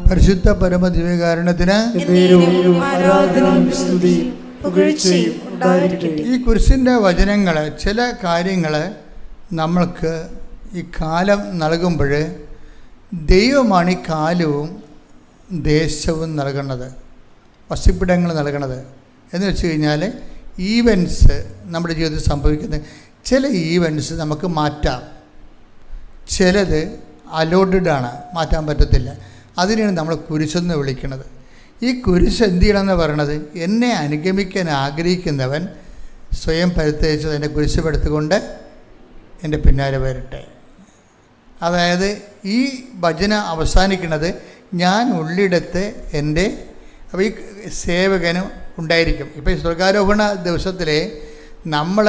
പരിശുദ്ധ പരമദിവ്യകാരുണ്യത്തിന് ഈ കുരിശിൻ്റെ വചനങ്ങൾ, ചില കാര്യങ്ങൾ നമ്മൾക്ക് ഈ കാലം നൽകുമ്പോൾ ദൈവമാണ് ഈ കാലവും ദേശവും നൽകുന്നത്, വസിപ്പിടങ്ങൾ നൽകുന്നത്. എന്ന് വെച്ച് കഴിഞ്ഞാൽ ഈവൻസ് നമ്മുടെ ജീവിതത്തിൽ സംഭവിക്കുന്നത്, ചില ഈവൻസ് നമുക്ക് മാറ്റാം, ചിലത് അലോട്ടഡാണ്, മാറ്റാൻ പറ്റത്തില്ല. അതിനെയാണ് നമ്മൾ കുരിശെന്ന് വിളിക്കുന്നത്. ഈ കുരിശ് എന്ത് ചെയ്യണമെന്ന് പറയണത്, എന്നെ അനുഗമിക്കാൻ ആഗ്രഹിക്കുന്നവൻ സ്വയം പരിത്യജിച്ച് എൻ്റെ കുരിശെടുത്തുകൊണ്ട് എൻ്റെ പിന്നാലെ വരട്ടെ. അതായത് ഈ ഭജന അവസാനിക്കുന്നത് ഞാൻ ഉള്ളിടത്ത് എൻ്റെ, അപ്പോൾ ഈ സേവകനും ഉണ്ടായിരിക്കും. ഇപ്പോൾ ഈ സ്വർഗാരോഹണ ദിവസത്തിൽ നമ്മൾ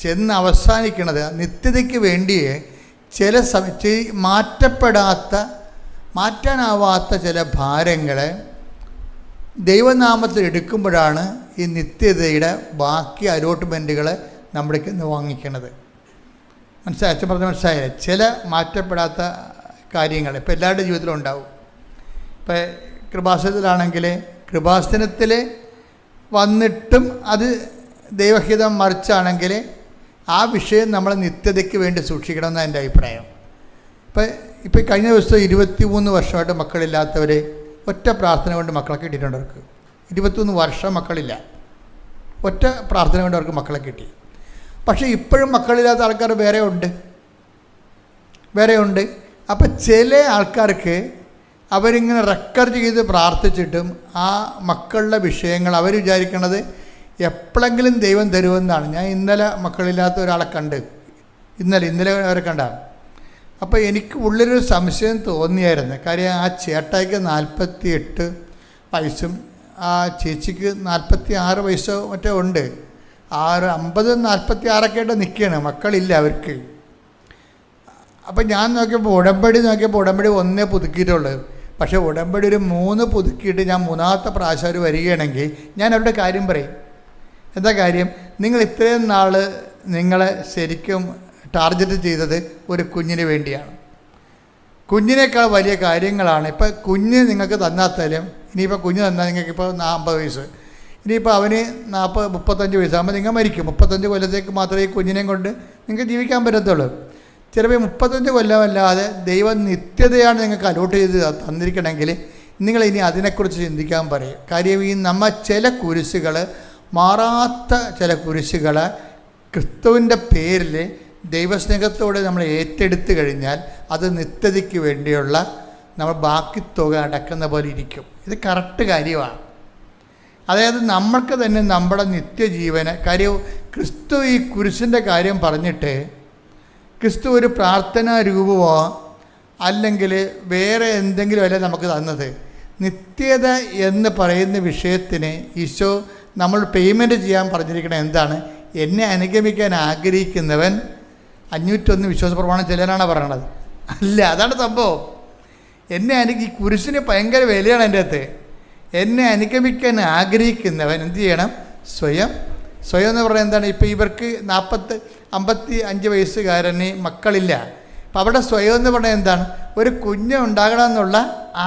ചെന്ന് അവസാനിക്കുന്നത് നിത്യതയ്ക്ക് വേണ്ടിയേ ചില മാറ്റാനാവാത്ത ചില ഭാരങ്ങൾ ദൈവനാമത്തിൽ എടുക്കുമ്പോഴാണ് ഈ നിത്യതയുടെ ബാക്കി അലോട്ട്മെൻറ്റുകൾ നമ്മുടേക്ക് വാങ്ങിക്കണത്. മനസ്സിലായി? അച്ഛൻ പറഞ്ഞ മനസ്സിലായില്ലേ? ചില മാറ്റപ്പെടാത്ത കാര്യങ്ങൾ ഇപ്പോൾ എല്ലാവരുടെ ജീവിതത്തിലും ഉണ്ടാവും. ഇപ്പോൾ കൃപാസനത്തിലാണെങ്കിൽ കൃപാസനത്തിൽ വന്നിട്ടും അത് ദൈവഹിതം മറിച്ചാണെങ്കിൽ ആ വിഷയം നമ്മൾ നിത്യതയ്ക്ക് വേണ്ടി സൂക്ഷിക്കണമെന്നാണ് എൻ്റെ അഭിപ്രായം. ഇപ്പോൾ കഴിഞ്ഞ ദിവസം 23 വർഷമായിട്ട് മക്കളില്ലാത്തവർ ഒറ്റ പ്രാർത്ഥന കൊണ്ട് മക്കളെ കിട്ടിയിട്ടുണ്ട്. അവർക്ക് 23 വർഷം മക്കളില്ല, ഒറ്റ പ്രാർത്ഥന കൊണ്ട് അവർക്ക് മക്കളെ കിട്ടി. പക്ഷേ ഇപ്പോഴും മക്കളില്ലാത്ത ആൾക്കാർ വേറെ ഉണ്ട്. അപ്പോൾ ചില ആൾക്കാർക്ക് അവരിങ്ങനെ റെക്കോർഡ് ചെയ്ത് പ്രാർത്ഥിച്ചിട്ടും ആ മക്കളുടെ വിഷയങ്ങൾ അവർ വിചാരിക്കണത് എപ്പോഴെങ്കിലും ദൈവം തരുമെന്നാണ്. ഞാൻ ഇന്നലെ മക്കളില്ലാത്ത ഒരാളെ കണ്ട്, ഇന്നലെ അവരെ കണ്ടാണ്. അപ്പോൾ എനിക്ക് ഉള്ളിലൊരു സംശയം തോന്നിയായിരുന്നു. കാര്യം ആ ചേട്ടായിക്ക് 48 വയസ്സും ആ ചേച്ചിക്ക് 46 വയസ്സോ മറ്റോ ഉണ്ട്. 50 46 ആയിട്ട് നിൽക്കുകയാണ്, മക്കളില്ല അവർക്ക്. അപ്പം ഞാൻ നോക്കിയപ്പോൾ ഉടമ്പടി 1 പുതുക്കിയിട്ടുള്ളത്. പക്ഷേ ഉടമ്പടി ഒരു 3 പുതുക്കിയിട്ട് ഞാൻ 3ാമത്തെ പ്രാവശ്യം അവർ വരികയാണെങ്കിൽ ഞാൻ അവരുടെ കാര്യം പറയും. എന്താ കാര്യം? നിങ്ങൾ ഇത്രയും നാൾ നിങ്ങളെ ശരിക്കും ടാർഗറ്റ് ചെയ്തത് ഒരു കുഞ്ഞിന് വേണ്ടിയാണ്. കുഞ്ഞിനേക്കാൾ വലിയ കാര്യങ്ങളാണ്. ഇപ്പം കുഞ്ഞ് നിങ്ങൾക്ക് തന്നാത്താലും, ഇനിയിപ്പോൾ കുഞ്ഞ് തന്നാൽ നിങ്ങൾക്കിപ്പോൾ 50 വയസ്സ്, ഇനിയിപ്പോൾ അവന് 35 വയസ്സാകുമ്പോൾ നിങ്ങൾ മരിക്കും. 35 കൊല്ലത്തേക്ക് മാത്രമേ ഈ കുഞ്ഞിനെയും കൊണ്ട് നിങ്ങൾക്ക് ജീവിക്കാൻ പറ്റത്തുള്ളൂ. ചിലപ്പോൾ 35 കൊല്ലമല്ലാതെ ദൈവം നിത്യതയാണ് നിങ്ങൾക്ക് അലോട്ട് ചെയ്ത് തന്നിരിക്കണമെങ്കിൽ നിങ്ങളിനി അതിനെക്കുറിച്ച് ചിന്തിക്കാൻ പറയും. കാര്യം ഈ ചില കുരിശുകൾ, മാറാത്ത ചില കുരിശുകൾ ക്രിസ്തുവിൻ്റെ പേരിൽ ദൈവസ്നേഹത്തോടെ നമ്മൾ ഏറ്റെടുത്ത് കഴിഞ്ഞാൽ അത് നിത്യതയ്ക്ക് വേണ്ടിയുള്ള നമ്മൾ ബാക്കി തുക അടക്കുന്ന പോലെ ഇരിക്കും. ഇത് കറക്റ്റ് കാര്യമാണ്. അതായത് നമ്മൾക്ക് തന്നെ നമ്മുടെ നിത്യജീവന് കാര്യം ക്രിസ്തു ഈ കുരിശിൻ്റെ കാര്യം പറഞ്ഞിട്ട് ക്രിസ്തു ഒരു പ്രാർത്ഥനാ രൂപമോ അല്ലെങ്കിൽ വേറെ എന്തെങ്കിലും അല്ല നമുക്ക് തന്നത്. നിത്യത എന്ന് പറയുന്ന വിഷയത്തിന് ഈശോ നമ്മൾ പേയ്മെൻറ്റ് ചെയ്യാൻ പറഞ്ഞിരിക്കുന്നത് എന്താണ്? എന്നെ അനുഗമിക്കാൻ ആഗ്രഹിക്കുന്നവൻ 501 വിശ്വാസ പ്രമാണം ചിലരാണ് പറയണത്. അല്ല, അതാണ് സംഭവം. ഈ കുരിശിന് ഭയങ്കര വിലയാണ് എൻ്റെ അകത്ത്. എന്നെ അനുഗമിക്കാൻ ആഗ്രഹിക്കുന്നവൻ എന്ത് ചെയ്യണം? സ്വയം എന്ന് പറഞ്ഞാൽ എന്താണ്? ഇപ്പോൾ ഇവർക്ക് 55 വയസ്സുകാരന് മക്കളില്ല. അപ്പം അവിടെ സ്വയം എന്ന് പറഞ്ഞാൽ എന്താണ്? ഒരു കുഞ്ഞ് ഉണ്ടാകണമെന്നുള്ള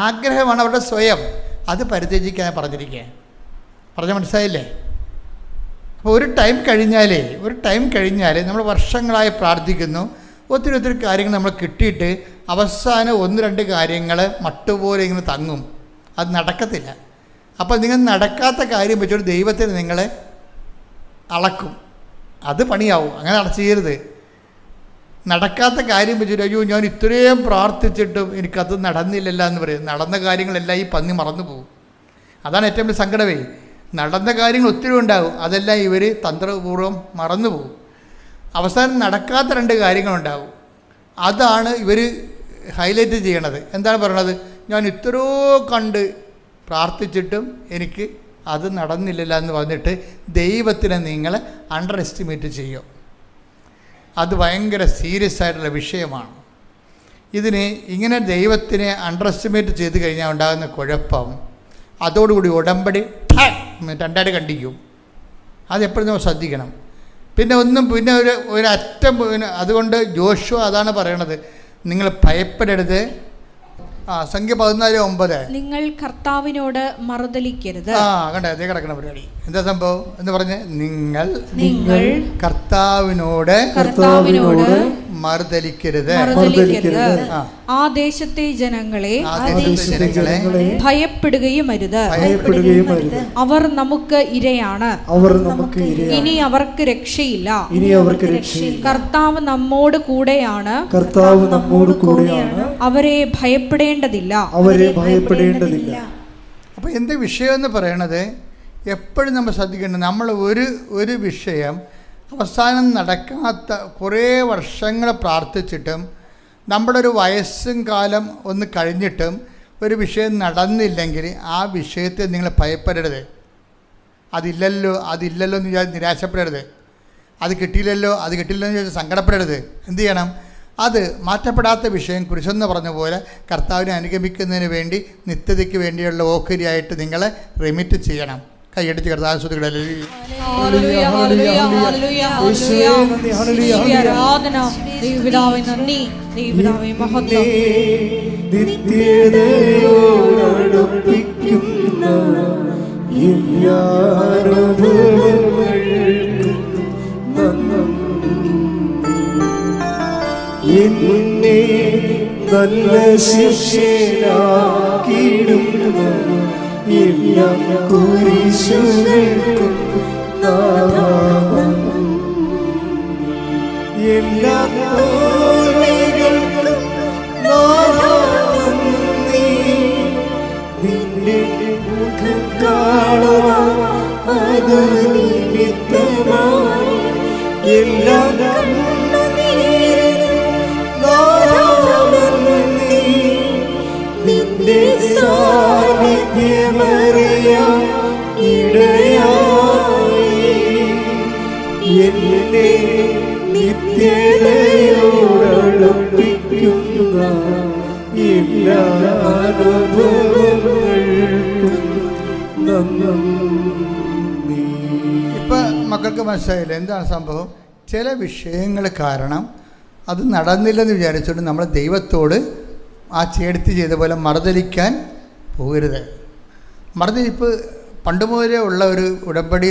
ആഗ്രഹമാണ് അവരുടെ സ്വയം. അത് പരിത്യജിക്കാൻ പറഞ്ഞിരിക്കുക. പറഞ്ഞാൽ മനസ്സിലായില്ലേ? അപ്പോൾ ഒരു ടൈം കഴിഞ്ഞാൽ നമ്മൾ വർഷങ്ങളായി പ്രാർത്ഥിക്കുന്നു, ഒത്തിരി കാര്യങ്ങൾ നമ്മൾ കിട്ടിയിട്ട് അവസാനം 1-2 കാര്യങ്ങൾ മട്ടുപോലെ ഇങ്ങനെ തങ്ങും. അത് നടക്കത്തില്ല. അപ്പോൾ നിങ്ങൾ നടക്കാത്ത കാര്യം വെച്ചോട്ട് ദൈവത്തിന് നിങ്ങളെ അളക്കും. അത് പണിയാവും. അങ്ങനെ ചെയ്യരുത്. നടക്കാത്ത കാര്യം വെച്ചിട്ട് അയ്യോ ഞാൻ ഇത്രയും പ്രാർത്ഥിച്ചിട്ടും എനിക്കത് നടന്നില്ലല്ലോ എന്ന് പറയും. നടന്ന കാര്യങ്ങളെല്ലാം ഈ പന്നി മറന്നു പോകും. അതാണ് ഏറ്റവും വലിയ സങ്കടമേ. നടന്ന കാര്യങ്ങൾ ഒത്തിരി ഉണ്ടാകും, അതെല്ലാം ഇവർ തന്ത്രപൂർവ്വം മറന്നു പോകും. അവസാനം നടക്കാത്ത 2 കാര്യങ്ങളുണ്ടാകും. അതാണ് ഇവർ ഹൈലൈറ്റ് ചെയ്യണത്. എന്താണ് പറയണത്? ഞാൻ ഇത്രയോ കണ്ട് പ്രാർത്ഥിച്ചിട്ടും എനിക്ക് അത് നടന്നില്ലല്ലോ എന്ന് പറഞ്ഞിട്ട് ദൈവത്തിനെ നിങ്ങൾ അണ്ടർ എസ്റ്റിമേറ്റ് ചെയ്യും. അത് ഭയങ്കര സീരിയസ് ആയിട്ടുള്ള വിഷയമാണ്. ഇങ്ങനെ ദൈവത്തിനെ അണ്ടർ എസ്റ്റിമേറ്റ് ചെയ്ത് കഴിഞ്ഞാൽ ഉണ്ടാകുന്ന കുഴപ്പം, അതോടുകൂടി ഉടമ്പടി 2 കണ്ടിക്കും. അതെപ്പോഴും നമ്മൾ ശ്രദ്ധിക്കണം. പിന്നെ ഒരു അറ്റം അതുകൊണ്ട് ജോഷുവ അതാണ് പറയണത്, നിങ്ങൾ ഭയപ്പെടരുത്. സംഖ്യ 14:9 നിങ്ങൾ കർത്താവിനോട് മറുതലിക്കരുത്. കണ്ടേ അതേ കിടക്കണ പരിപാടി. എന്താ സംഭവം എന്ന് പറഞ്ഞ് നിങ്ങൾ കർത്താവിനോട് മറുതലിക്കരുത്. ആ ദേശത്തെ ജനങ്ങളെ ഭയപ്പെടുകയും അരുത്. അവർ നമുക്ക് ഇരയാണ്, ഇനി അവർക്ക് രക്ഷയില്ല. കർത്താവ് നമ്മോട് കൂടെയാണ്, അവരെ ഭയപ്പെടേണ്ടതില്ല. അപ്പോൾ എന്താ വിഷയം എന്ന് പറയണത്? എപ്പോഴും നമ്മൾ ശ്രദ്ധിക്കേണ്ടത്, നമ്മൾ ഒരു വിഷയം അവസാനം നടക്കാത്ത കുറേ വർഷങ്ങൾ പ്രാർത്ഥിച്ചിട്ടും നമ്മുടെ ഒരു വയസ്സും കാലം ഒന്ന് കഴിഞ്ഞിട്ടും ഒരു വിഷയം നടന്നില്ലെങ്കിൽ ആ വിഷയത്തെ നിങ്ങൾ ഭയപ്പെടരുത്. അതില്ലല്ലോ എന്ന് വിചാരിച്ച് നിരാശപ്പെടരുത്. അത് കിട്ടിയില്ലല്ലോ എന്ന് വിചാരിച്ച് സങ്കടപ്പെടരുത്. എന്ത് ചെയ്യണം? അത് മാറ്റപ്പെടാത്ത വിഷയം കുരിശെന്ന് പറഞ്ഞ പോലെ കർത്താവിനെ അനുഗമിക്കുന്നതിന് വേണ്ടി നിത്യതയ്ക്ക് വേണ്ടിയുള്ള ഓഹരിയായിട്ട് നിങ്ങൾ റെമിറ്റ് ചെയ്യണം. കൈയടിച്ച് കർത്താസ്വദികളെ ഹല്ലേലൂയ, ഹല്ലേലൂയ, ഹല്ലേലൂയ, ഹല്ലേലൂയ. ആരാധന ദൈവപിതാവേ, നന്ദി ദൈവപിതാവേ, മഹത്വം. നിത്യതയോടടുപ്പിക്കുന്ന എല്ലാ അനുഭവങ്ങൾക്കും നന്ദി. എന്നെ നല്ല ശിഷ്യനാക്കിയിടുന്ന എല്ലാ കുരിശുകൾക്കും നാദം. എല്ലാ തോൽവികൾക്കും നാദം. നിന്റെ മുഖം കാണാൻ അത് നിമിത്തമായി എല്ലാ നിന്റെ സാന്നിധ്യമറിയാൻ ഇടയായി. എന്നെ നിത്യതയോടടുപ്പിക്കുന്ന എല്ലാ അനുഭവങ്ങൾക്കും നന്ദി. ഇപ്പം മക്കൾക്ക് മനസ്സിലായില്ല എന്താണ് സംഭവം? ചില വിഷയങ്ങൾ കാരണം അത് നടന്നില്ലെന്ന് വിചാരിച്ചുകൊണ്ട് നമ്മൾ ദൈവത്തോട് ആ ചേർത്ത് ചെയ്ത പോലെ മറുതലിക്കാൻ പോകരുത്. മറുതലിപ്പ് പണ്ട് മുതലേ ഉള്ള ഒരു ഉടമ്പടി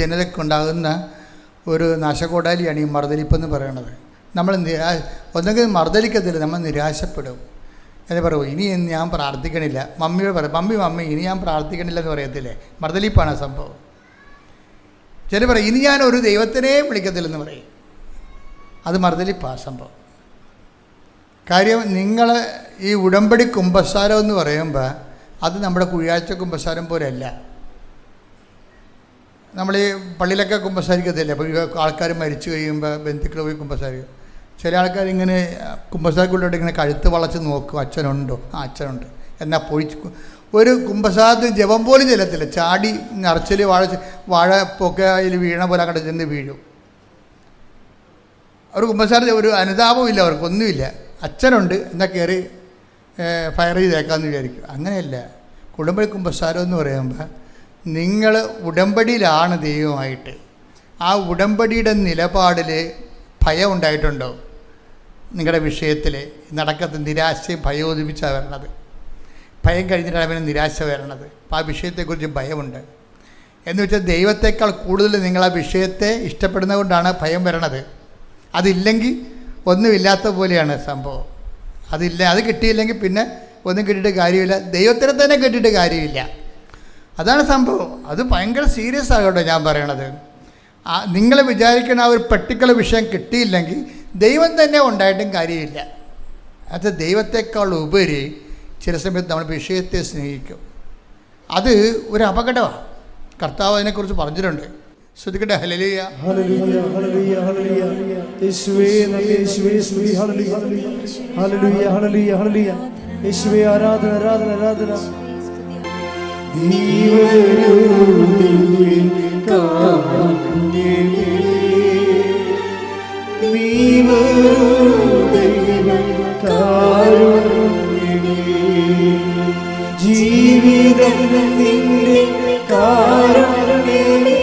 ജനതയ്ക്കുണ്ടാകുന്ന ഒരു നാശകോടാലിയാണ് ഈ മറുതലിപ്പ് എന്ന് പറയുന്നത്. നമ്മൾ ഒന്നെങ്കിൽ മറുതലിക്കത്തില്ല, നമ്മൾ നിരാശപ്പെടും. എന്ന് പറയും ഇനി ഞാൻ പ്രാർത്ഥിക്കണില്ല. മമ്മിയോട് പറയും മമ്മി ഇനി ഞാൻ പ്രാർത്ഥിക്കണില്ല എന്ന് പറയത്തില്ലേ? മറുതലിപ്പാണ് സംഭവം. ചില പറയും ഇനി ഞാൻ ഒരു ദൈവത്തിനെ വിളിക്കത്തില്ലെന്ന് പറയും. അത് മറുതലിപ്പാണ് സംഭവം. കാര്യം നിങ്ങൾ ഈ ഉടമ്പടി കുമ്പസാരം എന്ന് പറയുമ്പോൾ അത് നമ്മുടെ കുഴിയാഴ്ച കുമ്പസാരം പോലെയല്ല. നമ്മൾ ഈ പള്ളിയിലൊക്കെ കുമ്പസാരിക്കത്തില്ല. അപ്പോൾ ആൾക്കാർ മരിച്ചു കഴിയുമ്പോൾ ബന്ധുക്കൾ പോയി കുമ്പസാരിക്കും. ചില ആൾക്കാർ ഇങ്ങനെ കുമ്പസാരക്കുള്ളിലോട്ട് ഇങ്ങനെ കഴുത്ത് വളച്ച് നോക്കും, അച്ഛനുണ്ടോ? ആ അച്ഛനുണ്ട്. എന്നാൽ പോയി ഒരു കുമ്പസാരത്തിന് ജപം പോലും ചെല്ലത്തില്ല. ചാടി നിറച്ചിൽ വാഴ പൊക്കയിൽ വീണ പോലെ അങ്ങോട്ട് ചെന്ന് വീഴും. അവർ കുമ്പസാരം ഒരു അനുതാപവും ഇല്ല, അവർക്കൊന്നുമില്ല. അച്ഛനുണ്ട് എന്നാൽ കയറി ഫയർ ചെയ്തേക്കാമെന്ന് വിചാരിക്കും. അങ്ങനെയല്ല. ഉടമ്പടി കുമ്പസാരം എന്ന് പറയുമ്പോൾ നിങ്ങൾ ഉടമ്പടിയിലാണ് ദൈവമായിട്ട്. ആ ഉടമ്പടിയുടെ നിലപാടിൽ ഭയം ഉണ്ടായിട്ടുണ്ടോ? നിങ്ങളുടെ വിഷയത്തിൽ നടക്കത്ത് നിരാശയും ഭയോദിപ്പിച്ചാണ് വരണത്. ഭയം കഴിഞ്ഞിട്ടാണ് അവന് നിരാശ വരണത്. അപ്പോൾ ആ വിഷയത്തെക്കുറിച്ച് ഭയമുണ്ട്. എന്ന് വെച്ചാൽ ദൈവത്തെക്കാൾ കൂടുതൽ നിങ്ങൾ ആ വിഷയത്തെ ഇഷ്ടപ്പെടുന്നത് കൊണ്ടാണ് ഭയം വരണത്. അതില്ലെങ്കിൽ ഒന്നുമില്ലാത്ത പോലെയാണ് സംഭവം. അത് കിട്ടിയില്ലെങ്കിൽ പിന്നെ ഒന്നും കിട്ടിയിട്ട് കാര്യമില്ല. ദൈവത്തിനെ തന്നെ കിട്ടിയിട്ട് കാര്യമില്ല. അതാണ് സംഭവം. അത് ഭയങ്കര സീരിയസ് ആകട്ടെ ഞാൻ പറയണത്. നിങ്ങൾ വിചാരിക്കുന്ന ആ ഒരു പർട്ടിക്കുലർ വിഷയം കിട്ടിയില്ലെങ്കിൽ ദൈവം തന്നെ ഉണ്ടായിട്ടും കാര്യമില്ല. അത് ദൈവത്തെക്കാൾ ഉപരി ചില സമയത്ത് നമ്മൾ വിഷയത്തെ സ്നേഹിക്കും. അത് ഒരു അപകടമാണ്. കർത്താവ് അതിനെക്കുറിച്ച് പറഞ്ഞിട്ടുണ്ട്. ശ്രദ്ധിക്കട്ടെ. ഹല്ലേലൂയ, ഹല്ലേലൂയ, ഹല്ലേലൂയ, ഹല്ലേലൂയ. യേശുവേ നന്ദി, യേശുവേ സ്തുതി. ഹല്ലേലൂയ, ഹല്ലേലൂയ, ഹല്ലേലൂയ, ഹല്ലേലൂയ. യേശുവേ ആരാധന, ആരാധന, ആരാധന. ദൈവരൂപമേ കാരുണ്യമേ, ദൈവരൂപമേ കാരുണ്യമേ, ജീവിതം നിന്റെ കാരുണ്യമേ,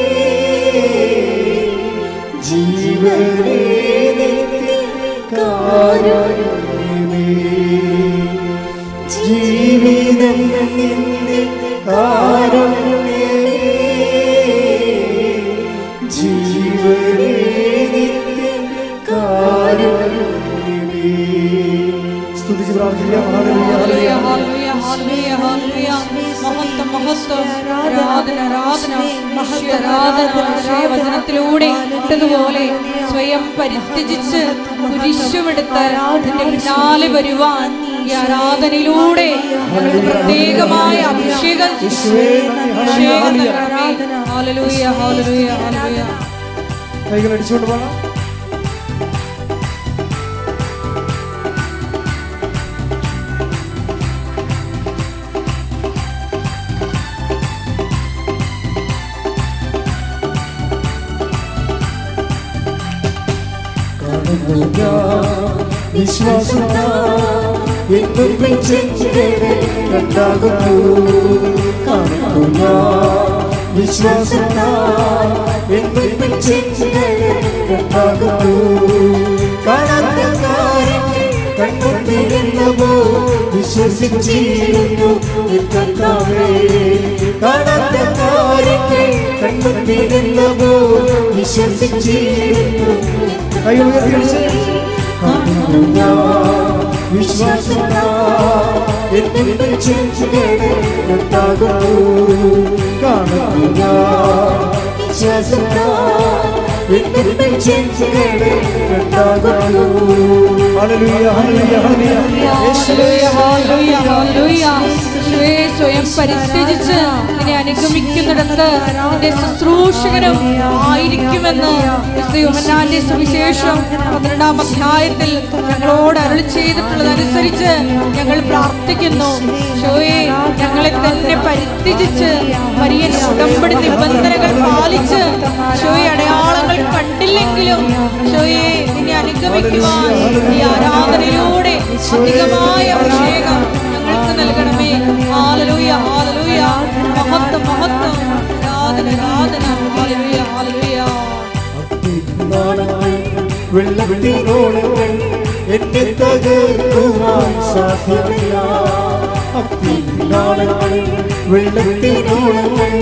ജീവനേ നിന്റെ കാരുണ്യമേ, ജീവിതം നിന്റെ കാരുണ്യമേ, ജീവനേ നിന്റെ കാരുണ്യമേ. സ്തുതിച്ച് പ്രാർത്ഥിക്കാം. ഹല്ലേലൂയ, ഹല്ലേലൂയ, ഹല്ലേലൂയ, ഹല്ലേലൂയ, ഹല്ലേലൂയ. മഹത്വം, മഹത്വം, ആരാധന, ആരാധന, ആരാധന. വചനത്തിലൂടെ ഇട്ടതുപോലെ സ്വയം പരിത്യജിച്ച് കുരിശുമെടുത്ത് അതിന്റെ പിന്നാലെ വരുവാൻ ഈ ആരാധനയിലൂടെ പ്രത്യേകമായ അഭിഷേകം. ഹല്ലേലൂയ, ഹല്ലേലൂയ, ഹല്ലേലൂയ. കൈകൾ അടിച്ചുകൊണ്ട് പോകണം. വിശ്വാസം വിശ്വാസത്താൽ എന്നും ചെഞ്ചുണ്ടാകുന്നു. കാണാത്ത കാര്യങ്ങൾ കൺമുന്നിരുന്നവോ വിശ്വസിച്ചിരുന്നു കർത്താവേ. കാണാത്ത കാര്യങ്ങൾ കൺമുന്നിരുന്നവോ വിശ്വസിച്ചിരുന്നു. കൈ ഉയർത്തി വിശ്വാസത്താൽ എന്നും ചെഞ്ചുണ്ടാകുന്നു. കാണുക വിശ്വാസത്താൽ എന്നും ചെഞ്ചുണ്ടാകുന്നു. ഹല്ലേലൂയ ഹല്ലേലൂയ ഹല്ലേലൂയ. ഹല്ലേലൂയ ഹല്ലേലൂയ ഹല്ലേലൂയ. യേശുവേ, സ്വയം പരിത്യജിച്ച് നിന്നെ അനുഗമിക്കുന്നിടത്ത് നിന്റെ ശുശ്രൂഷകനും ആയിരിക്കുമെന്ന് യോഹന്നാന്റെ സുവിശേഷം 12-ാം അധ്യായത്തിൽ ഞങ്ങളോട് അരുളി ചെയ്തിട്ടുള്ളതനുസരിച്ച് ഞങ്ങൾ പ്രാർത്ഥിക്കുന്നു. യേശുവേ, ഞങ്ങളെ തന്നെ പരിത്യജിച്ച് വലിയ ഉടമ്പടി നിബന്ധനകൾ പാലിച്ച് യേശുവേ, അടയാളങ്ങൾ കണ്ടില്ലെങ്കിലും യേശുവേ, നിന്നെ അനുഗമിക്കുവാൻ ഈ ആരാധനയിലൂടെ അധികമായ അഭിഷേകം ഞങ്ങൾക്ക് നൽകണമേ. Hallelujah hallelujah. മഹത്വം മഹത്വം. ആരാധന ആരാധന. Hallelujah hallelujah. വെള്ളത്തിനോളങ്ങൾ എന്നെ തകർക്കുവാൻ സാധ്യമല്ല. വെള്ളത്തിനോളങ്ങൾ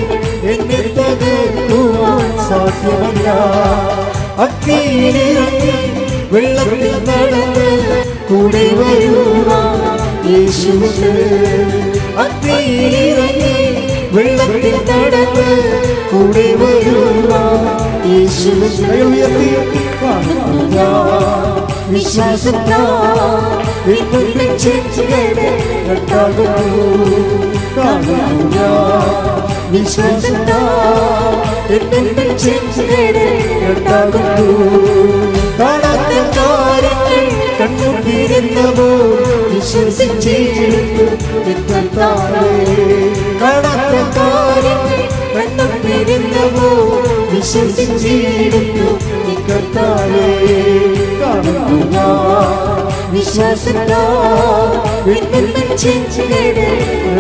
എന്നെ തകർക്കുവാൻ സാധ്യമല്ല. അഗ്നിയിലിറങ്ങി വെള്ളത്തിൽ നടന്ന് കൂടെ വരുവാൻ യേശുവുണ്ട്. അഗ്നിയിലിറങ്ങി വെള്ളത്തിൽ നടന്ന് കൂടെ വരുവാൻ യേശുവുണ്ട്. വിശ്വാസത്താൽ എന്നും ചെഞ്ചുണ്ടാകുന്നു. കാണുക വിശ്വാസത്താൽ എന്നും ചെഞ്ചുണ്ടാകുന്നു. കാണാത്ത കാര്യങ്ങൾ കണ്ണുനീരുന്നവോ വിശ്വസിച്ചിരുന്നു കർത്താവേ. കാണാത്ത കാര്യങ്ങൾ കണ്ണുനീരുന്നവോ വിശ്വസിച്ചിരുന്നു കർത്താവേ. കാണുക വിശ്വാസത്താൽ എന്നും ചെഞ്ചുണ്ടാകുന്നു.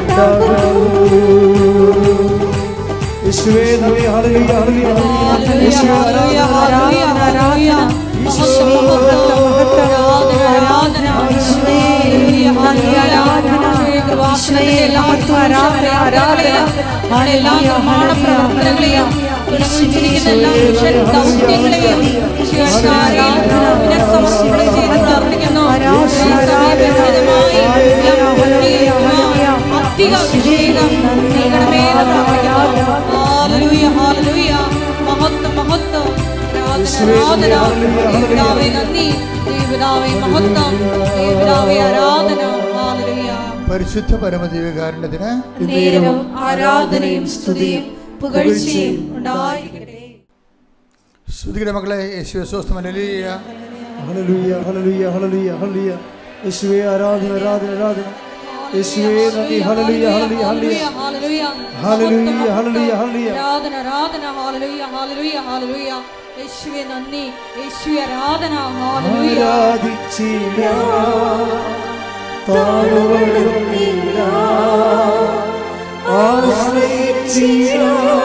യേശുവേ നന്ദി. ഹല്ലേലൂയ ഹല്ലേലൂയ. യേശുവേ ഹല്ലേലൂയ ഹല്ലേലൂയ ഹല്ലേലൂയ. മഹത്വം മഹത്വം ആരാധന ആരാധന. യേശുവേ ആരാധന. കൃപാസനത്തിന്റെ എല്ലാ ആരാധനകളെയും എല്ലാ നിർമ്മാണ പ്രവർത്തനങ്ങളെയും തുടങ്ങിയിരിക്കുന്ന എല്ലാ മിഷൻ ദൗത്യങ്ങളെയും സമർപ്പണം ചെയ്ത് പ്രാർത്ഥിക്കുന്നു. അധിക അഭിഷേകം നൽകണമേ എന്ന് പ്രാർത്ഥിക്കുന്നു. Hallelujah hallelujah. മഹത്വം മഹത്വം. ആരാധന ദേവപിതാവേ നന്ദി. ദേവപിതാവേ മഹത്വം. ദേവപിതാവേ ആരാധന. ഹല്ലേലൂയ. പരിശുദ്ധ പരമദിവ്യകാരുണ്യത്തിന് നേരവും ആരാധനയും സ്തുതിയും പുകഴ്ചയും ഉണ്ടായിരിക്കട്ടെ. സ്തുതിയുടെ മക്കളെ യേശുവേ സ്തോത്രം. ഹല്ലേലൂയ ഹല്ലേലൂയ ഹല്ലേലൂയ ഹല്ലേലൂയ ഹല്ലേലൂയ. യേശുവേ ആരാധന ആരാധന ആരാധന. യേശുവേ നന്ദി. ഹല്ലേലൂയ ഹല്ലേലൂയ ഹല്ലേലൂയ ഹല്ലേലൂയ ഹല്ലേലൂയ ഹല്ലേലൂയ ഹല്ലേലൂയ. ആരാധന ആരാധന. ഹല്ലേലൂയ ഹല്ലേലൂയ ഹല്ലേലൂയ. യേശുവേ നന്ദി. യേശുവേ ആരാധന. ഹല്ലേലൂയ. ആരാധിച്ചിടാം താഴ്വരയിടാം ആശ്രയിച്ചിടാം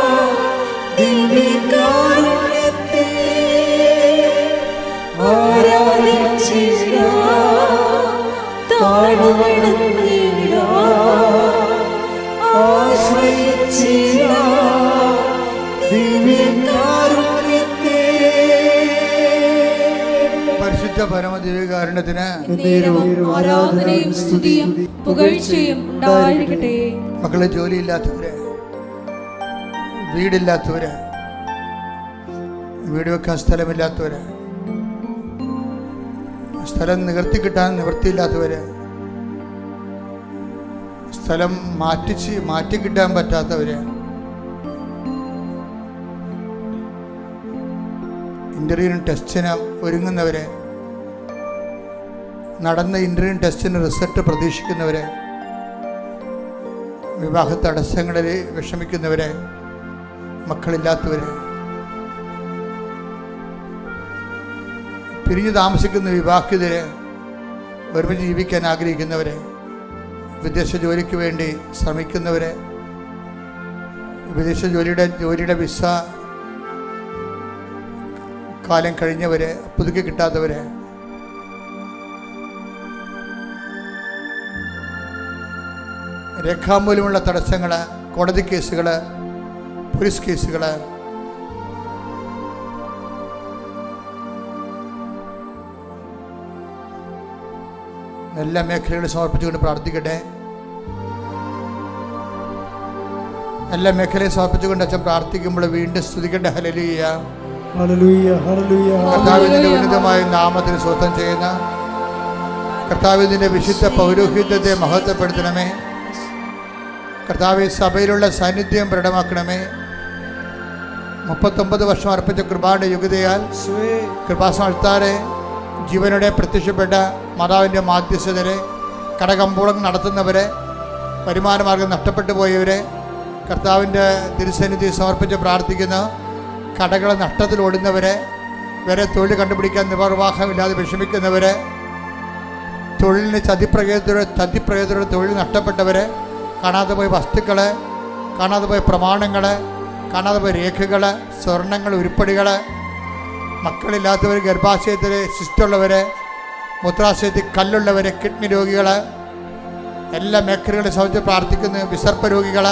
ദിവ്യകാരുണ്യത്തെ. ആരാധിച്ചിടാം താഴ്വരയിടാം ആശ്രയിച്ചിടാം ദിവ്യകാരുണ്യത്തെ. പരിശുദ്ധ പരമദിവ്യകാരുണ്യത്തിന് ആരാധനയും സ്തുതിയും പുകഴ്ചയും ഉണ്ടായിരിക്കട്ടെ. മക്കളെ, ജോലിയില്ലാത്തവര്, വീടില്ലാത്തവര്, വീട് വെക്കാൻ സ്ഥലമില്ലാത്തവര്, സ്ഥലം നികർത്തി കിട്ടാൻ നിവൃത്തിയില്ലാത്തവര്, സ്ഥലം മാറ്റി കിട്ടാൻ പറ്റാത്തവര്, ഇന്റർവ്യൂവിനും ടെസ്റ്റിന് ഒരുങ്ങുന്നവര്, നടന്ന ഇന്റർവ്യൂ ടെസ്റ്റിന് റിസൾട്ട് പ്രതീക്ഷിക്കുന്നവര്, വിവാഹ തടസ്സങ്ങളിൽ വിഷമിക്കുന്നവര്, മക്കളില്ലാത്തവര്, പിരിഞ്ഞു താമസിക്കുന്ന വിവാഹിതര്, ഒരുമിച്ച് ജീവിക്കാൻ ആഗ്രഹിക്കുന്നവര്, വിദേശ ജോലിക്ക് വേണ്ടി ശ്രമിക്കുന്നവര്, വിദേശ ജോലിയുടെ വിസ കാലം കഴിഞ്ഞവര്, പുതുക്കി കിട്ടാത്തവര്, രേഖാമൂലമുള്ള തടസ്സങ്ങൾ, കോടതി കേസുകൾ, പോലീസ് കേസുകൾ, എല്ലാ മേഖലകളും സമർപ്പിച്ചുകൊണ്ട് പ്രാർത്ഥിക്കട്ടെ. എല്ലാ മേഖലയും സമർപ്പിച്ചുകൊണ്ട് അച്ഛൻ പ്രാർത്ഥിക്കുമ്പോൾ വീണ്ടും സ്തുതിക്കട്ടെ. ഹല്ലേലൂയ, ഹല്ലേലൂയ, ഹല്ലേലൂയ. കർത്താവിന്റെ ഉന്നതമായ നാമത്തിന് സ്വന്തം ചെയ്യുന്ന കർത്താവിന്റെ വിശുദ്ധ പൗരോഹിത്യത്തെ മഹത്വപ്പെടുത്തണമേ. കർത്താവ് സഭയിലുള്ള സാന്നിധ്യം പ്രകടമാക്കണമേ. 39 വർഷം അർപ്പിച്ച കൃപാന്റെ യുഗതയാൽ കൃപാസനത്താരെ ജീവനോടെ പ്രത്യക്ഷപ്പെട്ട മാതാവിൻ്റെ മാധ്യസ്ഥതരെ, കടകമ്പോളം നടത്തുന്നവരെ, വരുമാനമാർഗം നഷ്ടപ്പെട്ടു പോയവരെ കർത്താവിൻ്റെ തിരുസന്നിധി സമർപ്പിച്ച് പ്രാർത്ഥിക്കുന്ന, കടകൾ നഷ്ടത്തിൽ ഓടുന്നവരെ, വരെ തൊഴിൽ കണ്ടുപിടിക്കാൻ നിർവാഹമില്ലാതെ വിഷമിക്കുന്നവരെ, തൊഴിലിന് ചതിപ്രയോഗത്തിലൂടെ തൊഴിൽ നഷ്ടപ്പെട്ടവരെ, കാണാതെ പോയ വസ്തുക്കൾ, കാണാതെ പോയ പ്രമാണങ്ങൾ, കാണാതെ പോയ രേഖകൾ, സ്വർണ്ണങ്ങൾ, ഉരുപ്പടികൾ, മക്കളില്ലാത്തവർ, ഗർഭാശയത്തിൽ സിസ്റ്റുള്ളവർ, മൂത്രാശയത്തിൽ കല്ലുള്ളവർ, കിഡ്നി രോഗികൾ, എല്ലാ മേഖലകളെ സംബന്ധിച്ച് പ്രാർത്ഥിക്കുന്നു. വിസർപ്പ രോഗികൾ,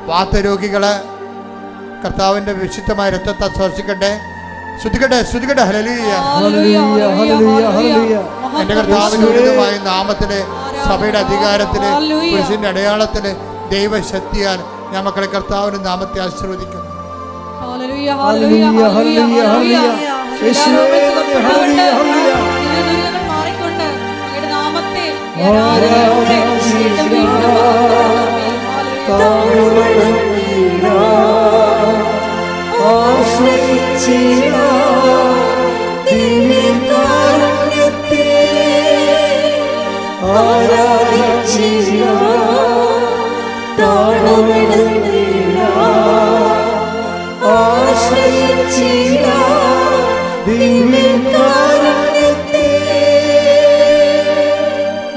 വാതരോഗികൾ, കർത്താവിൻ്റെ വിശുദ്ധമായ രക്തത്തെ സ്പർശിക്കട്ടെ. ശ്രുതിക്കട്ടെ, ശ്രുതിക്കട്ടെ. ഹല്ലേലൂയ, ഹല്ലേലൂയ, ഹല്ലേലൂയ, ഹല്ലേലൂയ. എൻ്റെ കർത്താവിൻ്റെ ഉന്നതമായ നാമത്തിലെ, സഭയുടെ അധികാരത്തിലെ, പുരുഷന്റെ അടയാളത്തിലെ, ദൈവശക്തിയാൽ ഞാൻ മക്കളെ കർത്താവിൻ്റെ നാമത്തെ ആശീർവദിക്കുന്നു. ഹല്ലേലൂയ, ഹല്ലേലൂയ, ഹല്ലേലൂയ, ഹല്ലേലൂയ. യേശുവേ നന്ദി, ഹല്ലേലൂയ, ഹല്ലേലൂയ. ദുരിതങ്ങൾ മാറിക്കൊണ്ട് അങ്ങയുടെ നാമത്തെ ആരാധിക്കട്ടെ.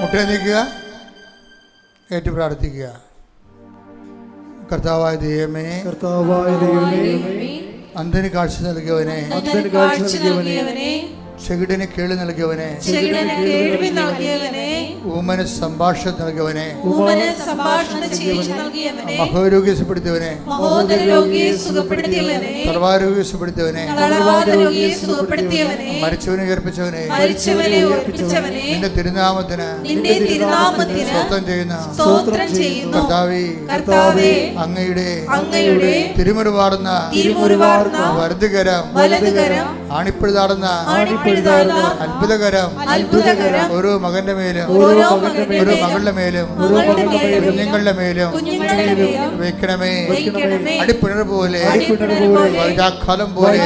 മുട്ട നീക്കുക, ഏറ്റു പ്രാർത്ഥിക്കുക. കർത്താവായ ദൈവമേ, കർത്താവായ ദൈവമേ, അന്ധന് കാഴ്ച നൽകിയവനെ, അന്ധന് കാഴ്ച നൽകിയവനെ, ചെകിടന് കേൾവി നൽകിയവനെ, ചെകിടന് കേൾവി നൽകിയവനെ, ഊമന് സംഭാഷണം നൽകിയവനെ, ഊമന് സംഭാഷണ ശേഷി നൽകിയവനെ, മഹോരോഗിയെ സുഖപ്പെടുത്തിയവനെ, മഹോദര രോഗിയെ സുഖപ്പെടുത്തിയവനെ, സർവാരോഗ്യെ സുഖപ്പെടുത്തിയവനെ, തളർവാദ രോഗിയെ സുഖപ്പെടുത്തിയവനെ, മരിച്ചവനെ ഉയർപ്പിച്ചവനെ, മരിച്ചവനെ ഉയർപ്പിച്ചവനെ, നിന്റെ തിരുനാമത്തിന് നിന്റെ തിരുനാമത്തിന് സ്തോത്രം ചെയ്യുന്ന സ്തോത്രം ചെയ്യുന്നു. കർത്താവേ, അങ്ങയുടെ തിരുമുറിവാർന്ന വലതുകരം ആണിപ്പിഴുതാടുന്ന അത്ഭുതകരം ഓരോ മകന്റെ മേലും ഓരോ മകളുടെ മേലും കുഞ്ഞുങ്ങളുടെ മേലും വെക്കണമേ. അടിപ്പിണർ പോലെ വൈരാഘാതം പോലെ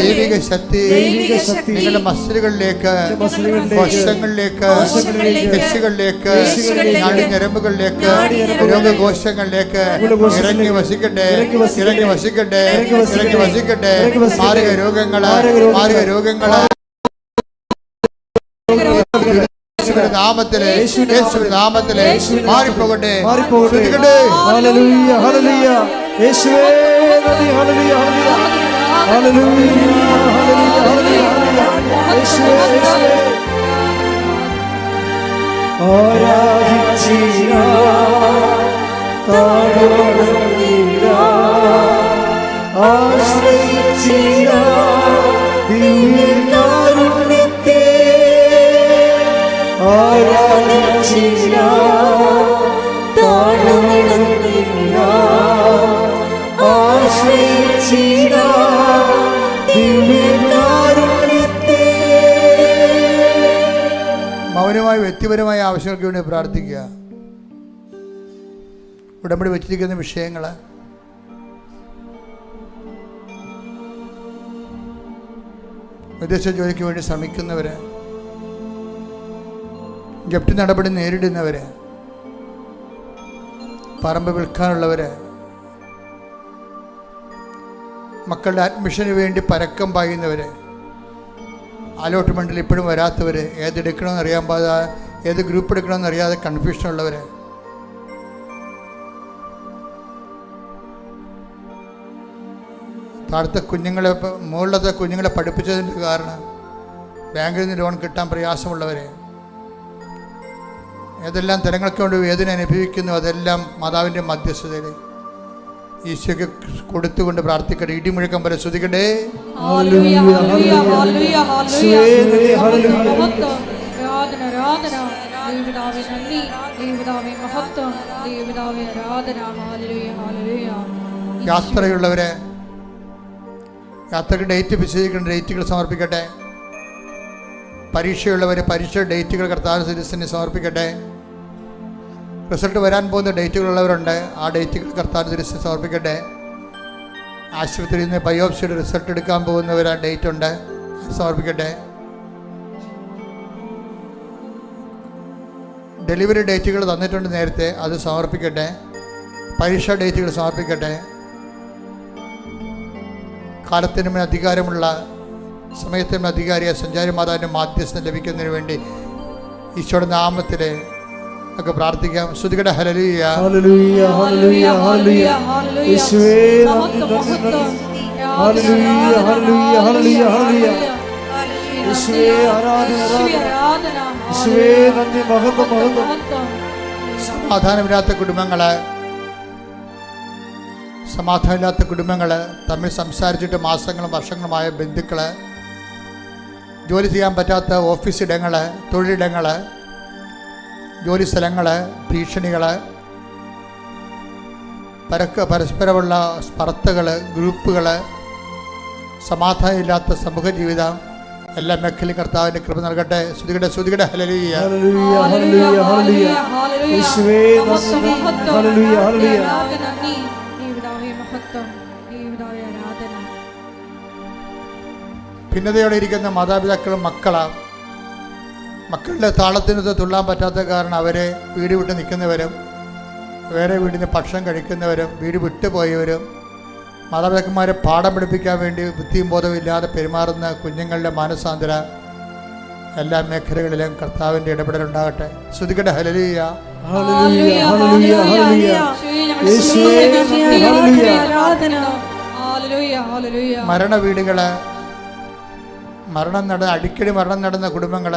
ദൈവിക ശക്തി നിങ്ങളുടെ മസിലുകളിലേക്ക്, കോശങ്ങളിലേക്ക്, രക്ഷികളിലേക്ക്, നാടിഞരമ്പുകളിലേക്ക്, രോഗകോശങ്ങളിലേക്ക് ഇറങ്ങി വസിക്കട്ടെ, ഇറങ്ങി വസിക്കട്ടെ, ഇറങ്ങി വസിക്കട്ടെ. മാരക രോഗങ്ങള് നാമത്തിലെ മാറിപ്പോകട്ടെ. ഹല്ലേലൂയ, ഹല്ലേലൂയ. യേശുവേ നന്ദി, ഹല്ലേലൂയ, ഹല്ലേലൂയ, ഹല്ലേലൂയ, ഹല്ലേലൂയ, ഹല്ലേലൂയ. യേശുവേ, യേശുവേ മൗനമായ വ്യക്തിപരമായ ആവശ്യങ്ങൾക്ക് വേണ്ടി പ്രാർത്ഥിക്കുക. ഉടമ്പടി വെച്ചിരിക്കുന്ന വിഷയങ്ങൾ, വിദേശ ജോലിക്ക് വേണ്ടി ശ്രമിക്കുന്നവര്, ജപ്തി നടപടി നേരിടുന്നവര്, പറമ്പ് വിൽക്കാനുള്ളവര്, മക്കളുടെ അഡ്മിഷന് വേണ്ടി പരക്കം പായുന്നവര്, അലോട്ട്മെൻറ്റിൽ ഇപ്പോഴും വരാത്തവർ, ഏതെടുക്കണമെന്ന് അറിയാൻ പാടാതെ, ഏത് ഗ്രൂപ്പ് എടുക്കണമെന്ന് അറിയാതെ കൺഫ്യൂഷനുള്ളവർ, താഴത്തെ കുഞ്ഞുങ്ങളെ, മുകളിലത്തെ കുഞ്ഞുങ്ങളെ പഠിപ്പിച്ചതിൻ്റെ കാരണം ബാങ്കിൽ നിന്ന് ലോൺ കിട്ടാൻ പ്രയാസമുള്ളവരെ, ഏതെല്ലാം തരങ്ങൾക്ക് കൊണ്ട് വേദന അനുഭവിക്കുന്നു, അതെല്ലാം മാതാവിൻ്റെ മധ്യസ്ഥതയിൽ ഈശോയ്ക്ക് കൊടുത്തുകൊണ്ട് പ്രാർത്ഥിക്കട്ടെ. ഇടിമുഴക്കം പോലെ ശ്രുതിക്കട്ടെ. യാത്രയുള്ളവരെ യാത്രയ്ക്ക് ഡേറ്റ് നിശ്ചയിക്കേണ്ട ഡേറ്റുകൾ സമർപ്പിക്കട്ടെ. പരീക്ഷയുള്ളവരെ പരീക്ഷ ഡേറ്റുകൾ കർത്താവിന്റെ തിരുസന്നിധിയിൽ സമർപ്പിക്കട്ടെ. റിസൾട്ട് വരാൻ പോകുന്ന ഡേറ്റുകളുള്ളവരുണ്ട്, ആ ഡേറ്റുകൾ കർത്താവിന്റെ തിരുസന്നിധിയിൽ സമർപ്പിക്കട്ടെ. ആശുപത്രിയിൽ നിന്ന് ബയോപ്സിയുടെ റിസൾട്ട് എടുക്കാൻ പോകുന്നവർ ആ ഡേറ്റ് ഉണ്ട്, സമർപ്പിക്കട്ടെ. ഡെലിവറി ഡേറ്റുകൾ തന്നിട്ടുണ്ട് നേരത്തെ, അത് സമർപ്പിക്കട്ടെ. പരീക്ഷാ ഡേറ്റുകൾ സമർപ്പിക്കട്ടെ. കാലത്തിനും അധികാരമുള്ള സമയത്തിനും അധികാരിയ സഞ്ചാരി മാതാവിൻ്റെ മാധ്യസ്ഥം ലഭിക്കുന്നതിന് വേണ്ടി ഈശോയുടെ നാമത്തിൽ ഒക്കെ പ്രാർത്ഥിക്കാം. ശ്രുതികട ഹല്ലേലൂയ ഹല്ലേലൂയ ഹല്ലേലൂയ ഹല്ലേലൂയ യേശുവേ നന്ദി നന്ദി നന്ദി ഹല്ലേലൂയ ഹല്ലേലൂയ ഹല്ലേലൂയ ഹല്ലേലൂയ യേശുവേ ആരാധന ആരാധന യേശുവേ നന്ദി മഹത്വം മഹത്വം. സമാധാനമില്ലാത്ത കുടുംബങ്ങൾ തമ്മിൽ സംസാരിച്ചിട്ട് മാസങ്ങളും വർഷങ്ങളുമായ ബന്ധുക്കൾ, ജോലി ചെയ്യാൻ പറ്റാത്ത ഓഫീസ് ഇടങ്ങൾ, തൊഴിലിടങ്ങൾ, ജോലി സ്ഥലങ്ങൾ, ഭീഷണികൾ, പരസ്പരമുള്ള സ്പർദ്ധകൾ, ഗ്രൂപ്പുകൾ, സമാധാനമില്ലാത്ത സമൂഹ ജീവിതം, എല്ലാ മേഖലയും കർത്താവിന്റെ കൃപ നൽകട്ടെ. ശ്രുതികട ഹല്ലേലൂയ ഹല്ലേലൂയ ഹല്ലേലൂയ ഹല്ലേലൂയ യേശുവേ നന്ദി ഹല്ലേലൂയ ഹല്ലേലൂയ. ഭിന്നതയോടെ ഇരിക്കുന്ന മാതാപിതാക്കളും മക്കളുടെ താളത്തിനൊത്ത് തുള്ളാൻ പറ്റാത്ത കാരണം അവരെ വീട് വിട്ട് നിൽക്കുന്നവരും, വേറെ വീട്ടിൽ നിന്ന് ഭക്ഷണം കഴിക്കുന്നവരും, വീട് വിട്ടുപോയവരും, മാതാപിതാക്കന്മാരെ പാഠം പഠിപ്പിക്കാൻ വേണ്ടി ബുദ്ധിയും ബോധവും ഇല്ലാതെ പെരുമാറുന്ന കുഞ്ഞുങ്ങളുടെ മാനസാന്തര എല്ലാ മേഖലകളിലും കർത്താവിൻ്റെ ഇടപെടലുണ്ടാകട്ടെ. ശ്രുതികട ഹല്ലേലൂയ ഹല്ലേലൂയ ഹല്ലേലൂയ ഹല്ലേലൂയ യേശുവേ ഹല്ലേലൂയ മരണ വീടുകൾ, അടിക്കടി മരണം നടന്ന കുടുംബങ്ങൾ,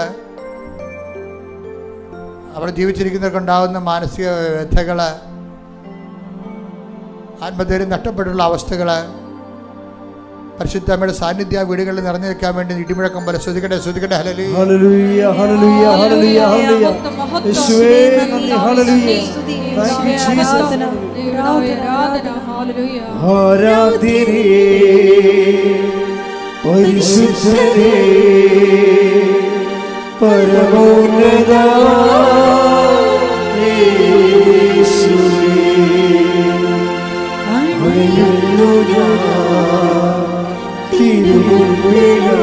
അവിടെ ജീവിച്ചിരിക്കുന്നവർക്കുണ്ടാകുന്ന മാനസിക വ്യഥകൾ, ആത്മധൈര്യം നഷ്ടപ്പെട്ടുള്ള അവസ്ഥകൾ, പരിശുദ്ധമ്മയുടെ സാന്നിധ്യ വീടുകളിൽ നിറഞ്ഞു നിൽക്കാൻ വേണ്ടി ഇടിമുഴക്കം പോലെ ശ്രുതികട്ടെ ഹല്ലേലൂയ ഹല്ലേലൂയ ഹല്ലേലൂയ ഹല്ലേലൂയ ഹല്ലേലൂയ യേശുവേ നന്ദി ഹല്ലേലൂയ. Thank you Jesus. ആരാധ്യനേ പരിശുദ്ധനേ പരമോന്നതാ യേശുവേ അണയുന്നു ഞാൻ തിരുമുമ്പിലാ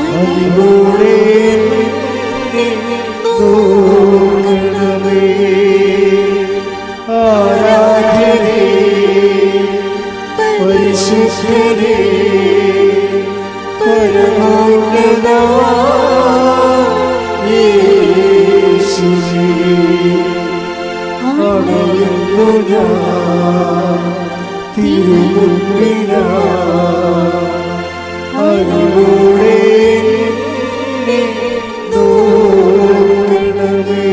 അറിവോടെ നോക്കണമേ. ആരാധ്യനേ പരിശുദ്ധനേ പരമോന്നതാ യേശുവേ അണയുന്നു ഞാൻ തിരുമുമ്പിലാ അറിവോടെ നോക്കണമേ.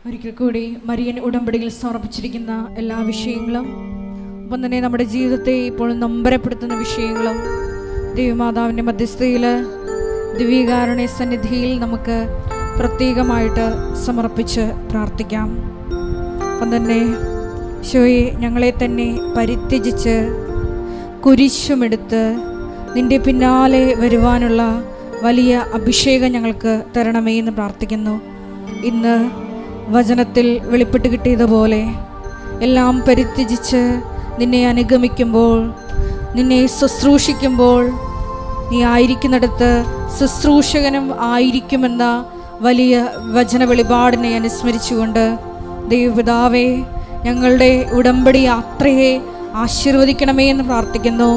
ഒരിക്കൽ കൂടി മരിയൻ ഉടമ്പടിയിൽ സമർപ്പിച്ചിരിക്കുന്ന എല്ലാ വിഷയങ്ങളും, ഒപ്പം തന്നെ നമ്മുടെ ജീവിതത്തെ ഇപ്പോൾ നൊമ്പരപ്പെടുത്തുന്ന വിഷയങ്ങളും ദൈവമാതാവിൻ്റെ മധ്യസ്ഥയിൽ ദിവ്യകാരുണ്യ സന്നിധിയിൽ നമുക്ക് പ്രത്യേകമായിട്ട് സമർപ്പിച്ച് പ്രാർത്ഥിക്കാം. അപ്പം തന്നെ ഈശോയെ, ഞങ്ങളെ തന്നെ പരിത്യജിച്ച് കുരിശുമെടുത്ത് നിൻ്റെ പിന്നാലെ വരുവാനുള്ള വലിയ അഭിഷേകം ഞങ്ങൾക്ക് തരണമേ എന്ന് പ്രാർത്ഥിക്കുന്നു. ഇന്ന് വചനത്തിൽ വെളിപ്പെട്ട് കിട്ടിയതുപോലെ എല്ലാം പരിത്യജിച്ച് നിന്നെ അനുഗമിക്കുമ്പോൾ, നിന്നെ ശുശ്രൂഷിക്കുമ്പോൾ, നീ ആയിരിക്കുന്നിടത്ത് ശുശ്രൂഷകനും ആയിരിക്കുമെന്ന വലിയ വചന വെളിപാടിനെ അനുസ്മരിച്ചുകൊണ്ട് ദൈവപിതാവേ, ഞങ്ങളുടെ ഉടമ്പടി യാത്രയെ ആശീർവദിക്കണമേ എന്ന് പ്രാർത്ഥിക്കുന്നു.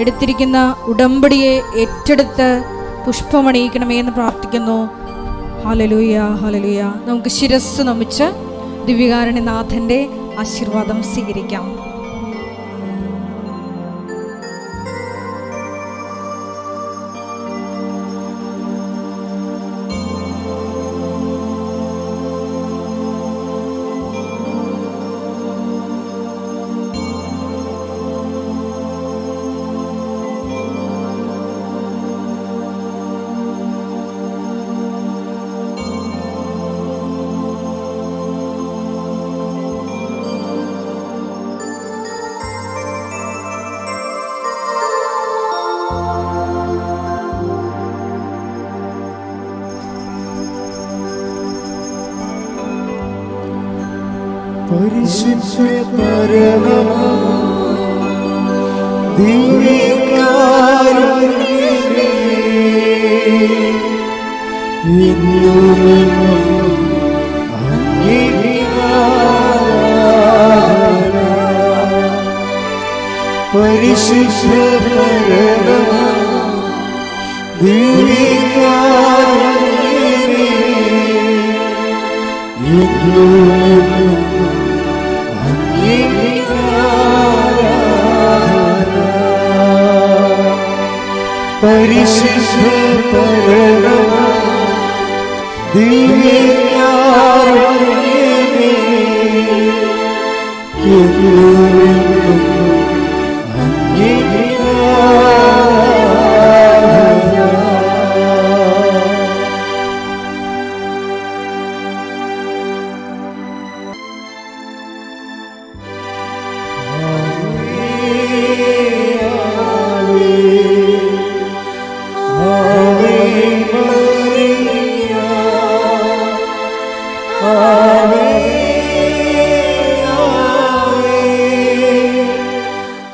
എടുത്തിരിക്കുന്ന ഉടമ്പടിയെ ഏറ്റെടുത്ത് പുഷ്പമണിയിക്കണമേ എന്ന് പ്രാർത്ഥിക്കുന്നു. Hallelujah hallelujah. നമുക്ക് ശിരസ്സ് നമിച്ച് ദിവ്യകാരുണ്യനാഥൻ്റെ ആശീർവാദം സ്വീകരിക്കാം. പരിശുദ്ധ പരമമാ ദിവ്യകാരുണ്യമേ, എന്നുമെന്നും അങ്ങേക്ക് ആരാധന. പരിശുദ്ധ പരമമാ ദിവ്യകാരുണ്യമേ, എന്നുമെന്നും പരിശുദ്ധ പരമമാ ദിവ്യകാരുണ്യമേ, എന്നുമെന്നും അങ്ങേക്ക് ആരാധന.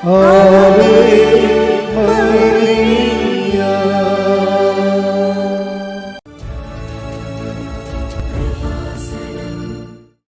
Oh